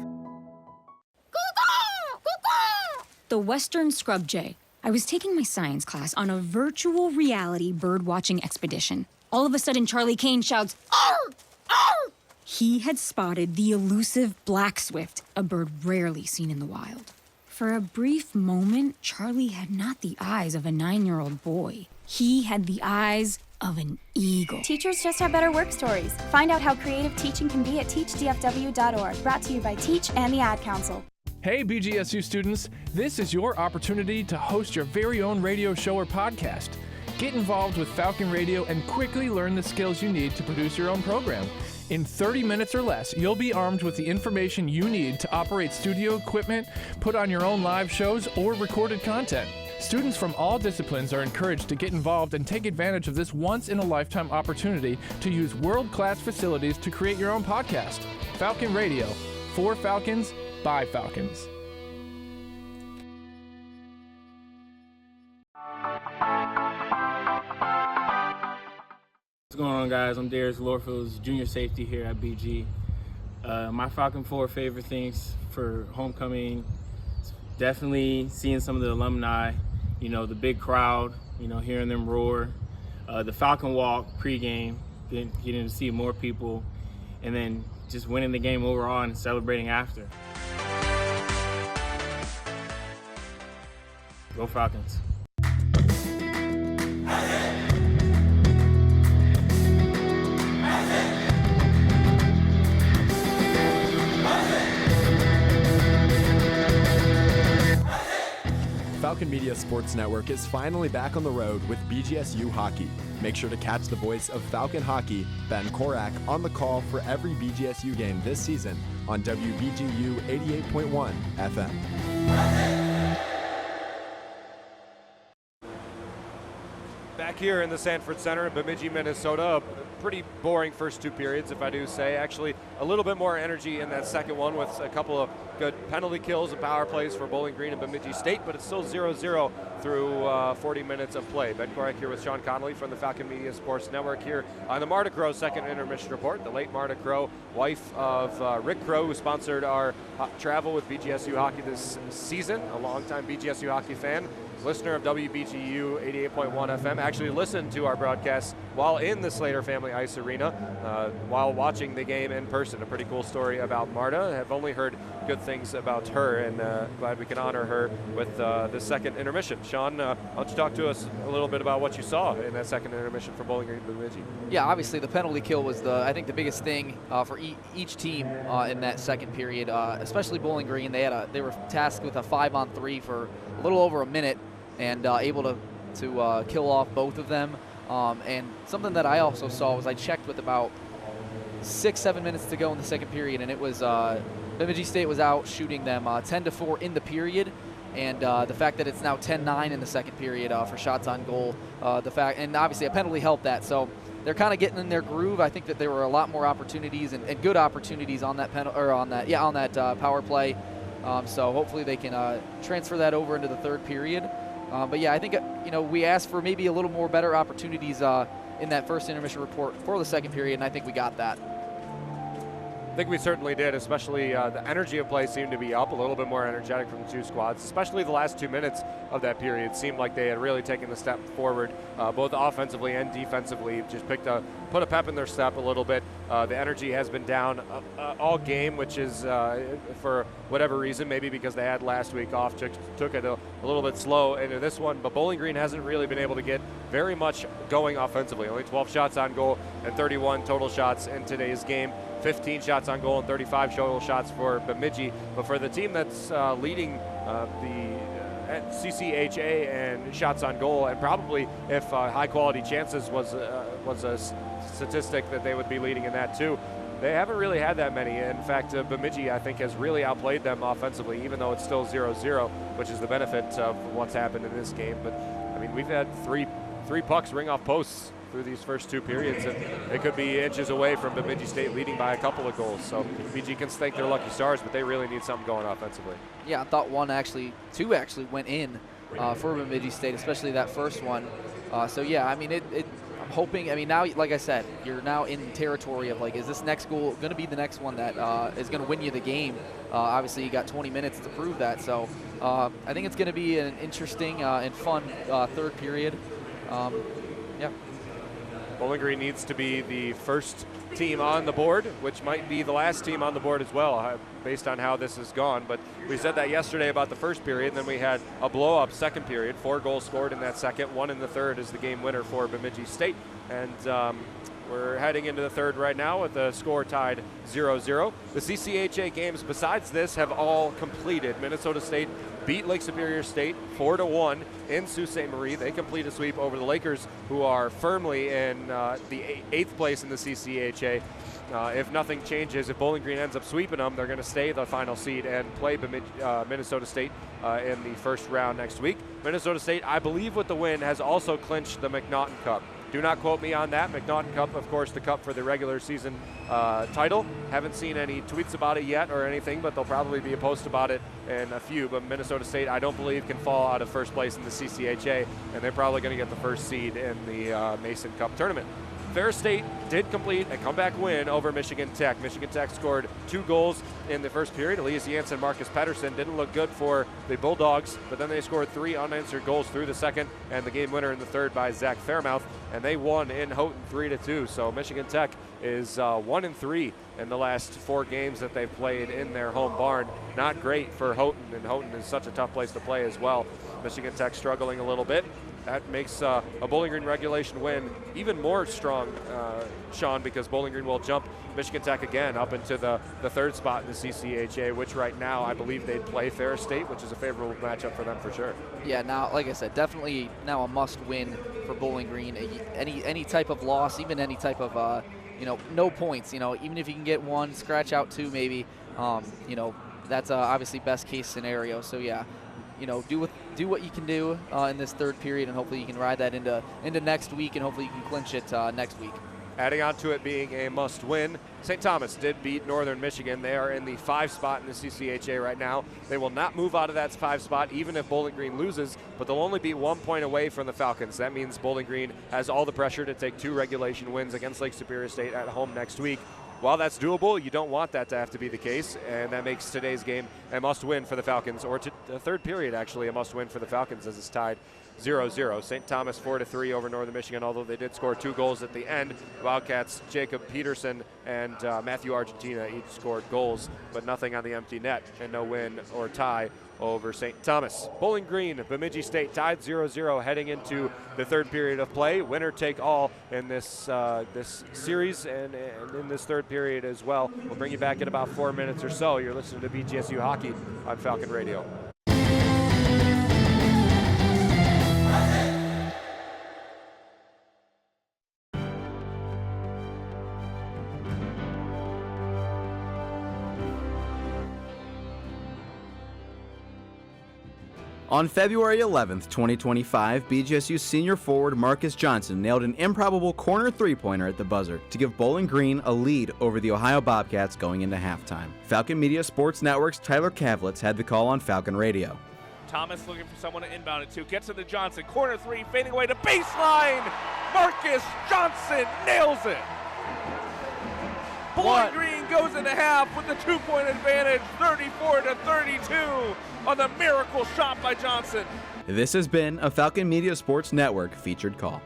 The Western Scrub Jay. I was taking my science class on a virtual reality bird-watching expedition. All of a sudden, Charlie Kane shouts, "Arr! Arr!" He had spotted the elusive black swift, a bird rarely seen in the wild. For a brief moment, Charlie had not the eyes of a 9-year-old boy. He had the eyes of an eagle. Teachers just have better work stories. Find out how creative teaching can be at teachdfw.org. Brought to you by Teach and the Ad Council. Hey BGSU students, this is your opportunity to host your very own radio show or podcast. Get involved with Falcon Radio and quickly learn the skills you need to produce your own program. In 30 minutes or less, you'll be armed with the information you need to operate studio equipment, put on your own live shows, or recorded content. Students from all disciplines are encouraged to get involved and take advantage of this once-in-a-lifetime opportunity to use world-class facilities to create your own podcast. Falcon Radio, for Falcons, by Falcons. What's going on, guys? I'm Darius Lorfield's junior safety here at BG. My Falcon 4 favorite things for homecoming, definitely seeing some of the alumni, the big crowd, hearing them roar, the Falcon Walk pregame, getting to see more people, and then just winning the game overall and celebrating after. Go Falcons. Falcon Media Sports Network is finally back on the road with BGSU hockey. Make sure to catch the voice of Falcon Hockey, Ben Korak, on the call for every BGSU game this season on WBGU 88.1 FM. Back here in the Sanford Center in Bemidji, Minnesota, pretty boring first two periods, if I do say. Actually, a little bit more energy in that second one with a couple of good penalty kills and power plays for Bowling Green and Bemidji State, but it's still 0-0 through 40 minutes of play. Ben Korak here with Sean Connolly from the Falcon Media Sports Network here on the Marta Crow second intermission report. The late Marta Crow, wife of Rick Crow, who sponsored our travel with BGSU hockey this season, a longtime BGSU hockey fan. Listener of WBGU 88.1 FM, actually listened to our broadcast while in the Slater Family Ice Arena, while watching the game in person. A pretty cool story about Marta. I've only heard good things about her, and glad we can honor her with the second intermission. Sean, why don't you talk to us a little bit about what you saw in that second intermission for Bowling Green Bemidji? Yeah, obviously the penalty kill was I think the biggest thing for each team in that second period, especially Bowling Green. They were tasked with a 5-on-3 for a little over a minute, and able to kill off both of them. And something that I also saw was I checked with about 6-7 minutes to go in the second period, and it was Bemidji State was out shooting them 10-4 in the period. And the fact that it's now 10-9 in the second period for shots on goal, and obviously a penalty helped that. So they're kind of getting in their groove. I think that there were a lot more opportunities and good opportunities on that power play. So hopefully they can transfer that over into the third period. But yeah, I think we asked for maybe a little more better opportunities in that first intermission report for the second period, and I think we got that. I think we certainly did, especially the energy of play seemed to be up, a little bit more energetic from the two squads, especially the last 2 minutes of that period. Seemed like they had really taken the step forward, both offensively and defensively, just put a pep in their step a little bit. The energy has been down all game, which is for whatever reason, maybe because they had last week off, took it a little bit slow into this one, but Bowling Green hasn't really been able to get very much going offensively. Only 12 shots on goal and 31 total shots in today's game. 15 shots on goal and 35 total shots for Bemidji. But for the team that's leading the CCHA and shots on goal, and probably if high-quality chances was a statistic that they would be leading in that too, they haven't really had that many. In fact, Bemidji, I think, has really outplayed them offensively, even though it's still 0-0, which is the benefit of what's happened in this game. But, I mean, we've had three pucks ring off posts through these first two periods, and it could be inches away from Bemidji State leading by a couple of goals. So BG can thank their lucky stars, but they really need something going offensively. Yeah, I thought two actually went in for Bemidji State, especially that first one. So yeah, I mean, I'm hoping. I mean, now, like I said, you're now in territory of like, is this next goal going to be the next one that is going to win you the game? Obviously, you got 20 minutes to prove that. So I think it's going to be an interesting and fun third period. Yeah. Bowling Green needs to be the first team on the board, which might be the last team on the board as well, based on how this has gone. But we said that yesterday about the first period, and then we had a blow-up second period. 4 goals scored in that second, 1 in the third is the game winner for Bemidji State. And we're heading into the third right now with the score tied 0-0. The CCHA games besides this have all completed. Minnesota State beat Lake Superior State 4-1 in Sault Ste. Marie. They complete a sweep over the Lakers, who are firmly in the 8th place in the CCHA. If nothing changes, if Bowling Green ends up sweeping them, they're going to stay the final seed and play Minnesota State in the first round next week. Minnesota State, I believe with the win, has also clinched the McNaughton Cup. Do not quote me on that. McNaughton Cup, of course, the cup for the regular season title. Haven't seen any tweets about it yet or anything, but there'll probably be a post about it in a few. But Minnesota State, I don't believe, can fall out of first place in the CCHA, and they're probably going to get the first seed in the Mason Cup tournament. Fair State did complete a comeback win over Michigan Tech. Michigan Tech scored 2 goals in the first period. Elias Janssen and Marcus Pedersen didn't look good for the Bulldogs, but then they scored 3 unanswered goals through the second, and the game winner in the third by Zach Fairmouth, and they won in Houghton 3-2. So Michigan Tech is 1-3 in the last 4 games that they've played in their home barn. Not great for Houghton, and Houghton is such a tough place to play as well. Michigan Tech struggling a little bit. That makes a Bowling Green regulation win even more strong, Sean, because Bowling Green will jump Michigan Tech again up into the third spot in the CCHA, which right now I believe they'd play Ferris State, which is a favorable matchup for them for sure. Yeah, now, like I said, definitely now a must-win for Bowling Green. Any type of loss, even any type of, no points, even if you can get 1, scratch out 2 maybe, that's obviously best-case scenario. So, yeah. Do what you can do in this third period, and hopefully you can ride that into next week, and hopefully you can clinch it next week. Adding on to it being a must-win, St. Thomas did beat Northern Michigan. They are in the 5 spot in the CCHA right now. They will not move out of that 5 spot even if Bowling Green loses, but they'll only be 1 point away from the Falcons. That means Bowling Green has all the pressure to take 2 regulation wins against Lake Superior State at home next week. While that's doable, you don't want that to have to be the case, and that makes today's game a must-win for the Falcons, or the third period actually a must-win for the Falcons as it's tied 0-0. St. Thomas 4-3 over Northern Michigan, although they did score 2 goals at the end. Wildcats, Jacob Peterson and Matthew Argentina each scored goals, but nothing on the empty net, and no win or tie over St. Thomas. Bowling Green, Bemidji State tied 0-0 heading into the third period of play. Winner take all in this series and in this third period as well. We'll bring you back in about 4 minutes or so. You're listening to BGSU Hockey on Falcon Radio. On February 11th, 2025, BGSU senior forward Marcus Johnson nailed an improbable corner three-pointer at the buzzer to give Bowling Green a lead over the Ohio Bobcats going into halftime. Falcon Media Sports Network's Tyler Kavlitz had the call on Falcon Radio. Thomas looking for someone to inbound it to. Gets it to Johnson. Corner 3, fading away to baseline. Marcus Johnson nails it. Bowling Green goes into half with the 2-point advantage, 34-32 on the miracle shot by Johnson. This has been a Falcon Media Sports Network featured call.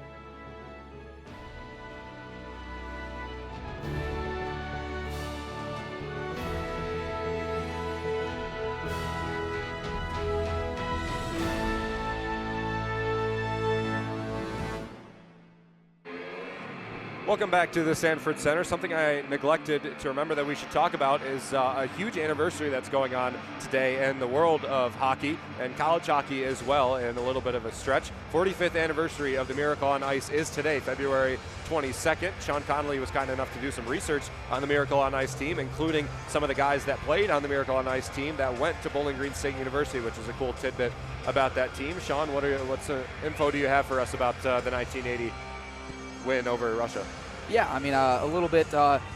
Welcome back to the Sanford Center. Something I neglected to remember that we should talk about is a huge anniversary that's going on today in the world of hockey and college hockey as well, in a little bit of a stretch. 45th anniversary of the Miracle on Ice is today, February 22nd. Sean Connolly was kind enough to do some research on the Miracle on Ice team, including some of the guys that played on the Miracle on Ice team that went to Bowling Green State University, which is a cool tidbit about that team. Sean, what's info do you have for us about the 1980 win over Russia? Yeah, I mean, a little bit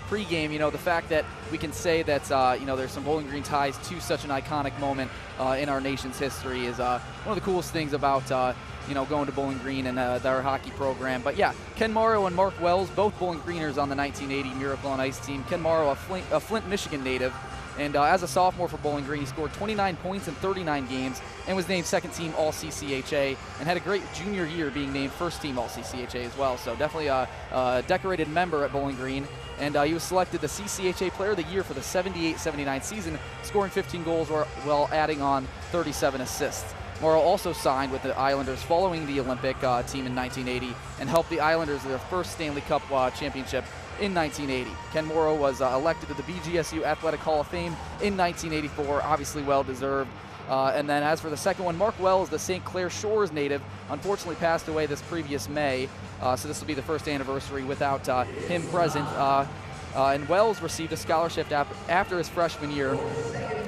pre-game, the fact that we can say that, there's some Bowling Green ties to such an iconic moment in our nation's history is one of the coolest things about, going to Bowling Green and their hockey program. But yeah, Ken Morrow and Mark Wells, both Bowling Greeners on the 1980 Miracle on Ice team. Ken Morrow, a Flint, Michigan native. And as a sophomore for Bowling Green, he scored 29 points in 39 games and was named second team All-CCHA and had a great junior year being named first team All-CCHA as well. So definitely a decorated member at Bowling Green. And he was selected the CCHA Player of the Year for the 78-79 season, scoring 15 goals while adding on 37 assists. Morrow also signed with the Islanders following the Olympic team in 1980 and helped the Islanders to their first Stanley Cup championship in 1980. Ken Morrow was elected to the BGSU Athletic Hall of Fame in 1984, obviously well-deserved. And then as for the second one, Mark Wells, the St. Clair Shores native, unfortunately passed away this previous May, so this will be the first anniversary without him present. And Wells received a scholarship after his freshman year.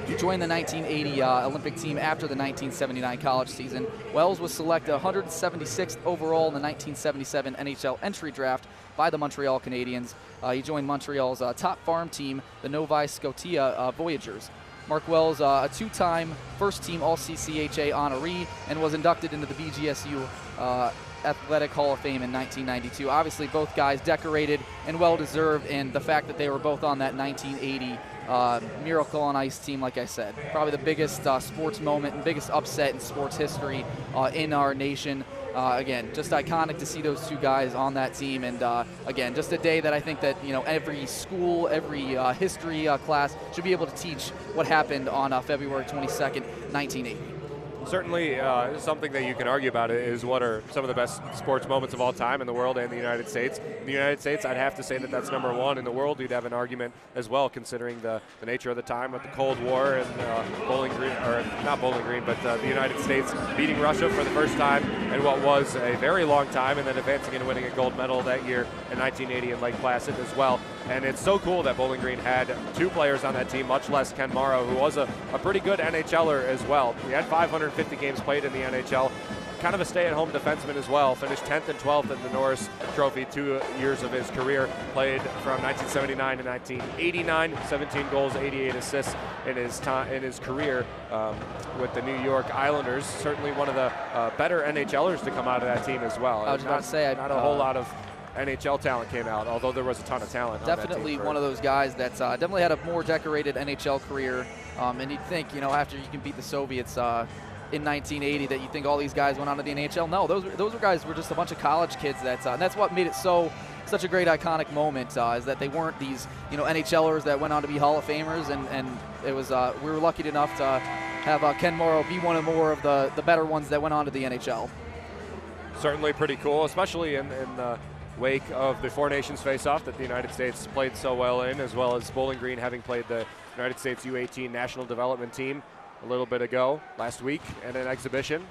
He joined the 1980 Olympic team after the 1979 college season. Wells was selected 176th overall in the 1977 NHL entry draft by the Montreal Canadiens. He joined Montreal's top farm team, the Novi Scotia Voyagers. Mark Wells, a two-time first-team All-CCHA honoree, and was inducted into the BGSU Athletic Hall of Fame in 1992. Obviously, both guys decorated and well-deserved, and the fact that they were both on that 1980 Miracle on Ice team, like I said, probably the biggest sports moment and biggest upset in sports history in our nation. Again, just iconic to see those two guys on that team, and again, just a day that I think that every school, every history class should be able to teach what happened on February 22nd, 1980. Certainly something that you can argue about it is what are some of the best sports moments of all time in the world and the United States. In the United States, I'd have to say that that's number one. In the world, you'd have an argument as well, considering the nature of the time of the Cold War and Bowling Green, or not Bowling Green, but the United States beating Russia for the first time in what was a very long time, and then advancing and winning a gold medal that year in 1980 in Lake Placid as well. And it's so cool that Bowling Green had two players on that team, much less Ken Morrow, who was a pretty good NHLer as well. He had 550 games played in the NHL. Kind of a stay-at-home defenseman as well. Finished 10th and 12th in the Norris Trophy 2 years of his career. Played from 1979 to 1989. 17 goals, 88 assists in his career with the New York Islanders. Certainly one of the better NHLers to come out of that team as well. I was about to say, not a whole lot of NHL talent came out, although there was a ton of talent. Definitely one of those guys that's definitely had a more decorated NHL career. And you'd think, after you can beat the Soviets in 1980, that you think all these guys went on to the NHL. No, those guys were just a bunch of college kids. And that's what made it such a great iconic moment, is that they weren't these NHLers that went on to be Hall of Famers, and it was we were lucky enough to have Ken Morrow be one of more of the better ones that went on to the NHL. Certainly pretty cool, especially in the wake of the Four Nations face-off that the United States played so well in, as well as Bowling Green having played the United States U18 National Development Team a little bit ago, last week, in an exhibition.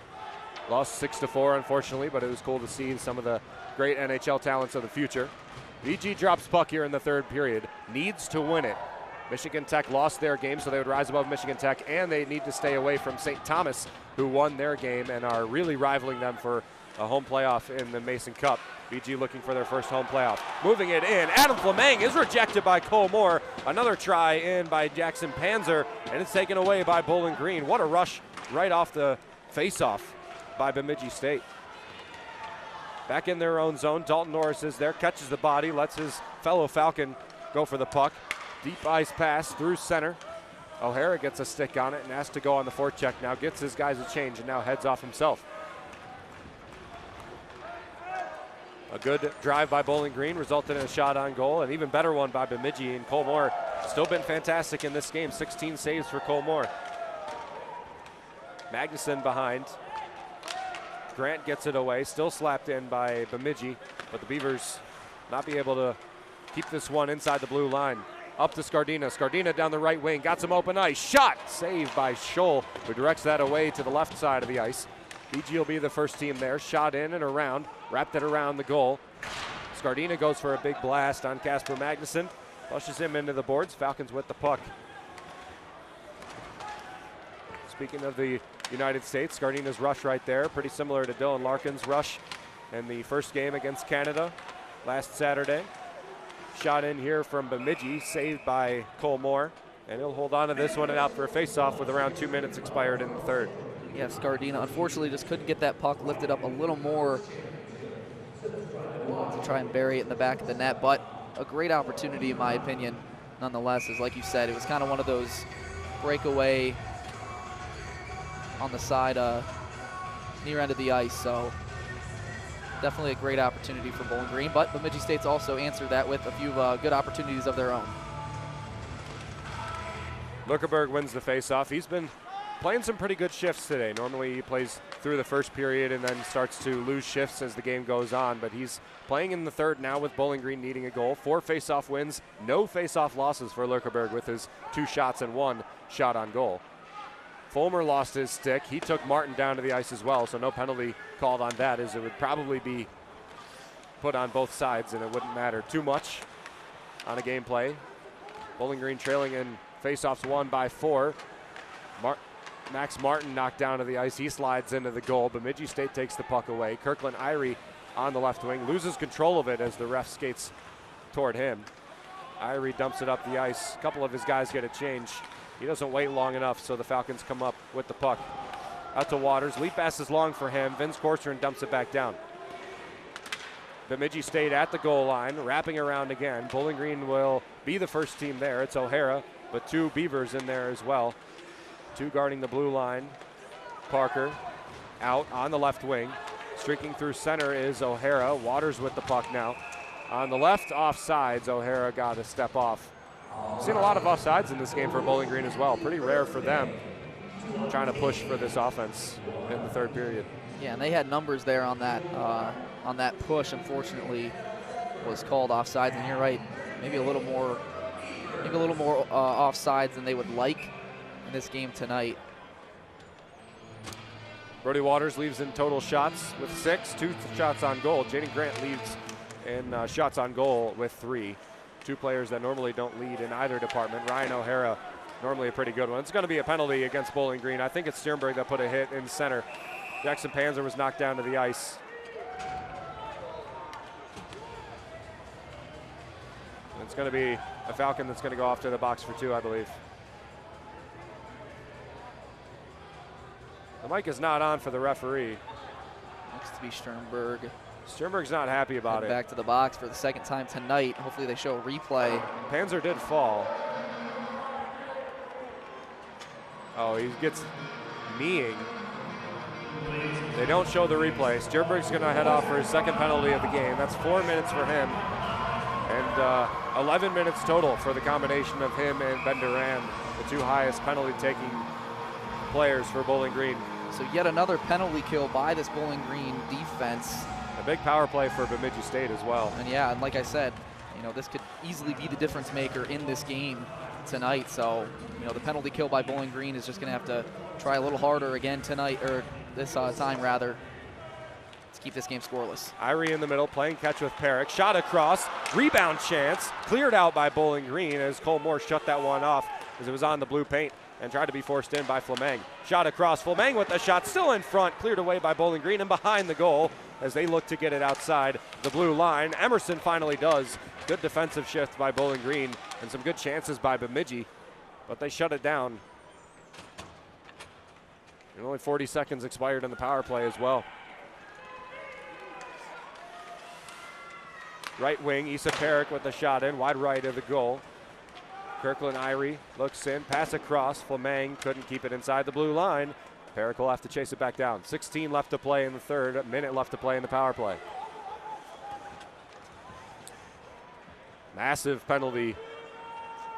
Lost 6-4, unfortunately, but it was cool to see some of the great NHL talents of the future. BG drops puck here in the third period, needs to win it. Michigan Tech lost their game, so they would rise above Michigan Tech, and they need to stay away from St. Thomas, who won their game and are really rivaling them for a home playoff in the Mason Cup. BG looking for their first home playoff. Moving it in, Adam Fleming is rejected by Cole Moore. Another try in by Jackson Panzer, and it's taken away by Bowling Green. What a rush right off the face-off by Bemidji State. Back in their own zone, Dalton Norris is there, catches the body, lets his fellow Falcon go for the puck. Deep ice pass through center. O'Hara gets a stick on it and has to go on the forecheck now, gets his guys a change, and now heads off himself. A good drive by Bowling Green resulted in a shot on goal, an even better one by Bemidji, and Cole Moore still been fantastic in this game. 16 saves for Cole Moore. Magnuson behind. Grant gets it away, still slapped in by Bemidji, but the Beavers not be able to keep this one inside the blue line. Up to Scardina. Scardina down the right wing, got some open ice. Shot! Saved by Scholl, who directs that away to the left side of the ice. BG will be the first team there. Shot in and around, wrapped it around the goal. Scardina goes for a big blast on Casper Magnuson, pushes him into the boards. Falcons with the puck. Speaking of the United States, Scardina's rush right there, pretty similar to Dylan Larkin's rush in the first game against Canada last Saturday. shot in here from Bemidji, saved by Cole Moore. And he'll hold on to this one and out for a face-off with around 2 minutes expired in the third. Yeah, Scardina unfortunately just couldn't get that puck lifted up a little more to try and bury it in the back of the net, but a great opportunity in my opinion nonetheless. Is like you said, it was kind of one of those breakaway on the side near end of the ice, so definitely a great opportunity for Bowling Green, but Bemidji State's also answered that with a few good opportunities of their own. Lückeberg wins the faceoff. He's been playing some pretty good shifts today. Normally he plays through the first period and then starts to lose shifts as the game goes on, but he's playing in the third now with Bowling Green needing a goal. 4 faceoff wins, no faceoff losses for Lückeberg with his 2 shots and 1 shot on goal. Fulmer lost his stick. He took Martin down to the ice as well, so no penalty called on that, as it would probably be put on both sides and it wouldn't matter too much on a game play. Bowling Green trailing in faceoffs won by 4. Max Martin knocked down to the ice. He slides into the goal. Bemidji State takes the puck away. Kirkland Irie on the left wing loses control of it as the ref skates toward him. Irie dumps it up the ice. A couple of his guys get a change. He doesn't wait long enough, so the Falcons come up with the puck. Out to Waters. Lead pass is long for him. Vince Corcoran dumps it back down. Bemidji State at the goal line, wrapping around again. Bowling Green will be the first team there. It's O'Hara, but 2 Beavers in there as well. 2 guarding the blue line. Parker out on the left wing. Streaking through center is O'Hara. Waters with the puck now. On the left, offsides. O'Hara got a step off. We've seen a lot of offsides in this game for Bowling Green as well. Pretty rare for them, trying to push for this offense in the third period. Yeah, and they had numbers there on that push. Unfortunately, was called offsides. And you're right, maybe a little more offsides than they would like in this game tonight. Brody Waters leaves in total shots with 6, 2 shots on goal. Jaden Grant leads in shots on goal with 3. 2 players that normally don't lead in either department. Ryan O'Hara, normally a pretty good one. It's going to be a penalty against Bowling Green. I think it's Sternberg that put a hit in center. Jackson Panzer was knocked down to the ice. It's going to be a Falcon that's going to go off to the box for 2, I believe. The mic is not on for the referee. Looks to be Sternberg. Sternberg's not happy about it. Back to the box for the second time tonight. Hopefully they show a replay. Panzer did fall. Oh, he gets kneeing. They don't show the replay. Sternberg's going to head off for his second penalty of the game. That's 4 minutes for him. And 11 minutes total for the combination of him and Ben Duran, the 2 highest penalty-taking players for Bowling Green. So yet another penalty kill by this Bowling Green defense. A big power play for Bemidji State as well. And yeah, and like I said, this could easily be the difference maker in this game tonight. So, the penalty kill by Bowling Green is just going to have to try a little harder again tonight, or this time rather, to keep this game scoreless. Irie in the middle, playing catch with Perrick. Shot across, rebound chance, cleared out by Bowling Green as Cole Moore shut that one off as it was on the blue paint and tried to be forced in by Fleming. Shot across, Fleming with the shot, still in front, cleared away by Bowling Green and behind the goal as they look to get it outside the blue line. Emerson finally does. Good defensive shift by Bowling Green and some good chances by Bemidji, but they shut it down. And only 40 seconds expired in the power play as well. Right wing, Issa Perrick with the shot in, wide right of the goal. Kirkland Irie looks in, pass across. Fleming couldn't keep it inside the blue line. Perrick will have to chase it back down. 16 left to play in the third, a minute left to play in the power play. Massive penalty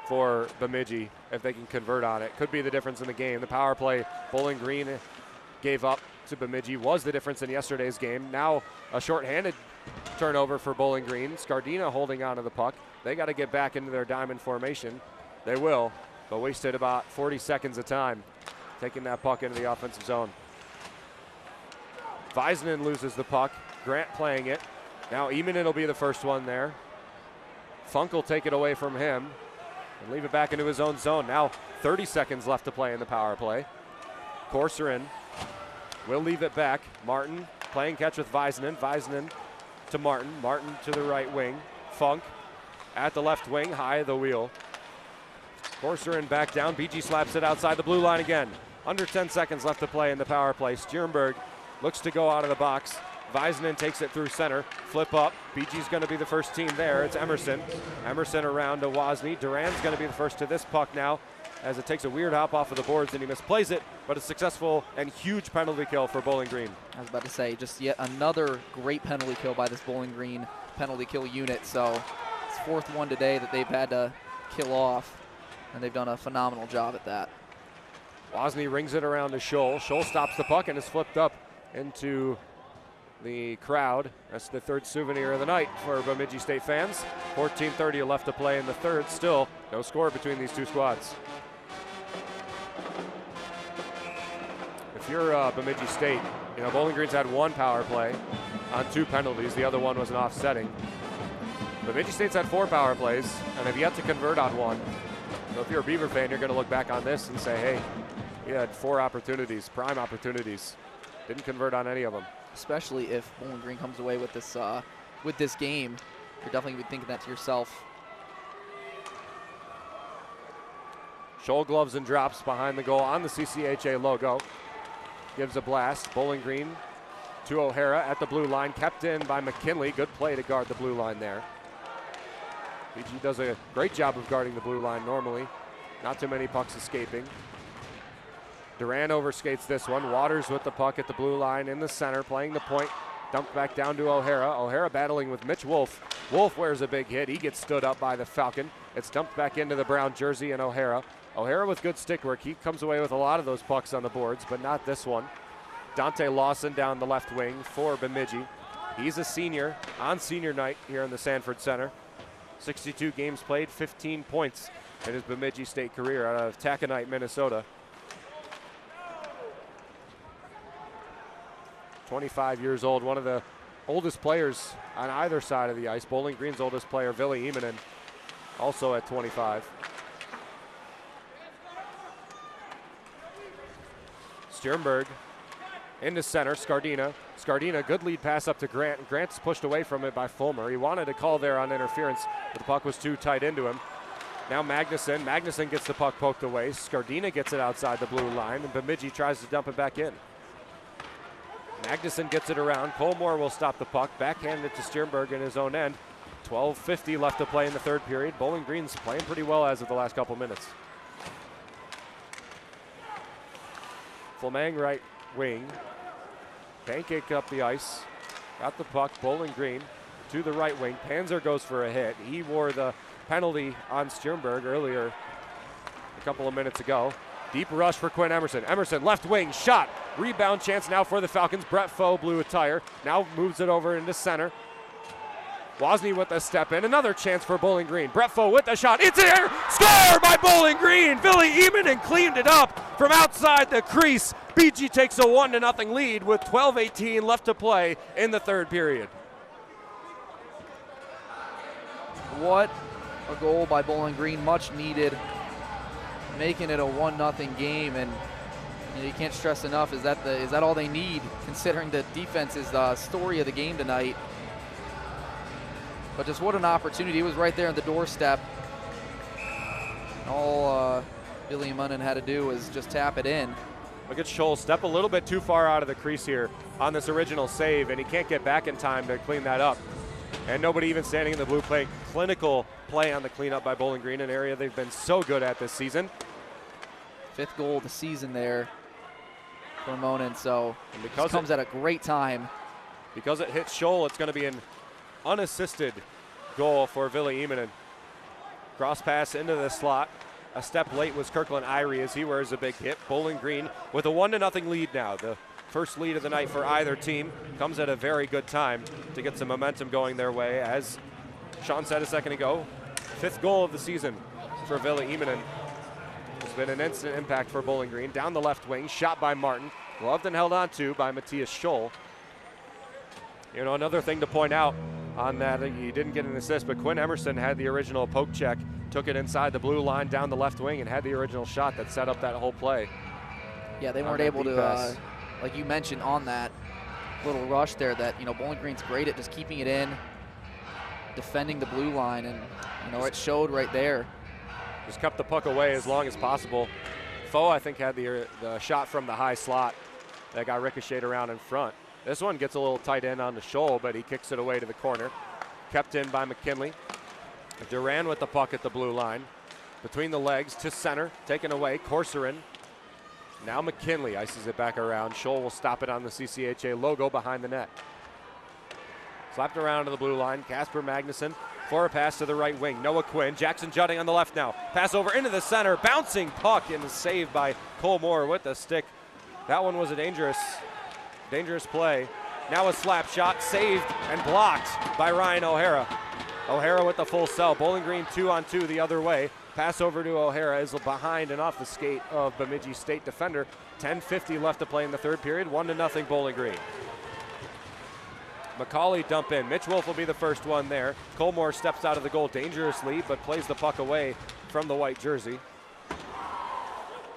for Bemidji if they can convert on it. Could be the difference in the game. The power play Bowling Green gave up to Bemidji was the difference in yesterday's game. Now a shorthanded turnover for Bowling Green. Scardina holding on to the puck. They got to get back into their diamond formation. They will, but wasted about 40 seconds of time taking that puck into the offensive zone. Weisman loses the puck. Grant playing it. Now Emanin will be the first one there. Funk will take it away from him and leave it back into his own zone. Now 30 seconds left to play in the power play. Corcoran will leave it back. Martin playing catch with Weisman. Weisman to Martin. Martin to the right wing. Funk at the left wing, high of the wheel. Corser and back down. BG slaps it outside the blue line again. Under 10 seconds left to play in the power play. Stjernberg looks to go out of the box. Weisenen takes it through center. Flip up. BG's going to be the first team there. It's Emerson. Emerson around to Wozni. Duran's going to be the first to this puck now, as it takes a weird hop off of the boards and he misplays it, but a successful and huge penalty kill for Bowling Green. I was about to say, just yet another great penalty kill by this Bowling Green penalty kill unit. So it's fourth one today that they've had to kill off, and they've done a phenomenal job at that. Wozni rings it around to Scholl. Scholl stops the puck and is flipped up into the crowd. That's the third souvenir of the night for Bemidji State fans. 14:30 left to play in the third. Still no score between these two squads. If you're Bemidji State, you know, Bowling Green's had one power play on 2 penalties. The other one was an offsetting. Bemidji State's had 4 power plays and have yet to convert on one. So if you're a Beaver fan, you're going to look back on this and say, hey, he had 4 opportunities, prime opportunities. Didn't convert on any of them. Especially if Bowling Green comes away with this game, you're definitely thinking that to yourself. Scholl gloves and drops behind the goal on the CCHA logo. Gives a blast. Bowling Green to O'Hara at the blue line. Kept in by McKinley. Good play to guard the blue line there. BG does a great job of guarding the blue line normally. Not too many pucks escaping. Duran overskates this one. Waters with the puck at the blue line in the center, playing the point. Dumped back down to O'Hara. O'Hara battling with Mitch Wolf. Wolf wears a big hit. He gets stood up by the Falcon. It's dumped back into the brown jersey and O'Hara. O'Hara with good stick work. He comes away with a lot of those pucks on the boards, but not this one. Dante Lawson down the left wing for Bemidji. He's a senior on senior night here in the Sanford Center. 62 games played, 15 points in his Bemidji State career out of Taconite, Minnesota. 25 years old, one of the oldest players on either side of the ice. Bowling Green's oldest player, Ville Immonen, also at 25. Stjernberg into center, Scardina. Scardina, good lead pass up to Grant. Grant's pushed away from it by Fulmer. He wanted to call there on interference, but the puck was too tight into him. Now Magnuson. Magnuson gets the puck poked away. Scardina gets it outside the blue line, and Bemidji tries to dump it back in. Magnuson gets it around. Colmore will stop the puck. Backhand it to Stjernberg in his own end. 12:50 left to play in the third period. Bowling Green's playing pretty well as of the last couple minutes. Flamang right wing. Pancake up the ice. Got the puck. Bowling Green to the right wing. Panzer goes for a hit. He wore the penalty on Stjernberg earlier a couple of minutes ago. Deep rush for Quinn Emerson. Emerson left wing shot. Rebound chance now for the Falcons. Brett Foe blew a tire. Now moves it over into center. Wozni with a step in. Another chance for Bowling Green. Brett Foe with the shot. It's there. Score by Bowling Green. Ville Immonen cleaned it up from outside the crease. BG takes a 1-0 lead with 12:18 left to play in the third period. What a goal by Bowling Green, much needed, making it a 1-0 game, and you can't stress enough, is that all they need, considering the defense is the story of the game tonight. But just what an opportunity. It was right there on the doorstep. All Ville Immonen had to do was just tap it in. Look at Scholl step a little bit too far out of the crease here on this original save, and he can't get back in time to clean that up. And nobody even standing in the blue play. Clinical play on the cleanup by Bowling Green, an area they've been so good at this season. 5th goal of the season there for Immonen, so it comes at a great time. Because it hits Scholl, it's going to be an unassisted goal for Ville Immonen. Cross pass into the slot. A step late was Kirkland Irie as he wears a big hit. Bowling Green with a 1-0 lead now. The first lead of the night for either team comes at a very good time to get some momentum going their way. As Sean said a second ago, 5th goal of the season for Ville Immonen. It's been an instant impact for Bowling Green. Down the left wing, shot by Martin. Gloved and held on to by Matthias Scholl. You know, another thing to point out on that, he didn't get an assist, but Quinn Emerson had the original poke check, took it inside the blue line down the left wing, and had the original shot that set up that whole play. Yeah, they weren't able to, like you mentioned on that little rush there, that, you know, Bowling Green's great at just keeping it in. defending the blue line, and it showed right there. Just kept the puck away as long as possible. Foe, I think, had the shot from the high slot that got ricocheted around in front. This one gets a little tight end on the shoal, but he kicks it away to the corner. Kept in by McKinley. Duran with the puck at the blue line. Between the legs to center, taken away, Corcoran. Now McKinley ices it back around. Scholl will stop it on the CCHA logo behind the net. Slapped around to the blue line. Casper Magnuson for a pass to the right wing. Noah Quinn. Jackson Judding on the left now. Pass over into the center. Bouncing puck and saved by Cole Moore with the stick. That one was a dangerous play. Now a slap shot, saved and blocked by Ryan O'Hara. O'Hara with the full sell. Bowling Green 2-on-2 the other way. Pass over to O'Hara is behind and off the skate of Bemidji State defender. 10:50 left to play in the third period. 1-0 Bowling Green. McCauley dump in. Mitch Wolf will be the first one there. Colmore steps out of the goal dangerously, but plays the puck away from the white jersey.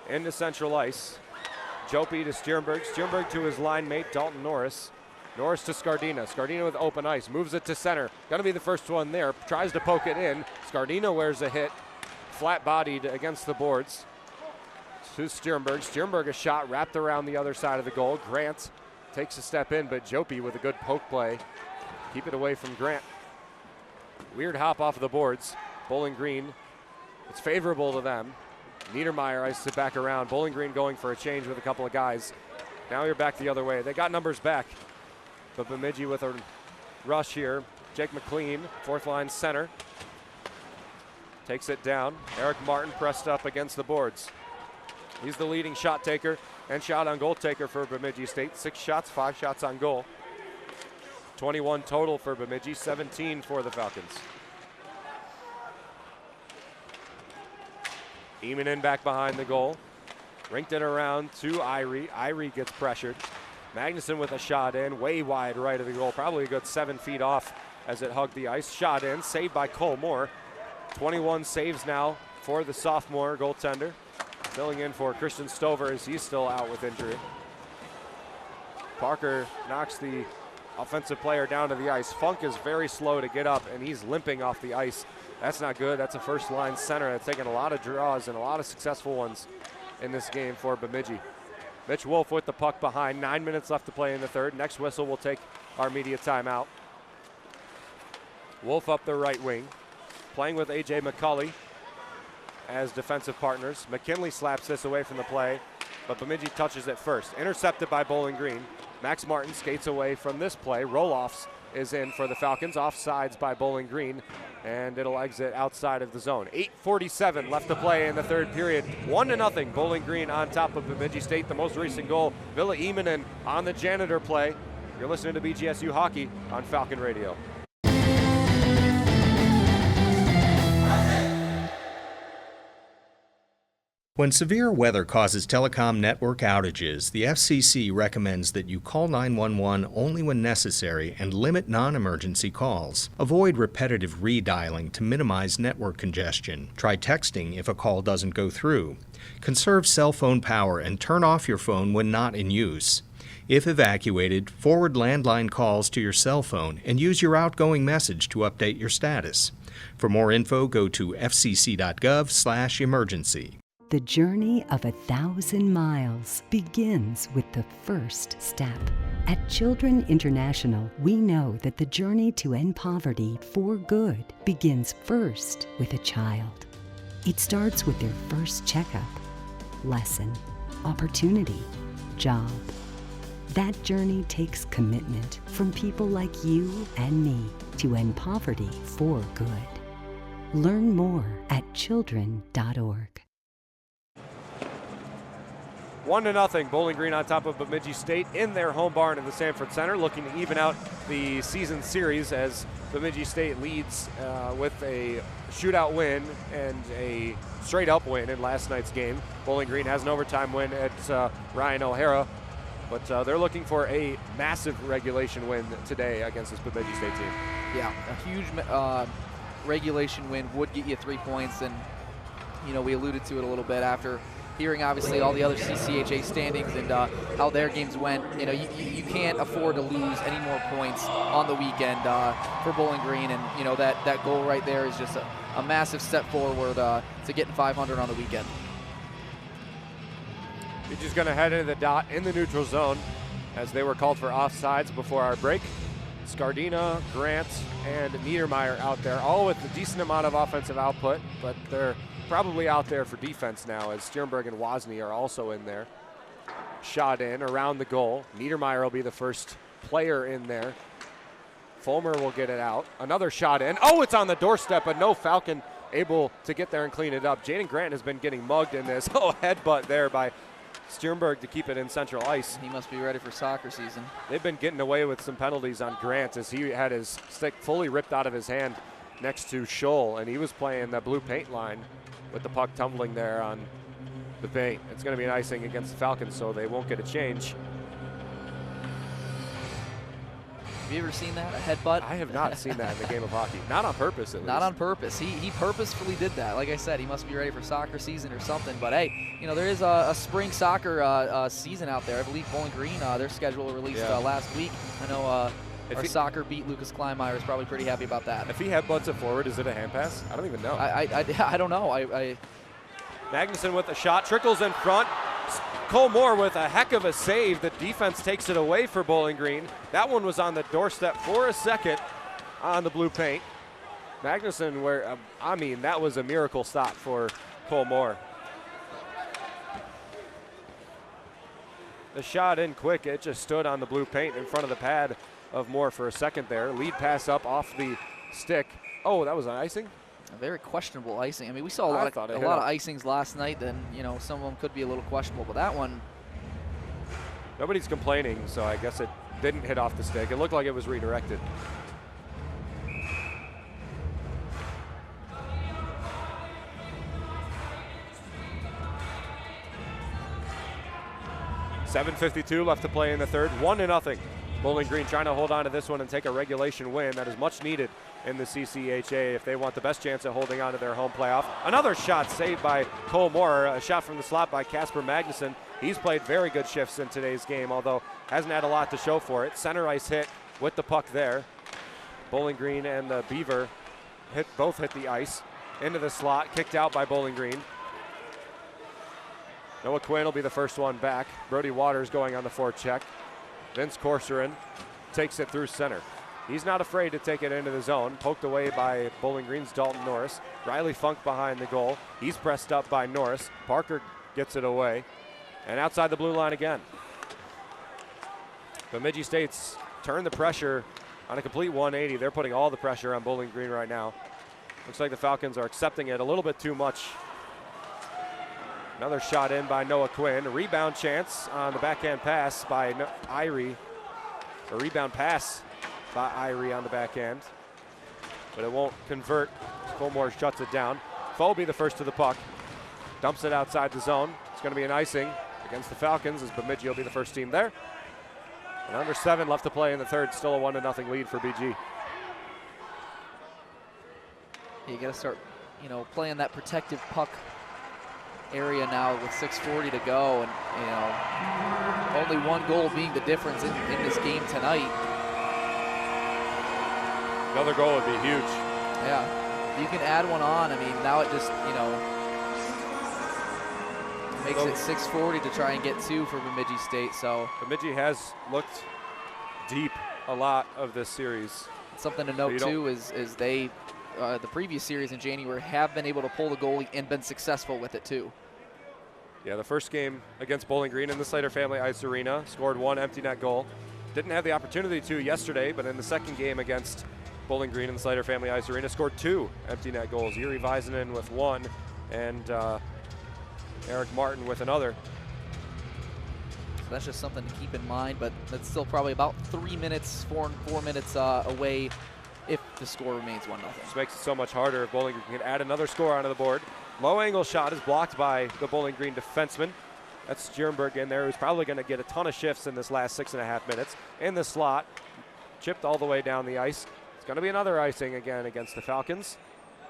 Into central ice. Jopi to Stjernberg. Stjernberg to his line mate, Dalton Norris. Norris to Scardina. Scardina with open ice. Moves it to center. Going to be the first one there. Tries to poke it in. Scardina wears a hit. Flat-bodied against the boards. To Stjernberg. Stjernberg a shot wrapped around the other side of the goal. Grant takes a step in, but Jopi with a good poke play. Keep it away from Grant. Weird hop off of the boards. Bowling Green, it's favorable to them. Niedermeyer ices it back around. Bowling Green going for a change with a couple of guys. Now you're back the other way. They got numbers back. But Bemidji with a rush here. Jake McLean, fourth line center. Takes it down. Eric Martin pressed up against the boards. He's the leading shot taker and shot on goal taker for Bemidji State. 6 shots, 5 shots on goal. 21 total for Bemidji, 17 for the Falcons. Eamon back behind the goal. Rinked it around to Irie. Irie gets pressured. Magnuson with a shot in, way wide right of the goal. Probably a good 7 feet off as it hugged the ice. Shot in, saved by Cole Moore. 21 saves now for the sophomore goaltender. Filling in for Christian Stover as he's still out with injury. Parker knocks the offensive player down to the ice. Funk is very slow to get up, and he's limping off the ice. That's not good. That's a first-line center that's taken a lot of draws and a lot of successful ones in this game for Bemidji. Mitch Wolf with the puck behind. 9 minutes left to play in the third. Next whistle will take our media timeout. Wolf up the right wing, playing with A.J. McCauley as defensive partners. McKinley slaps this away from the play, but Bemidji touches it first. Intercepted by Bowling Green. Max Martin skates away from this play. Roloffs is in for the Falcons. Offsides by Bowling Green, and it'll exit outside of the zone. 8:47 left to play in the third period. 1-0 Bowling Green on top of Bemidji State. The most recent goal, Ville Immonen on the janitor play. You're listening to BGSU Hockey on Falcon Radio. When severe weather causes telecom network outages, the FCC recommends that you call 911 only when necessary and limit non-emergency calls. Avoid repetitive redialing to minimize network congestion. Try texting if a call doesn't go through. Conserve cell phone power and turn off your phone when not in use. If evacuated, forward landline calls to your cell phone and use your outgoing message to update your status. For more info, go to fcc.gov/emergency. The journey of 1,000 miles begins with the first step. At Children International, we know that the journey to end poverty for good begins first with a child. It starts with their first checkup, lesson, opportunity, job. That journey takes commitment from people like you and me to end poverty for good. Learn more at children.org. 1-0 Bowling Green on top of Bemidji State in their home barn in the Sanford Center, looking to even out the season series as Bemidji State leads with a shootout win and a straight-up win in last night's game. Bowling Green has an overtime win at Ryan O'Hara, but they're looking for a massive regulation win today against this Bemidji State team. Yeah, a huge regulation win would get you 3 points, and we alluded to it a little bit after hearing obviously all the other CCHA standings and how their games went, you know, you can't afford to lose any more points on the weekend for Bowling Green, and you know that goal right there is just a massive step forward to getting 500 on the weekend. He's just going to head into the dot in the neutral zone as they were called for offsides before our break. Scardina, Grant, and Niedermeyer out there, all with a decent amount of offensive output, but they're probably out there for defense now as Sternberg and Wozni are also in there. Shot in around the goal. Niedermeyer will be the first player in there. Fulmer will get it out. Another shot in. Oh, it's on the doorstep, but no Falcon able to get there and clean it up. Jaden Grant has been getting mugged in this. Oh, headbutt there by Sternberg to keep it in central ice. He must be ready for soccer season. They've been getting away with some penalties on Grant as he had his stick fully ripped out of his hand next to Scholl, and he was playing the blue paint line with the puck tumbling there on the paint. It's going to be an icing against the Falcons, so they won't get a change. Have you ever seen that, a headbutt? I have not seen that in the game of hockey. Not on purpose, at least. Not on purpose. He purposefully did that. Like I said, he must be ready for soccer season or something. But hey, you know, there is a spring soccer season out there. I believe Bowling Green, their schedule released last week. I know our soccer beat Lucas Kleinmeyer is probably pretty happy about that. If he headbutts it forward, is it a hand pass? I don't even know. I don't know. Magnuson with a shot, trickles in front. Cole Moore with a heck of a save. The defense takes it away for Bowling Green. That one was on the doorstep for a second on the blue paint. Magnuson, I mean, that was a miracle stop for Cole Moore. The shot in quick, it just stood on the blue paint in front of the pad of Moore for a second there. Lead pass up off the stick. Oh, that was an icing? A very questionable icing. I mean, we saw a lot of icings last night. Then you know some of them could be a little questionable, but that one. Nobody's complaining, so I guess it didn't hit off the stick. It looked like it was redirected. .7:52 left to play in the third. 1-0. Bowling Green trying to hold on to this one and take a regulation win. That is much needed in the CCHA if they want the best chance at holding on to their home playoff. Another shot saved by Cole Moore. A shot from the slot by Casper Magnuson. He's played very good shifts in today's game, although hasn't had a lot to show for it. Center ice hit with the puck there. Bowling Green and the Beaver both hit the ice. Into the slot, kicked out by Bowling Green. Noah Quinn will be the first one back. Brody Waters going on the forecheck. Vince Corcoran takes it through center. He's not afraid to take it into the zone. Poked away by Bowling Green's Dalton Norris. Riley Funk behind the goal. He's pressed up by Norris. Parker gets it away. And outside the blue line again. Bemidji State's turned the pressure on a complete 180. They're putting all the pressure on Bowling Green right now. Looks like the Falcons are accepting it a little bit too much. Another shot in by Noah Quinn. A rebound chance on the backhand pass by Irie. A rebound pass by Irie on the backhand. But it won't convert. Colmore shuts it down. Phobie the first to the puck. Dumps it outside the zone. It's going to be an icing against the Falcons as Bemidji will be the first team there. And under 7 left to play in the third. Still a 1-0 lead for BG. You got to start, playing that protective puck area now with 6:40 to go, and only one goal being the difference in this game tonight. Another goal would be huge. Yeah, you can add one on. I mean, now it just makes it 6:40 to try and get 2 for Bemidji State. So Bemidji has looked deep a lot of this series. Something to note too is they the previous series in January have been able to pull the goalie and been successful with it too. Yeah, the first game against Bowling Green in the Slater Family Ice Arena, scored 1 empty net goal. Didn't have the opportunity to yesterday, but in the second game against Bowling Green in the Slater Family Ice Arena, scored 2 empty net goals. Yuri Vaisanen with 1 and Eric Martin with another. So that's just something to keep in mind, but that's still probably about 3 minutes, 4 minutes away if the score remains 1-0. This makes it so much harder if Bowling Green can add another score onto the board. Low angle shot is blocked by the Bowling Green defenseman. That's Sternberg in there, who's probably going to get a ton of shifts in this last 6.5 minutes. In the slot, chipped all the way down the ice. It's going to be another icing again against the Falcons.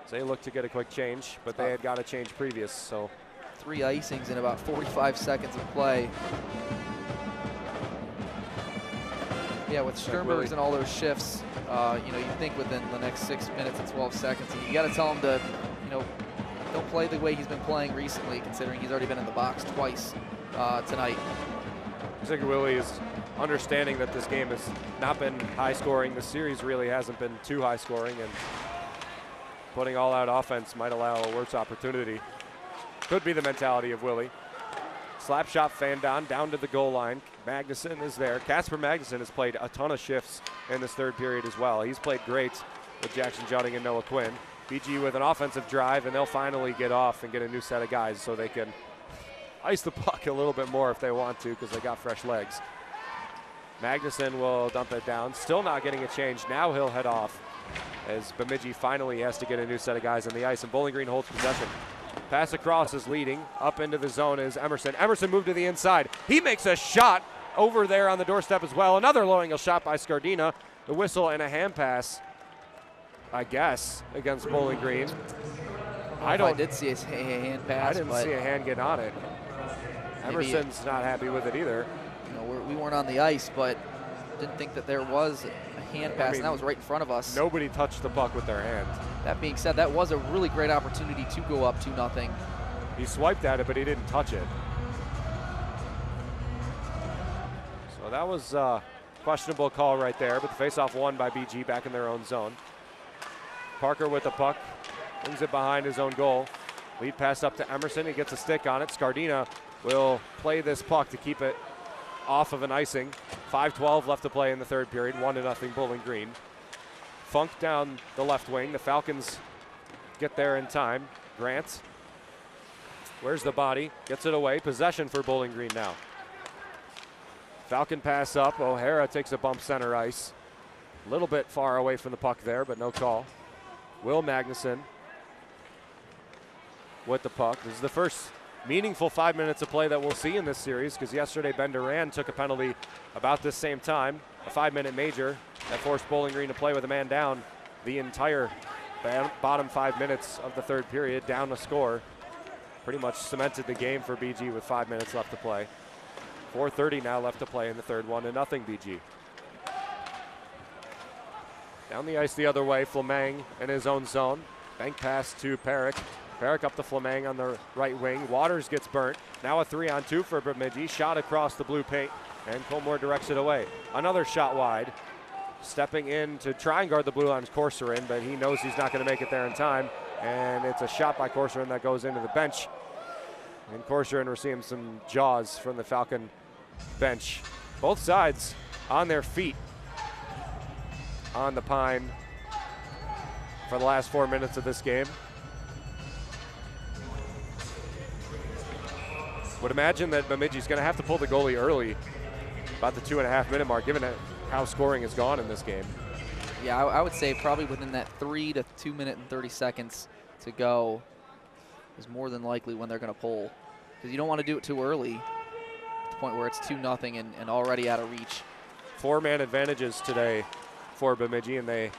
So they look to get a quick change, but they had got a change previous, so 3 icings in about 45 seconds of play. Yeah, with Sternbergs and all those shifts, you know, you think within the next 6 minutes and 12 seconds, and you got to tell him to, you know, don't play the way he's been playing recently, considering he's already been in the box twice tonight. Ziggy Willie is understanding that this game has not been high scoring. The series really hasn't been too high scoring, and putting all out offense might allow a worse opportunity. Could be the mentality of Willie. Slap shot Fandon down to the goal line. Magnuson is there. Casper Magnuson has played a ton of shifts in this third period as well. He's played great with Jackson Judding and Noah Quinn. BG with an offensive drive, and they'll finally get off and get a new set of guys so they can ice the puck a little bit more if they want to, because they got fresh legs. Magnuson will dump it down. Still not getting a change. Now he'll head off as Bemidji finally has to get a new set of guys on the ice, and Bowling Green holds possession. Pass across is leading. Up into the zone is Emerson. Emerson moved to the inside. He makes a shot over there on the doorstep as well. Another low angle shot by Scardina. The whistle and a hand pass, I guess, against Bowling Green. I did see a hand pass. I didn't see a hand get on it. Emerson's not happy with it either. You know, we weren't on the ice, but didn't think that there was a hand pass, and that was right in front of us. Nobody touched the puck with their hand. That being said, that was a really great opportunity to go up 2-0. He swiped at it, but he didn't touch it. So that was a questionable call right there, but the faceoff won by BG back in their own zone. Parker with the puck, brings it behind his own goal. Lead pass up to Emerson, he gets a stick on it. Scardina will play this puck to keep it off of an icing. 5:12 left to play in the third period, 1-0 Bowling Green. Funk down the left wing. The Falcons get there in time. Grant, where's the body? Gets it away. Possession for Bowling Green now. Falcon pass up. O'Hara takes a bump center ice. A little bit far away from the puck there, but no call. Will Magnuson with the puck. This is the first meaningful 5 minutes of play that we'll see in this series, because yesterday Ben Duran took a penalty about this same time, a 5-minute major that forced Bowling Green to play with a man down the entire bottom 5 minutes of the third period, down a score. Pretty much cemented the game for BG with 5 minutes left to play. 4:30 now left to play in the third, 1-0 BG. Down the ice the other way, Flameng in his own zone. Bank pass to Perrick. Perrick up to Flameng on the right wing. Waters gets burnt. Now a 3-on-2 for Bemidji. Shot across the blue paint, and Colmore directs it away. Another shot wide. Stepping in to try and guard the blue line is Corcoran, but he knows he's not going to make it there in time. And it's a shot by Corcoran that goes into the bench. And Corcoran receiving some jaws from the Falcon bench. Both sides on their feet on the Pine for the last 4 minutes of this game. Would imagine that Bemidji's going to have to pull the goalie early, about the 2.5 minute mark, given how scoring has gone in this game. Yeah, I would say probably within that 3 to 2 minute and 30 seconds to go is more than likely when they're going to pull, because you don't want to do it too early at the point where it's 2-0 and already out of reach. 4-man advantages today for Bemidji, and they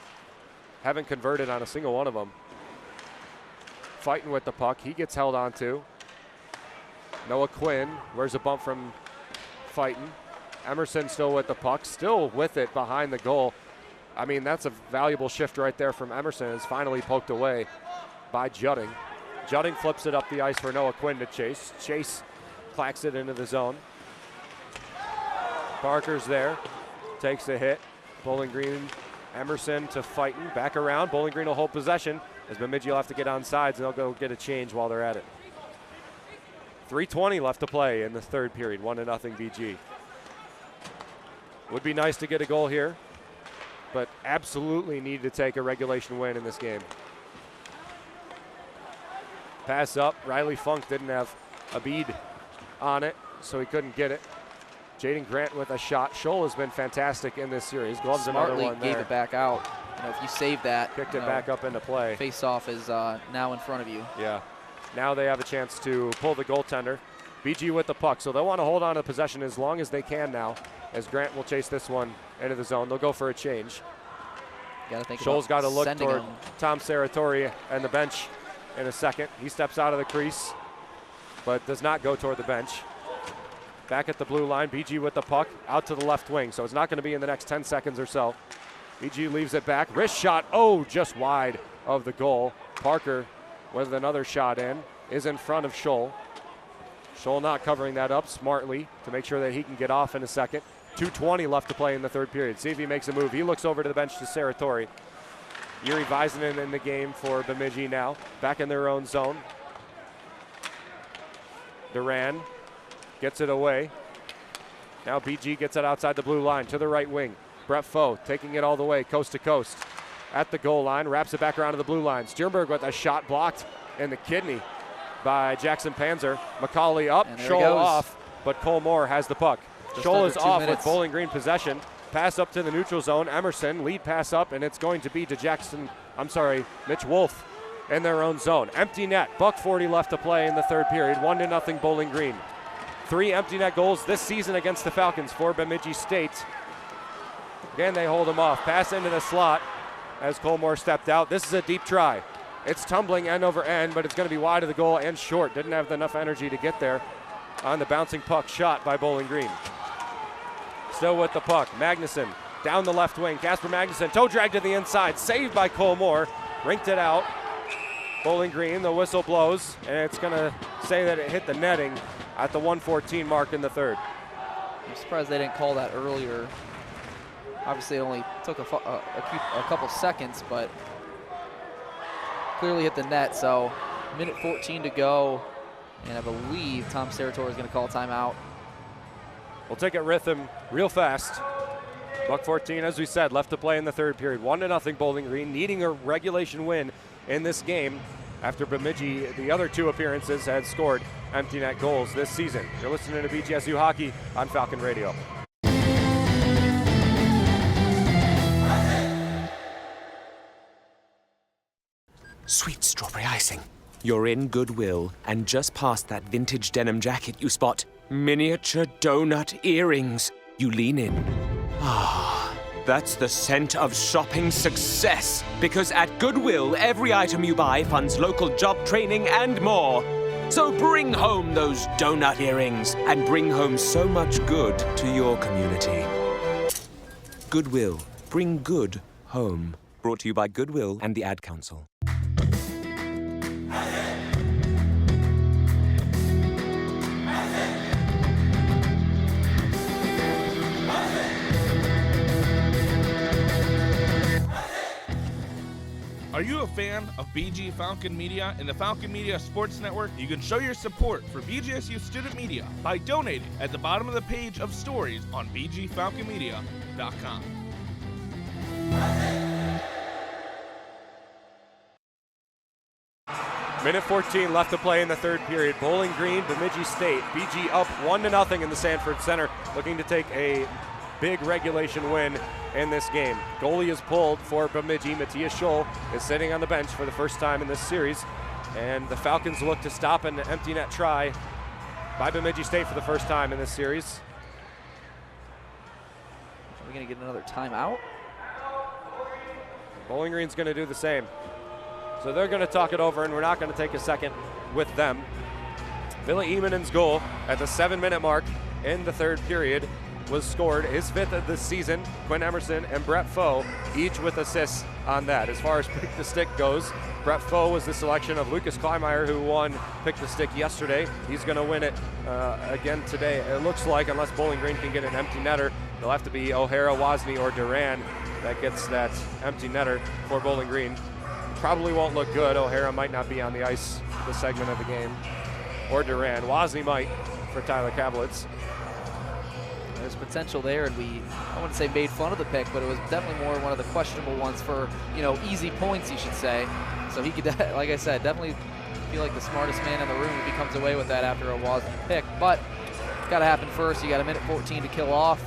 haven't converted on a single one of them. Fighting with the puck, he gets held on to. Noah Quinn, where's a bump from Fighting. Emerson still with the puck, still with it behind the goal. I mean, that's a valuable shift right there from Emerson. It's finally poked away by Judding. Judding flips it up the ice for Noah Quinn to chase. Chase clacks it into the zone. Parker's there, takes a hit. Bowling Green, Emerson to Fighting, back around. Bowling Green will hold possession as Bemidji will have to get on sides, and they'll go get a change while they're at it. 3:20 left to play in the third period, 1-0 BG. Would be nice to get a goal here, but absolutely need to take a regulation win in this game. Pass up, Riley Funk didn't have a bead on it, so he couldn't get it. Jaden Grant with a shot. Scholl has been fantastic in this series. Gloves another one there. Gave it back out. You know, if you save that, kicked it back up into play. Face-off is now in front of you. Yeah. Now they have a chance to pull the goaltender. BG with the puck, so they'll want to hold on to possession as long as they can now, as Grant will chase this one into the zone. They'll go for a change. Scholl's got to look toward Tom Saratori and the bench in a second. He steps out of the crease. but does not go toward the bench. Back at the blue line, BG with the puck out to the left wing, so it's not going to be in the next 10 seconds or so. BG leaves it back. Wrist shot, just wide of the goal. Parker with another shot is in front of Scholl. Scholl not covering that up smartly to make sure that he can get off in a second. 2:20 left to play in the third period. See if he makes a move. He looks over to the bench to Saratori. Yuri Väisänen in the game for Bemidji now. Back in their own zone. Duran gets it away. Now BG gets it outside the blue line to the right wing. Brett Foe taking it all the way, coast to coast. At the goal line, wraps it back around to the blue line. Stjernberg with a shot blocked in the kidney by Jackson Panzer. McCauley up, Scholl off, but Cole Moore has the puck. Scholl is off with Bowling Green possession. Pass up to the neutral zone. Emerson, lead pass up, and it's going to be to Mitch Wolf in their own zone. Empty net, $1:40 left to play in the third period. 1-0 Bowling Green. 3 empty net goals this season against the Falcons for Bemidji State. Again, they hold him off. Pass into the slot as Colmore stepped out. This is a deep try. It's tumbling end over end, but it's going to be wide of the goal and short. Didn't have enough energy to get there on the bouncing puck shot by Bowling Green. Still with the puck. Magnuson down the left wing. Casper Magnuson, toe drag to the inside. Saved by Colmore. Rinked it out. Bowling Green, the whistle blows, and it's going to say that it hit the netting at the 1:14 mark in the third. I'm surprised they didn't call that earlier. Obviously, it only took a couple seconds, but clearly hit the net. So, minute 14 to go, and I believe Tom Saratori is going to call a timeout. We'll take it with him real fast. $1:14, as we said, left to play in the third period. 1-0 Bowling Green, needing a regulation win in this game after Bemidji, the other 2 appearances, had scored empty net goals this season. You're listening to BGSU Hockey on Falcon Radio. Sweet strawberry icing. You're in Goodwill, and just past that vintage denim jacket you spot miniature donut earrings. You lean in. That's the scent of shopping success. Because at Goodwill, every item you buy funds local job training and more. So bring home those donut earrings and bring home so much good to your community. Goodwill. Bring good home. Brought to you by Goodwill and the Ad Council. Are you a fan of BG Falcon Media and the Falcon Media Sports Network? You can show your support for BGSU Student Media by donating at the bottom of the page of stories on bgfalconmedia.com. Minute 14 left to play in the third period. Bowling Green, Bemidji State. BG up 1-0 in the Sanford Center, looking to take a big regulation win in this game. Goalie is pulled for Bemidji. Matthias Scholl is sitting on the bench for the first time in this series, and the Falcons look to stop an empty net try by Bemidji State for the first time in this series. Are we going to get another timeout? Bowling Green's going to do the same. So they're going to talk it over, and we're not going to take a second with them. Ville Imanen's goal at the 7-minute mark in the third period was scored, his 5th of the season. Quinn Emerson and Brett Foe, each with assists on that. As far as Pick the Stick goes, Brett Foe was the selection of Lucas Kleinmeyer, who won Pick the Stick yesterday. He's going to win it again today. It looks like, unless Bowling Green can get an empty netter, it'll have to be O'Hara, Wozni, or Duran that gets that empty netter for Bowling Green. Probably won't look good. O'Hara might not be on the ice this segment of the game, or Duran. Wozni might for Tyler Kablitz. There's potential there, and I wouldn't say made fun of the pick, but it was definitely more one of the questionable ones for, easy points, you should say. So he could, like I said, definitely feel like the smartest man in the room if he comes away with that after a Wozni pick. But it's got to happen first. You got a minute 14 to kill off.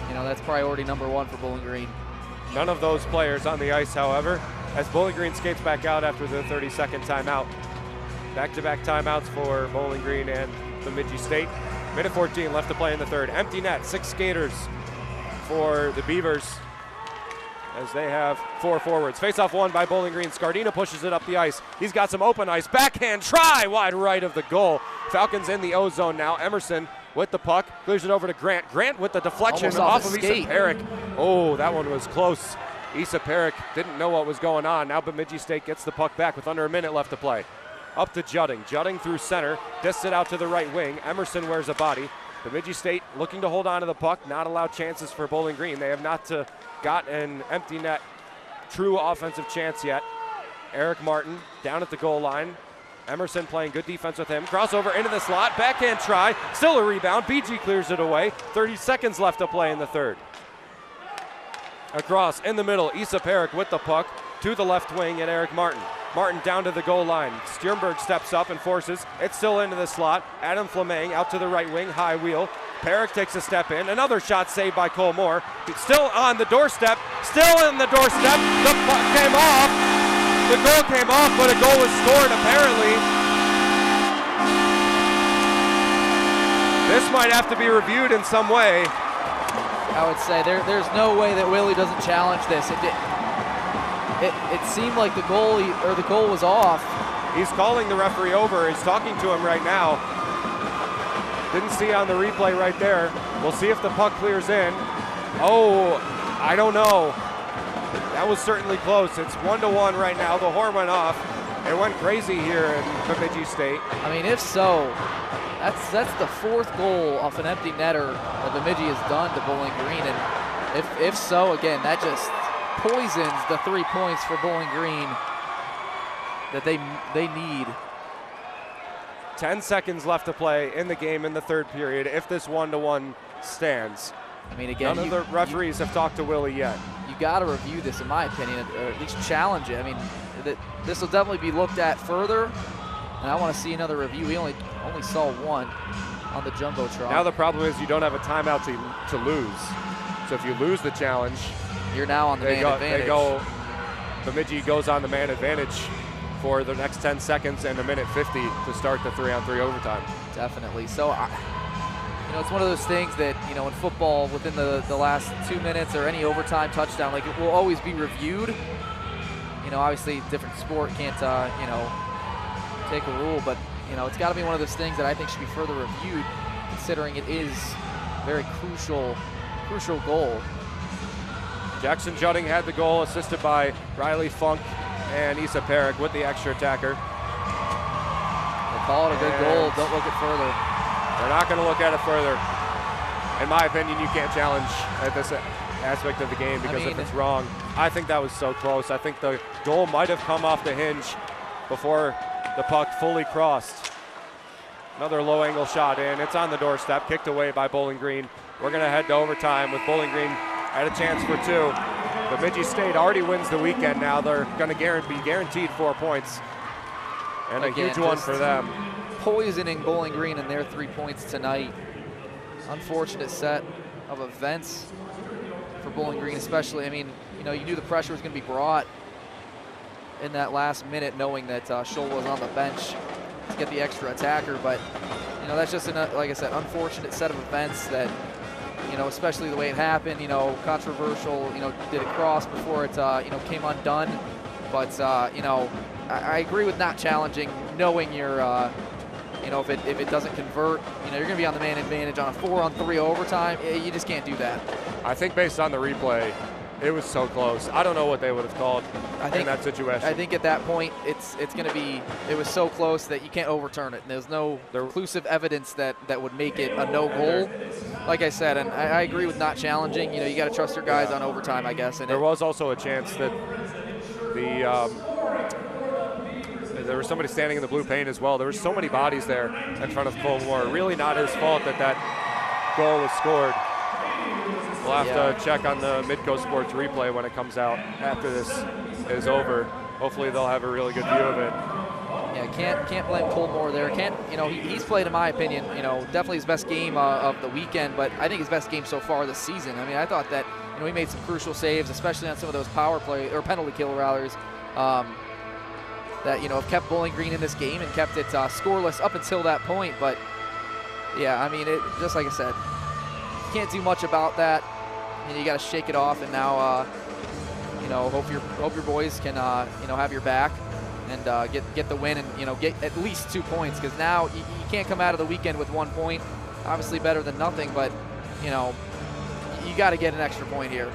That's priority number 1 for Bowling Green. None of those players on the ice, however, as Bowling Green skates back out after the 30-second timeout. Back-to-back timeouts for Bowling Green and Bemidji State. Minute 14 left to play in the third. Empty net, 6 skaters for the Beavers as they have 4 forwards. Face-off won by Bowling Green. Scardina pushes it up the ice. He's got some open ice. Backhand try wide right of the goal Falcons in the O-zone now. Emerson with the puck, clears it over to Grant. Grant with the deflection Almost off off of his skate. Issa Perrick. Oh, that one was close. Issa Perrick didn't know what was going on. Now Bemidji State gets the puck back with under a minute left to play. Up to Judding. Judding through center, discs it out to the right wing. Emerson wears a body. Bemidji State looking to hold on to the puck, not allow chances for Bowling Green. They have not got an empty net true offensive chance yet. Eric Martin down at the goal line. Emerson playing good defense with him. Crossover into the slot, backhand try, still a rebound. BG clears it away. 30 seconds left to play in the third. Across in the middle, Issa Perrick with the puck to the left wing and Eric Martin. Martin down to the goal line. Stjernberg steps up and forces. It's still into the slot. Adam Fleming out to the right wing, high wheel. Perrick takes a step in. Another shot saved by Cole Moore. It's still on the doorstep. Still in the doorstep. The puck came off. The goal came off, but a goal was scored apparently. This might have to be reviewed in some way. I would say there's no way that Willie doesn't challenge this. It seemed like the goal was off. He's calling the referee over. He's talking to him right now. Didn't see on the replay right there. We'll see if the puck clears in. Oh, I don't know. That was certainly close. It's 1-1 right now. The horn went off. It went crazy here in Bemidji State. I mean, if so, that's the fourth goal off an empty netter that Bemidji has done to Bowling Green. And if so, again, that just poisons the 3 points for Bowling Green that they need. 10 seconds left to play in the game in the third period if this 1-1 stands. I mean, again, none of the referees have talked to Willie yet. You got to review this, in my opinion, or at least challenge it. I mean, this will definitely be looked at further, and I want to see another review. We only saw one on the Jumbotron. Now the problem is you don't have a timeout to lose. So if you lose the challenge, you're now on the man advantage. Bemidji goes on the man advantage for the next 10 seconds and a minute 50 to start the 3-on-3 overtime. Definitely. So, it's one of those things that, in football, within the last 2 minutes or any overtime touchdown, like, it will always be reviewed. Obviously, different sport can't, take a rule, but, it's got to be one of those things that I think should be further reviewed, considering it is a very crucial goal. Jackson Judding had the goal, assisted by Riley Funk and Issa Perrick with the extra attacker. They call it a good goal. Don't look it further. They're not going to look at it further. In my opinion, you can't challenge at this aspect of the game because if it's wrong, I think that was so close. I think the goal might have come off the hinge before the puck fully crossed. Another low angle shot in. It's on the doorstep, kicked away by Bowling Green. We're going to head to overtime with Bowling Green at a chance for 2. Bemidji State already wins the weekend now. They're going to be guaranteed 4 points. And a huge one for them. Poisoning Bowling Green in their 3 points tonight. Unfortunate set of events for Bowling Green, especially. I mean, you knew the pressure was going to be brought in that last minute, knowing that Scholl was on the bench to get the extra attacker. But, that's just, like I said, unfortunate set of events that, especially the way it happened, controversial, did it cross before it, came undone. But, I agree with not challenging, knowing you're, if it doesn't convert, you're going to be on the man advantage on a 4-on-3 overtime. You just can't do that. I think based on the replay, it was so close. I don't know what they would have called in that situation. I think at that point, it's going to be, it was so close that you can't overturn it. And there's no conclusive evidence that would make it a no goal. Like I said, and I agree with not challenging. You got to trust your guys on overtime, I guess. And there was also a chance that there was somebody standing in the blue paint as well. There were so many bodies there in front of Cole Moore. Really not his fault that goal was scored. We'll have to check on the Midco Sports replay when it comes out after this is over. Hopefully they'll have a really good view of it. Yeah, can't blame Cole Moore there. He's played, in my opinion, definitely his best game of the weekend, but I think his best game so far this season. I mean, I thought that, he made some crucial saves, especially on some of those power play or penalty kill rallies that, have kept Bowling Green in this game and kept it scoreless up until that point. But yeah, I mean, just like I said, you can't do much about that. You got to shake it off, and now, hope your boys can, have your back. and get the win and get at least 2 points, because now you can't come out of the weekend with 1 point. Obviously better than nothing, but you got to get an extra point here.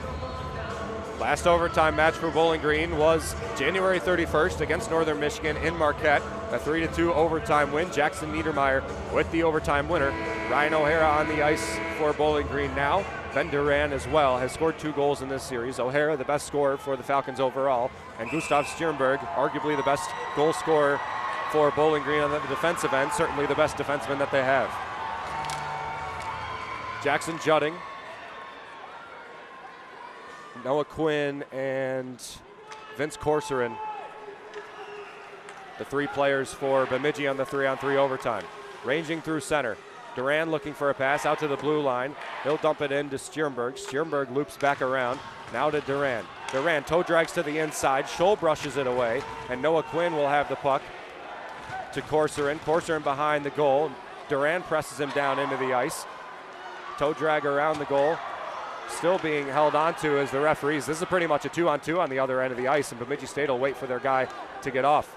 Last overtime match for Bowling Green was January 31st against Northern Michigan in Marquette. A 3-2 overtime win. Jackson Niedermeyer with the overtime winner. Ryan O'Hara on the ice for Bowling Green now. Ben Duran as well has scored 2 goals in this series. O'Hara, the best scorer for the Falcons overall, and Gustav Stjernberg, arguably the best goal scorer for Bowling Green on the defensive end, certainly the best defenseman that they have. Jackson Judding, Noah Quinn, and Vince Corcoran, the 3 players for Bemidji on the 3-on-3 overtime. Ranging through center. Duran looking for a pass out to the blue line. He'll dump it in to Stjernberg. Stjernberg loops back around. Now to Duran. Duran toe drags to the inside. Scholl brushes it away, and Noah Quinn will have the puck to Corcoran. Corcoran behind the goal. Duran presses him down into the ice. Toe drag around the goal. Still being held onto as the referees. This is pretty much a 2-on-2 on the other end of the ice, and Bemidji State will wait for their guy to get off.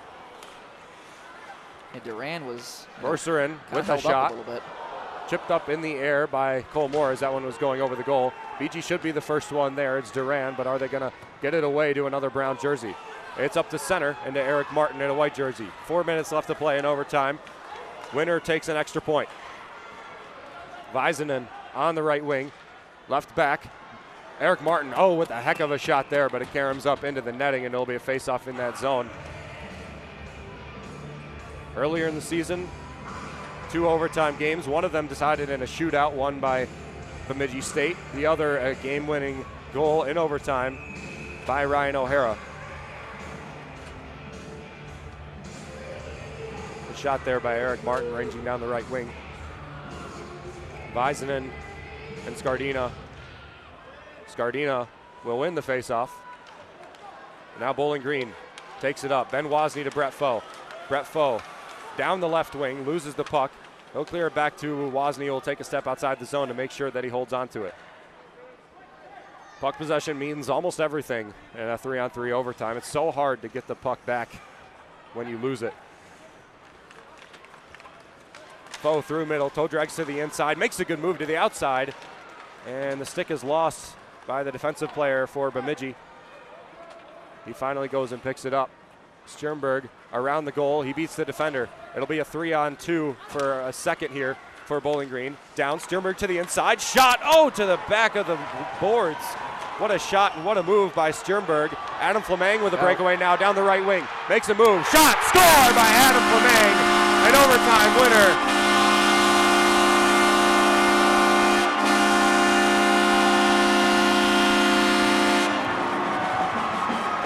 And Duran was Corcoran with a shot. Chipped up in the air by Cole Moore as that one was going over the goal. BG should be the first one there. It's Duran, but are they going to get it away to another brown jersey? It's up to center and to Eric Martin in a white jersey. 4 minutes left to play in overtime. Winner takes an extra point. Väisänen on the right wing, left back. Eric Martin, with a heck of a shot there, but it caroms up into the netting, and it'll be a face-off in that zone. Earlier in the season, 2 overtime games. One of them decided in a shootout, won by Bemidji State. The other, a game-winning goal in overtime by Ryan O'Hara. The shot there by Eric Martin, ranging down the right wing. Väisänen and Scardina. Scardina will win the faceoff. Now Bowling Green takes it up. Ben Wozni to Brett Foe. Brett Foe down the left wing, loses the puck. He'll clear it back to Wozni, who will take a step outside the zone to make sure that he holds on to it. Puck possession means almost everything in a 3-on-3 overtime. It's so hard to get the puck back when you lose it. Foe through middle, toe drags to the inside, makes a good move to the outside, and the stick is lost by the defensive player for Bemidji. He finally goes and picks it up. Stjernberg around the goal, he beats the defender. It'll be a 3-on-2 for a second here for Bowling Green. Down, Stjernberg to the inside, shot, to the back of the boards. What a shot and what a move by Stjernberg. Adam Fleming with a breakaway now down the right wing. Makes a move, shot, score by Adam Fleming. An overtime winner.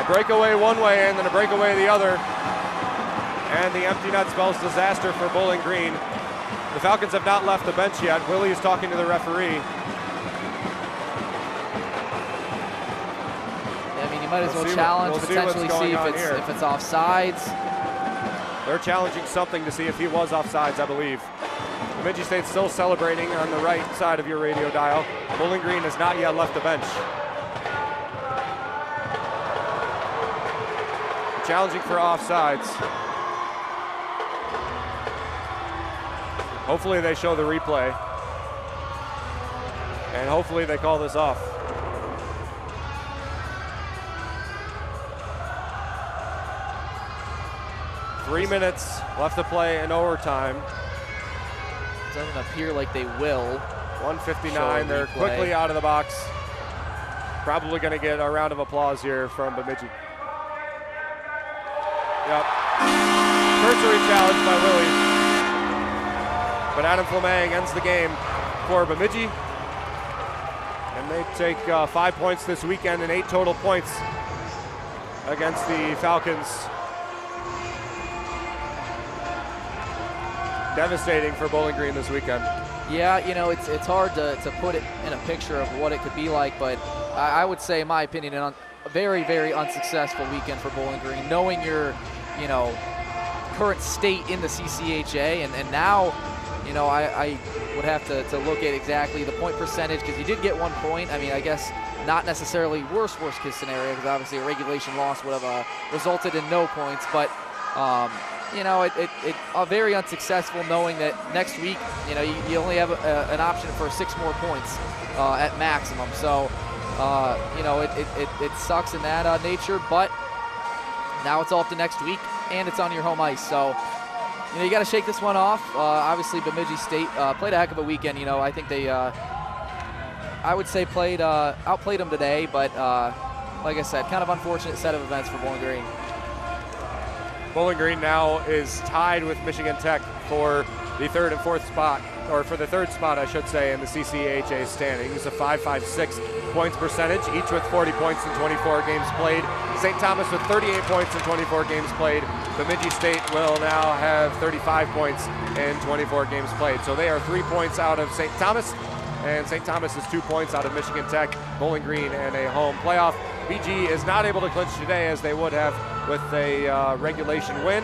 Breakaway one way and then a breakaway the other. And the empty net spells disaster for Bowling Green. The Falcons have not left the bench yet. Willie is talking to the referee. I mean, you might as well challenge, potentially see if it's offsides. They're challenging something to see if he was offsides, I believe. Bemidji State's still celebrating on the right side of your radio dial. Bowling Green has not yet left the bench. Challenging for offsides. Hopefully they show the replay. And hopefully they call this off. Three minutes left to play in overtime. Doesn't appear like they will. 1:59, they're quickly out of the box. Probably gonna get a round of applause here from Bemidji. Yep. Cursory challenge by Willie. But Adam Fleming ends the game for Bemidji. And they take 5 points this weekend and 8 total points against the Falcons. Devastating for Bowling Green this weekend. Yeah, it's hard to put it in a picture of what it could be like, but I would say, in my opinion, a very, very unsuccessful weekend for Bowling Green, knowing your current state in the CCHA, and now, I would have to look at exactly the point percentage, because you did get 1 point. I mean, I guess not necessarily worst case scenario, because obviously a regulation loss would have resulted in no points, but Very unsuccessful, knowing that next week, you only have an option for 6 more points at maximum. So, it sucks in that nature, but now it's off to next week, and it's on your home ice. So, you got to shake this one off. Obviously, Bemidji State played a heck of a weekend. I think they, I would say, outplayed them today, but like I said, kind of unfortunate set of events for Bowling Green. Bowling Green now is tied with Michigan Tech for the third and fourth spot, or for the third spot, I should say, in the CCHA standings. A 5.56 points percentage, each with 40 points in 24 games played. St. Thomas with 38 points in 24 games played. Bemidji State will now have 35 points in 24 games played. So they are 3 points out of St. Thomas, and St. Thomas is 2 points out of Michigan Tech, Bowling Green, and a home playoff. BG is not able to clinch today as they would have with a regulation win.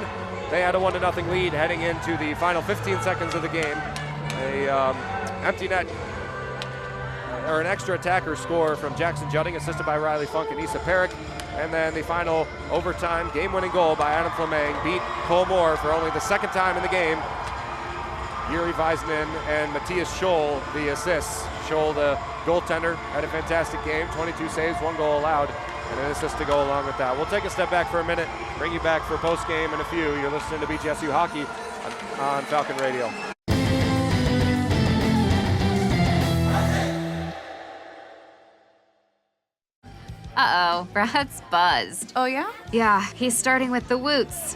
They had a 1-0 lead heading into the final 15 seconds of the game. Empty net, or an extra attacker score from Jackson Judding, assisted by Riley Funk and Issa Perrick. And then the final overtime game-winning goal by Adam Fleming beat Cole Moore for only the second time in the game. Yuri Weisman and Matthias Scholl the assists. Scholl, the goaltender, had a fantastic game, 22 saves, 1 goal allowed, and an assist to go along with that. We'll take a step back for a minute, bring you back for post-game in a few. You're listening to BGSU Hockey on Falcon Radio. Uh-oh, Brad's buzzed. Oh, yeah? Yeah, he's starting with the woots.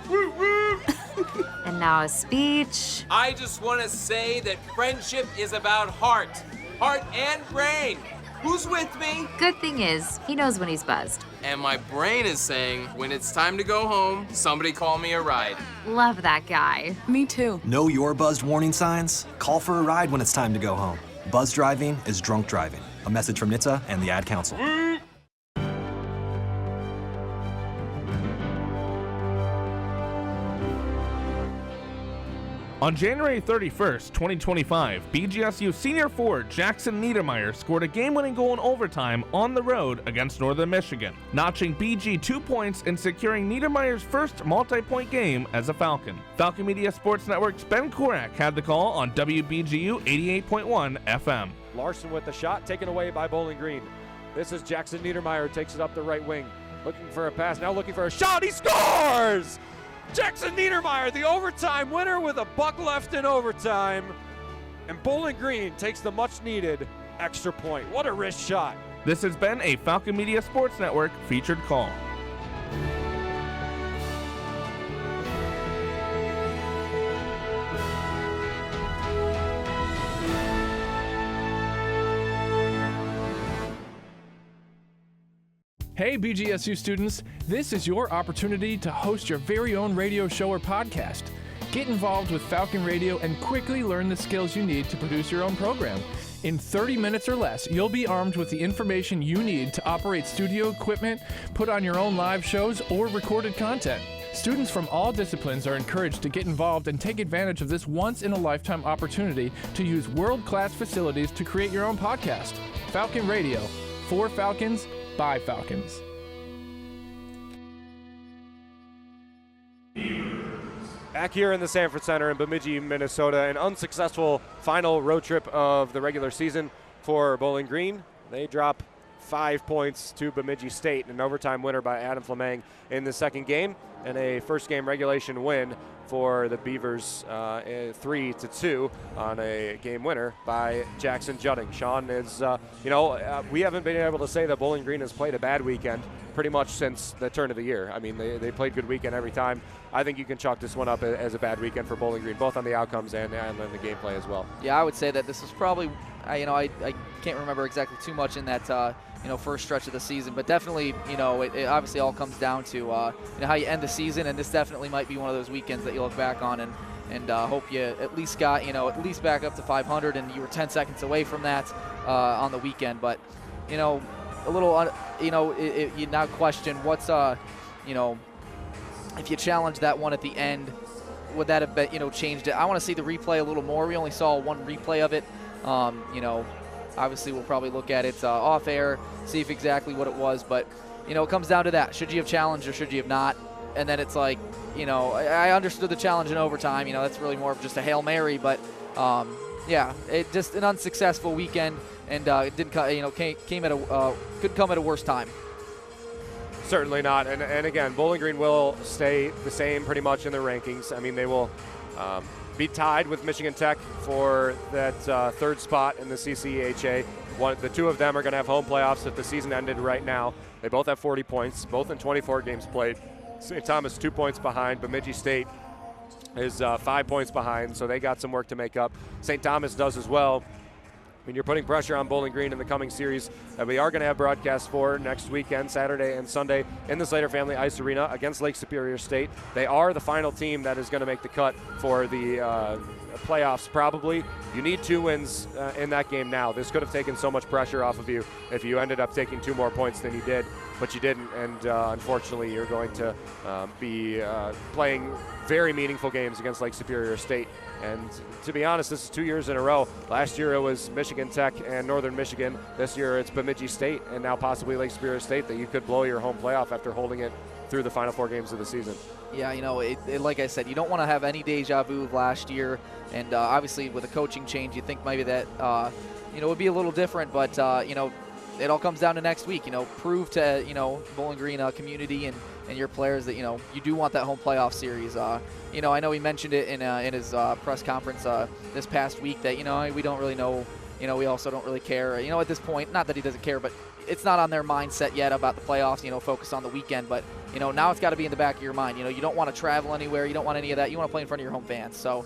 And now a speech. I just want to say that friendship is about heart and brain. Who's with me? Good thing is, he knows when he's buzzed. And my brain is saying, when it's time to go home, somebody call me a ride. Love that guy. Me too. Know your buzzed warning signs? Call for a ride when it's time to go home. Buzz driving is drunk driving. A message from NHTSA and the Ad Council. On January 31st, 2025, BGSU senior forward Jackson Niedermeyer scored a game-winning goal in overtime on the road against Northern Michigan, notching BG 2 points and securing Niedermeyer's first multi-point game as a Falcon. Falcon Media Sports Network's Ben Korak had the call on WBGU 88.1 FM. Larson with the shot, taken away by Bowling Green. This is Jackson Niedermeyer, takes it up the right wing. Looking for a pass, now looking for a shot, he scores! Jackson Niedermeyer, the overtime winner with a buck left in overtime. And Bowling Green takes the much-needed extra point. What a wrist shot. This has been a Falcon Media Sports Network featured call. Hey BGSU students, this is your opportunity to host your very own radio show or podcast. Get involved with Falcon Radio and quickly learn the skills you need to produce your own program. In 30 minutes or less, you'll be armed with the information you need to operate studio equipment, put on your own live shows, or recorded content. Students from all disciplines are encouraged to get involved and take advantage of this once-in-a-lifetime opportunity to use world-class facilities to create your own podcast. Falcon Radio, for Falcons, by Falcons. Back here in the Sanford Center in Bemidji, Minnesota, an unsuccessful final road trip of the regular season for Bowling Green. They drop 5 points to Bemidji State, an overtime winner by Adam Fleming in the second game, and a first game regulation win for the Beavers, 3-2 on a game winner by Jackson Judding. Sean is, we haven't been able to say that Bowling Green has played a bad weekend pretty much since the turn of the year. I mean, they played good weekend every time. I think you can chalk this one up as a bad weekend for Bowling Green, both on the outcomes and the gameplay as well. Yeah, I would say that this was probably, I can't remember exactly too much in that, first stretch of the season, but definitely, it obviously all comes down to, how you end the season, and this definitely might be one of those weekends that you look back on and hope you at least got, at least back up to 500, and you were 10 seconds away from that on the weekend. But, a little, you now question what's, if you challenge that one at the end, would that have been, changed it? I want to see the replay a little more. We only saw one replay of it. Obviously we'll probably look at it off air, see if exactly what it was, but it comes down to that. Should you have challenged or should you have not? and then it's like, I understood the challenge in overtime. That's really more of just a Hail Mary, but yeah, it just an unsuccessful weekend, and it didn't came at could come at a worse time. Certainly not. And again, Bowling Green will stay the same pretty much in the rankings. I mean, they will be tied with Michigan Tech for that third spot in the CCHA. The two of them are going to have home playoffs if the season ended right now. They both have 40 points, both in 24 games played. St. Thomas 2 points behind. Bemidji State is 5 points behind, so they got some work to make up. St. Thomas does as well. I mean, you're putting pressure on Bowling Green in the coming series that we are going to have broadcasts for next weekend, Saturday and Sunday, in the Slater Family Ice Arena against Lake Superior State. They are the final team that is going to make the cut for the playoffs, probably. You need 2 wins in that game now. This could have taken so much pressure off of you if you ended up taking 2 more points than you did, but you didn't, and unfortunately you're going to be playing very meaningful games against Lake Superior State. And to be honest, this is 2 years in a row. Last year it was Michigan Tech and Northern Michigan. This year it's Bemidji State and now possibly Lake Superior State that you could blow your home playoff after holding it through the final 4 games of the season. Yeah, like I said, you don't want to have any deja vu of last year. And obviously with a coaching change, you think maybe that, it would be a little different. But, it all comes down to next week. Prove to, Bowling Green community and your players that, you do want that home playoff series. I know he mentioned it in his press conference this past week that, we don't really know, we also don't really care, at this point. Not that he doesn't care, but it's not on their mindset yet about the playoffs, focus on the weekend. But, now it's got to be in the back of your mind. You don't want to travel anywhere. You don't want any of that. You want to play in front of your home fans. So,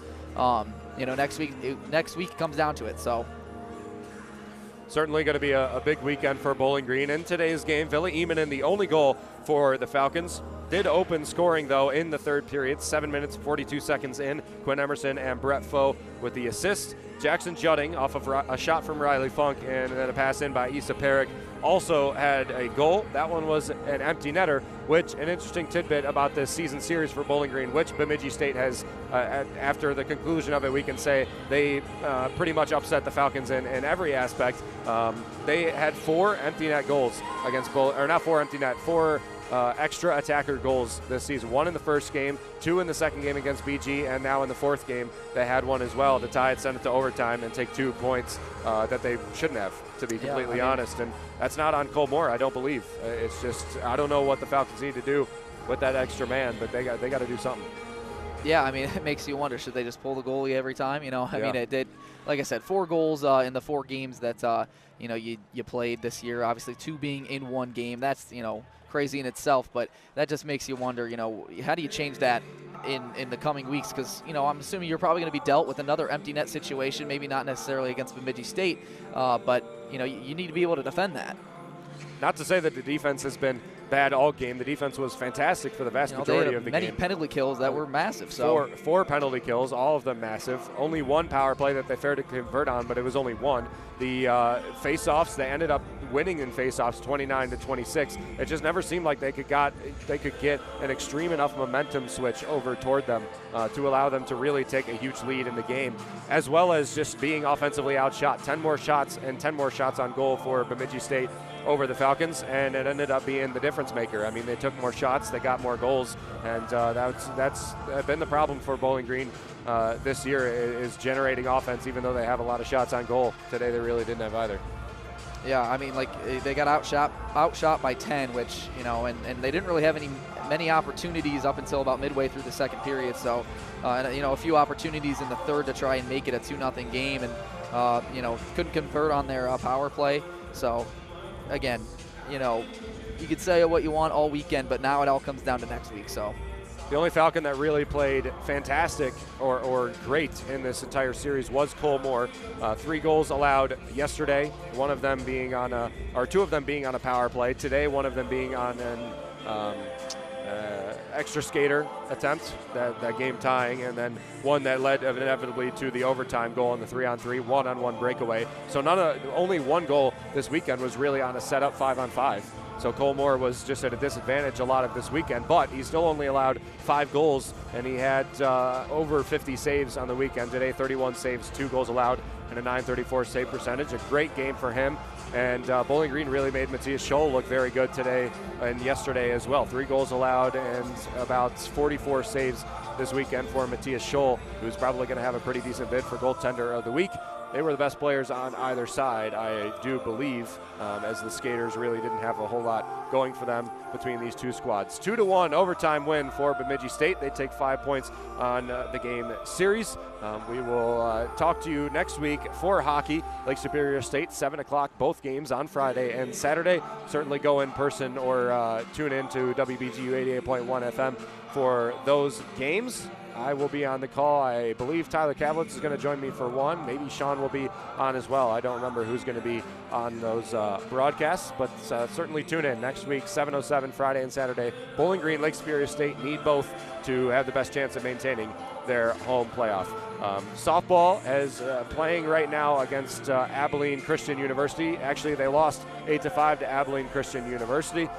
next week comes down to it. So. Certainly going to be a big weekend for Bowling Green. In today's game, Ville Emanen, the only goal for the Falcons, did open scoring, though, in the third period. 7 minutes, 42 seconds in. Quinn Emerson and Brett Foe with the assist. Jackson Judding off of a shot from Riley Funk and then a pass in by Issa Perrick also had a goal. That one was an empty netter, which an interesting tidbit about this season series for Bowling Green, which Bemidji State has, after the conclusion of it, we can say they pretty much upset the Falcons in every aspect. They had 4 empty net goals against four extra attacker goals this season. 1 in the first game, 2 in the second game against BG, and now in the fourth game they had 1 as well to tie it, send it to overtime, and take 2 points that they shouldn't have, to be completely honest. And that's not on Cole Moore, I don't believe. It's just, I don't know what the Falcons need to do with that extra man, but they got to do something. Yeah, I mean, it makes you wonder, should they just pull the goalie every time? I mean, it did, like I said, 4 goals in the 4 games that, you played this year. Obviously, 2 being in 1 game. That's, crazy in itself, but that just makes you wonder, how do you change that in the coming weeks? Because, I'm assuming you're probably going to be dealt with another empty net situation, maybe not necessarily against Bemidji State, but, you need to be able to defend that. Not to say that the defense has been bad all game. The defense was fantastic for the vast majority of the game. Many penalty kills that were massive. So four penalty kills, all of them massive. Only 1 power play that they failed to convert on, but it was only 1. The face-offs, they ended up winning in face-offs 29-26. It just never seemed like they could get an extreme enough momentum switch over toward them to allow them to really take a huge lead in the game, as well as just being offensively outshot. 10 more shots and 10 more shots on goal for Bemidji State over the Falcons, and it ended up being the difference maker. I mean, they took more shots, they got more goals, and that's been the problem for Bowling Green this year, is generating offense, even though they have a lot of shots on goal. Today they really didn't have either. Yeah, I mean, they got outshot by 10, which, and they didn't really have many opportunities up until about midway through the second period. So, a few opportunities in the third to try and make it a 2-0 game, and couldn't convert on their power play. So, again, you could say what you want all weekend, but now it all comes down to next week. So. The only Falcon that really played fantastic or great in this entire series was Cole Moore. 3 goals allowed yesterday, 2 of them being on a power play. Today, 1 of them being on an extra skater attempt, that game tying, and then 1 that led inevitably to the overtime goal on the 3-on-3, 1-on-1 breakaway. So only 1 goal this weekend was really on a setup 5-on-5. So Cole Moore was just at a disadvantage a lot of this weekend, but he still only allowed 5 goals, and he had over 50 saves on the weekend today, 31 saves, 2 goals allowed, and a .934 save percentage. A great game for him. And Bowling Green really made Matthias Scholl look very good today and yesterday as well. 3 goals allowed and about 44 saves this weekend for Matthias Scholl, who's probably going to have a pretty decent bid for goaltender of the week. They were the best players on either side, I do believe, as the skaters really didn't have a whole lot going for them between these two squads. 2-1 overtime win for Bemidji State. They take 5 points on the game series. We will talk to you next week for hockey. Lake Superior State, 7 o'clock, both games on Friday and Saturday. Certainly go in person or tune in to WBGU 88.1 FM for those games. I will be on the call. I believe Tyler Kavlitz is going to join me for one. Maybe Sean will be on as well. I don't remember who's going to be on those broadcasts, but certainly tune in next week, 7:07 Friday and Saturday. Bowling Green, Lake Superior State need both to have the best chance of maintaining their home playoff. Softball is playing right now against Abilene Christian University. Actually, they lost 8-5 to Abilene Christian University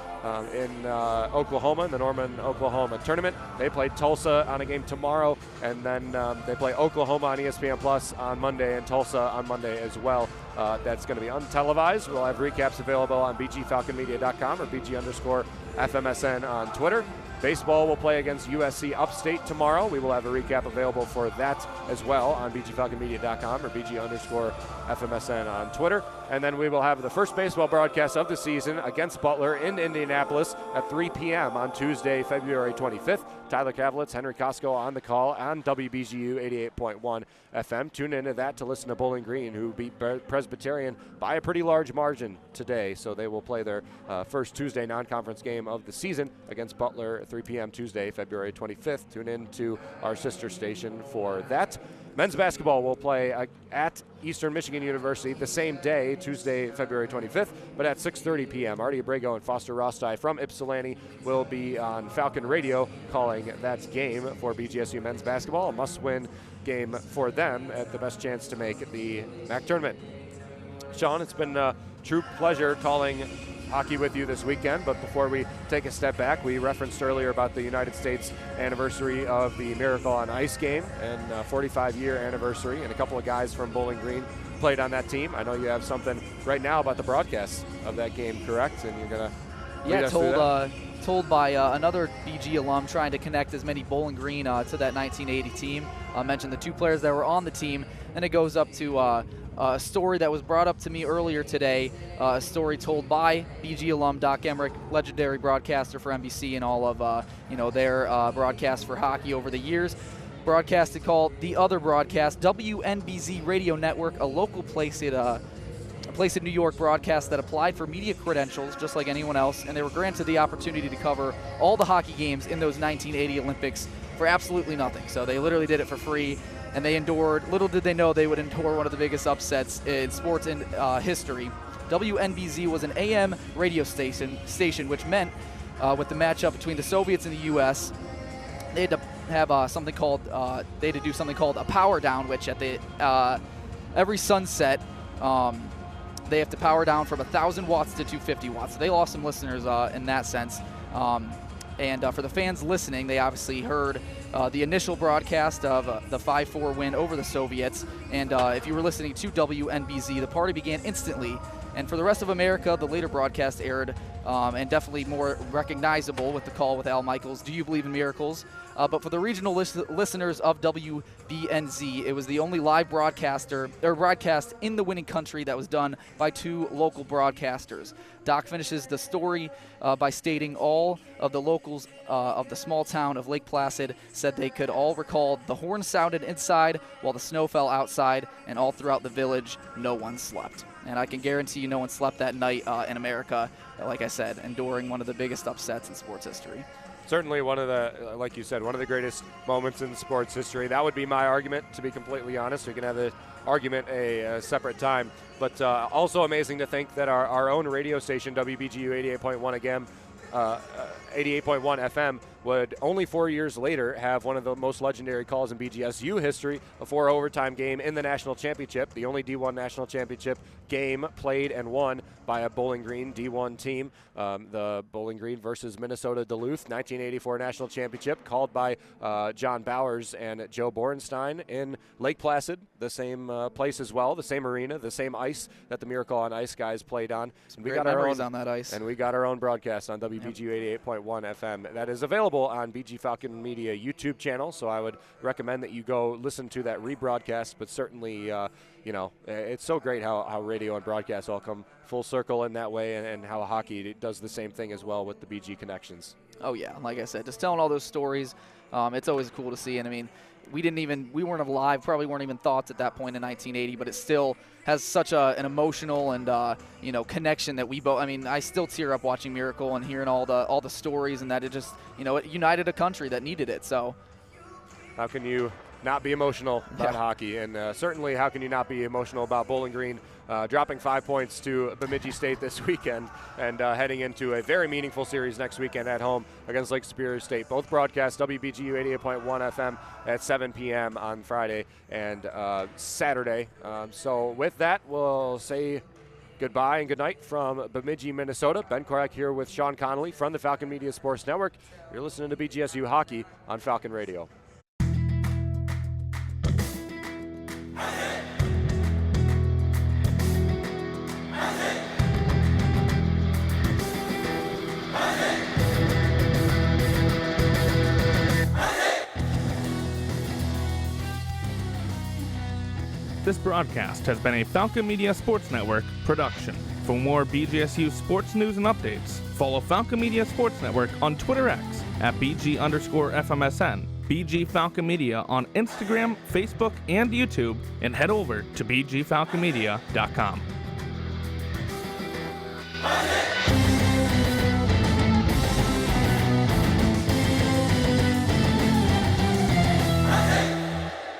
in Oklahoma, in the Norman, Oklahoma tournament. They play Tulsa on a game tomorrow, and then they play Oklahoma on ESPN Plus on Monday and Tulsa on Monday as well. That's going to be untelevised. We'll have recaps available on bgfalconmedia.com or bg_FMSN on Twitter. Baseball will play against USC Upstate tomorrow. We will have a recap available for that as well on bgfalconmedia.com or bg_FMSN on Twitter. And then we will have the first baseball broadcast of the season against Butler in Indianapolis at 3 p.m. on Tuesday, February 25th. Tyler Kavlitz, Henry Costco on the call on WBGU 88.1 FM. Tune into that to listen to Bowling Green, who beat Presbyterian by a pretty large margin today. So they will play their first Tuesday non-conference game of the season against Butler at 3 p.m. Tuesday, February 25th. Tune in to our sister station for that. Men's basketball will play at Eastern Michigan University the same day, Tuesday, February 25th, but at 6:30 p.m. Artie Abrego and Foster Rosti from Ypsilanti will be on Falcon Radio calling that game for BGSU men's basketball. A must-win game for them at the best chance to make the MAC tournament. Sean, it's been a true pleasure calling hockey with you this weekend, but before we take a step back, we referenced earlier about the United States anniversary of the Miracle on Ice game and 45-year anniversary, and a couple of guys from Bowling Green played on that team. I know you have something right now about the broadcast of that game, correct? And you're going to lead us through that? Told by another BG alum trying to connect as many Bowling Green to that 1980 team. I mentioned the 2 players that were on the team, and it goes up to a story that was brought up to me earlier today, a story told by BG alum Doc Emmerich, legendary broadcaster for NBC and all of their broadcasts for hockey over the years. Broadcasted called The Other Broadcast, WNBZ Radio Network, a local place in New York broadcast that applied for media credentials just like anyone else, and they were granted the opportunity to cover all the hockey games in those 1980 Olympics for absolutely nothing. So they literally did it for free. And they endured, little did they know they would endure one of the biggest upsets in sports history. WNBZ was an AM radio station, which meant with the matchup between the Soviets and the U.S., they had to have something called, they had to do something called a power down, which at the every sunset, they have to power down from 1,000 watts to 250 watts. So they lost some listeners in that sense. And for the fans listening, they obviously heard the initial broadcast of the 5-4 win over the Soviets. And if you were listening to WNBZ, the party began instantly. And for the rest of America, the later broadcast aired, and definitely more recognizable with the call with Al Michaels, Do You Believe in Miracles? But for the regional listeners of WBNZ, it was the only live broadcast in the winning country that was done by 2 local broadcasters. Doc finishes the story by stating all of the locals of the small town of Lake Placid said they could all recall the horn sounded inside while the snow fell outside, and all throughout the village, no one slept. And I can guarantee you no one slept that night in America, like I said, enduring one of the biggest upsets in sports history. Certainly one of the, like you said, one of the greatest moments in sports history. That would be my argument, to be completely honest. We can have the argument a separate time. But also amazing to think that our own radio station, WBGU 88.1 again, 88.1 FM, would only 4 years later have one of the most legendary calls in BGSU history, a 4 overtime game in the national championship, the only D1 national championship game played and won by a Bowling Green D1 team. The Bowling Green versus Minnesota Duluth 1984 National Championship, called by John Bowers and Joe Borenstein in Lake Placid, the same place as well, the same arena, the same ice that the Miracle on Ice guys played on. Some great memories on that ice. And we got our own broadcast on WBGU 88.1 FM. That is available on BG Falcon Media YouTube channel, so I would recommend that you go listen to that rebroadcast, but certainly, it's so great how radio and broadcast all come full circle in that way, and how hockey does the same thing as well with the BG connections. Oh yeah, like I said, just telling all those stories, it's always cool to see. And I mean, we weren't alive, probably weren't even thoughts at that point in 1980, but it still has such an emotional and connection that we both. I mean, I still tear up watching Miracle and hearing all the stories, and that it just it united a country that needed it. So how can you not be emotional about hockey? And certainly, how can you not be emotional about Bowling Green dropping 5 points to Bemidji State this weekend, and heading into a very meaningful series next weekend at home against Lake Superior State. Both broadcast WBGU 88.1 FM at 7 p.m. on Friday and Saturday. So with that, we'll say goodbye and good night from Bemidji, Minnesota. Ben Korak here with Sean Connolly from the Falcon Media Sports Network. You're listening to BGSU Hockey on Falcon Radio. This broadcast has been a Falcon Media Sports Network production. For more BGSU sports news and updates, follow Falcon Media Sports Network on Twitter X at BG_FMSN, BG Falcon Media on Instagram, Facebook, and YouTube, and head over to BGFalconMedia.com.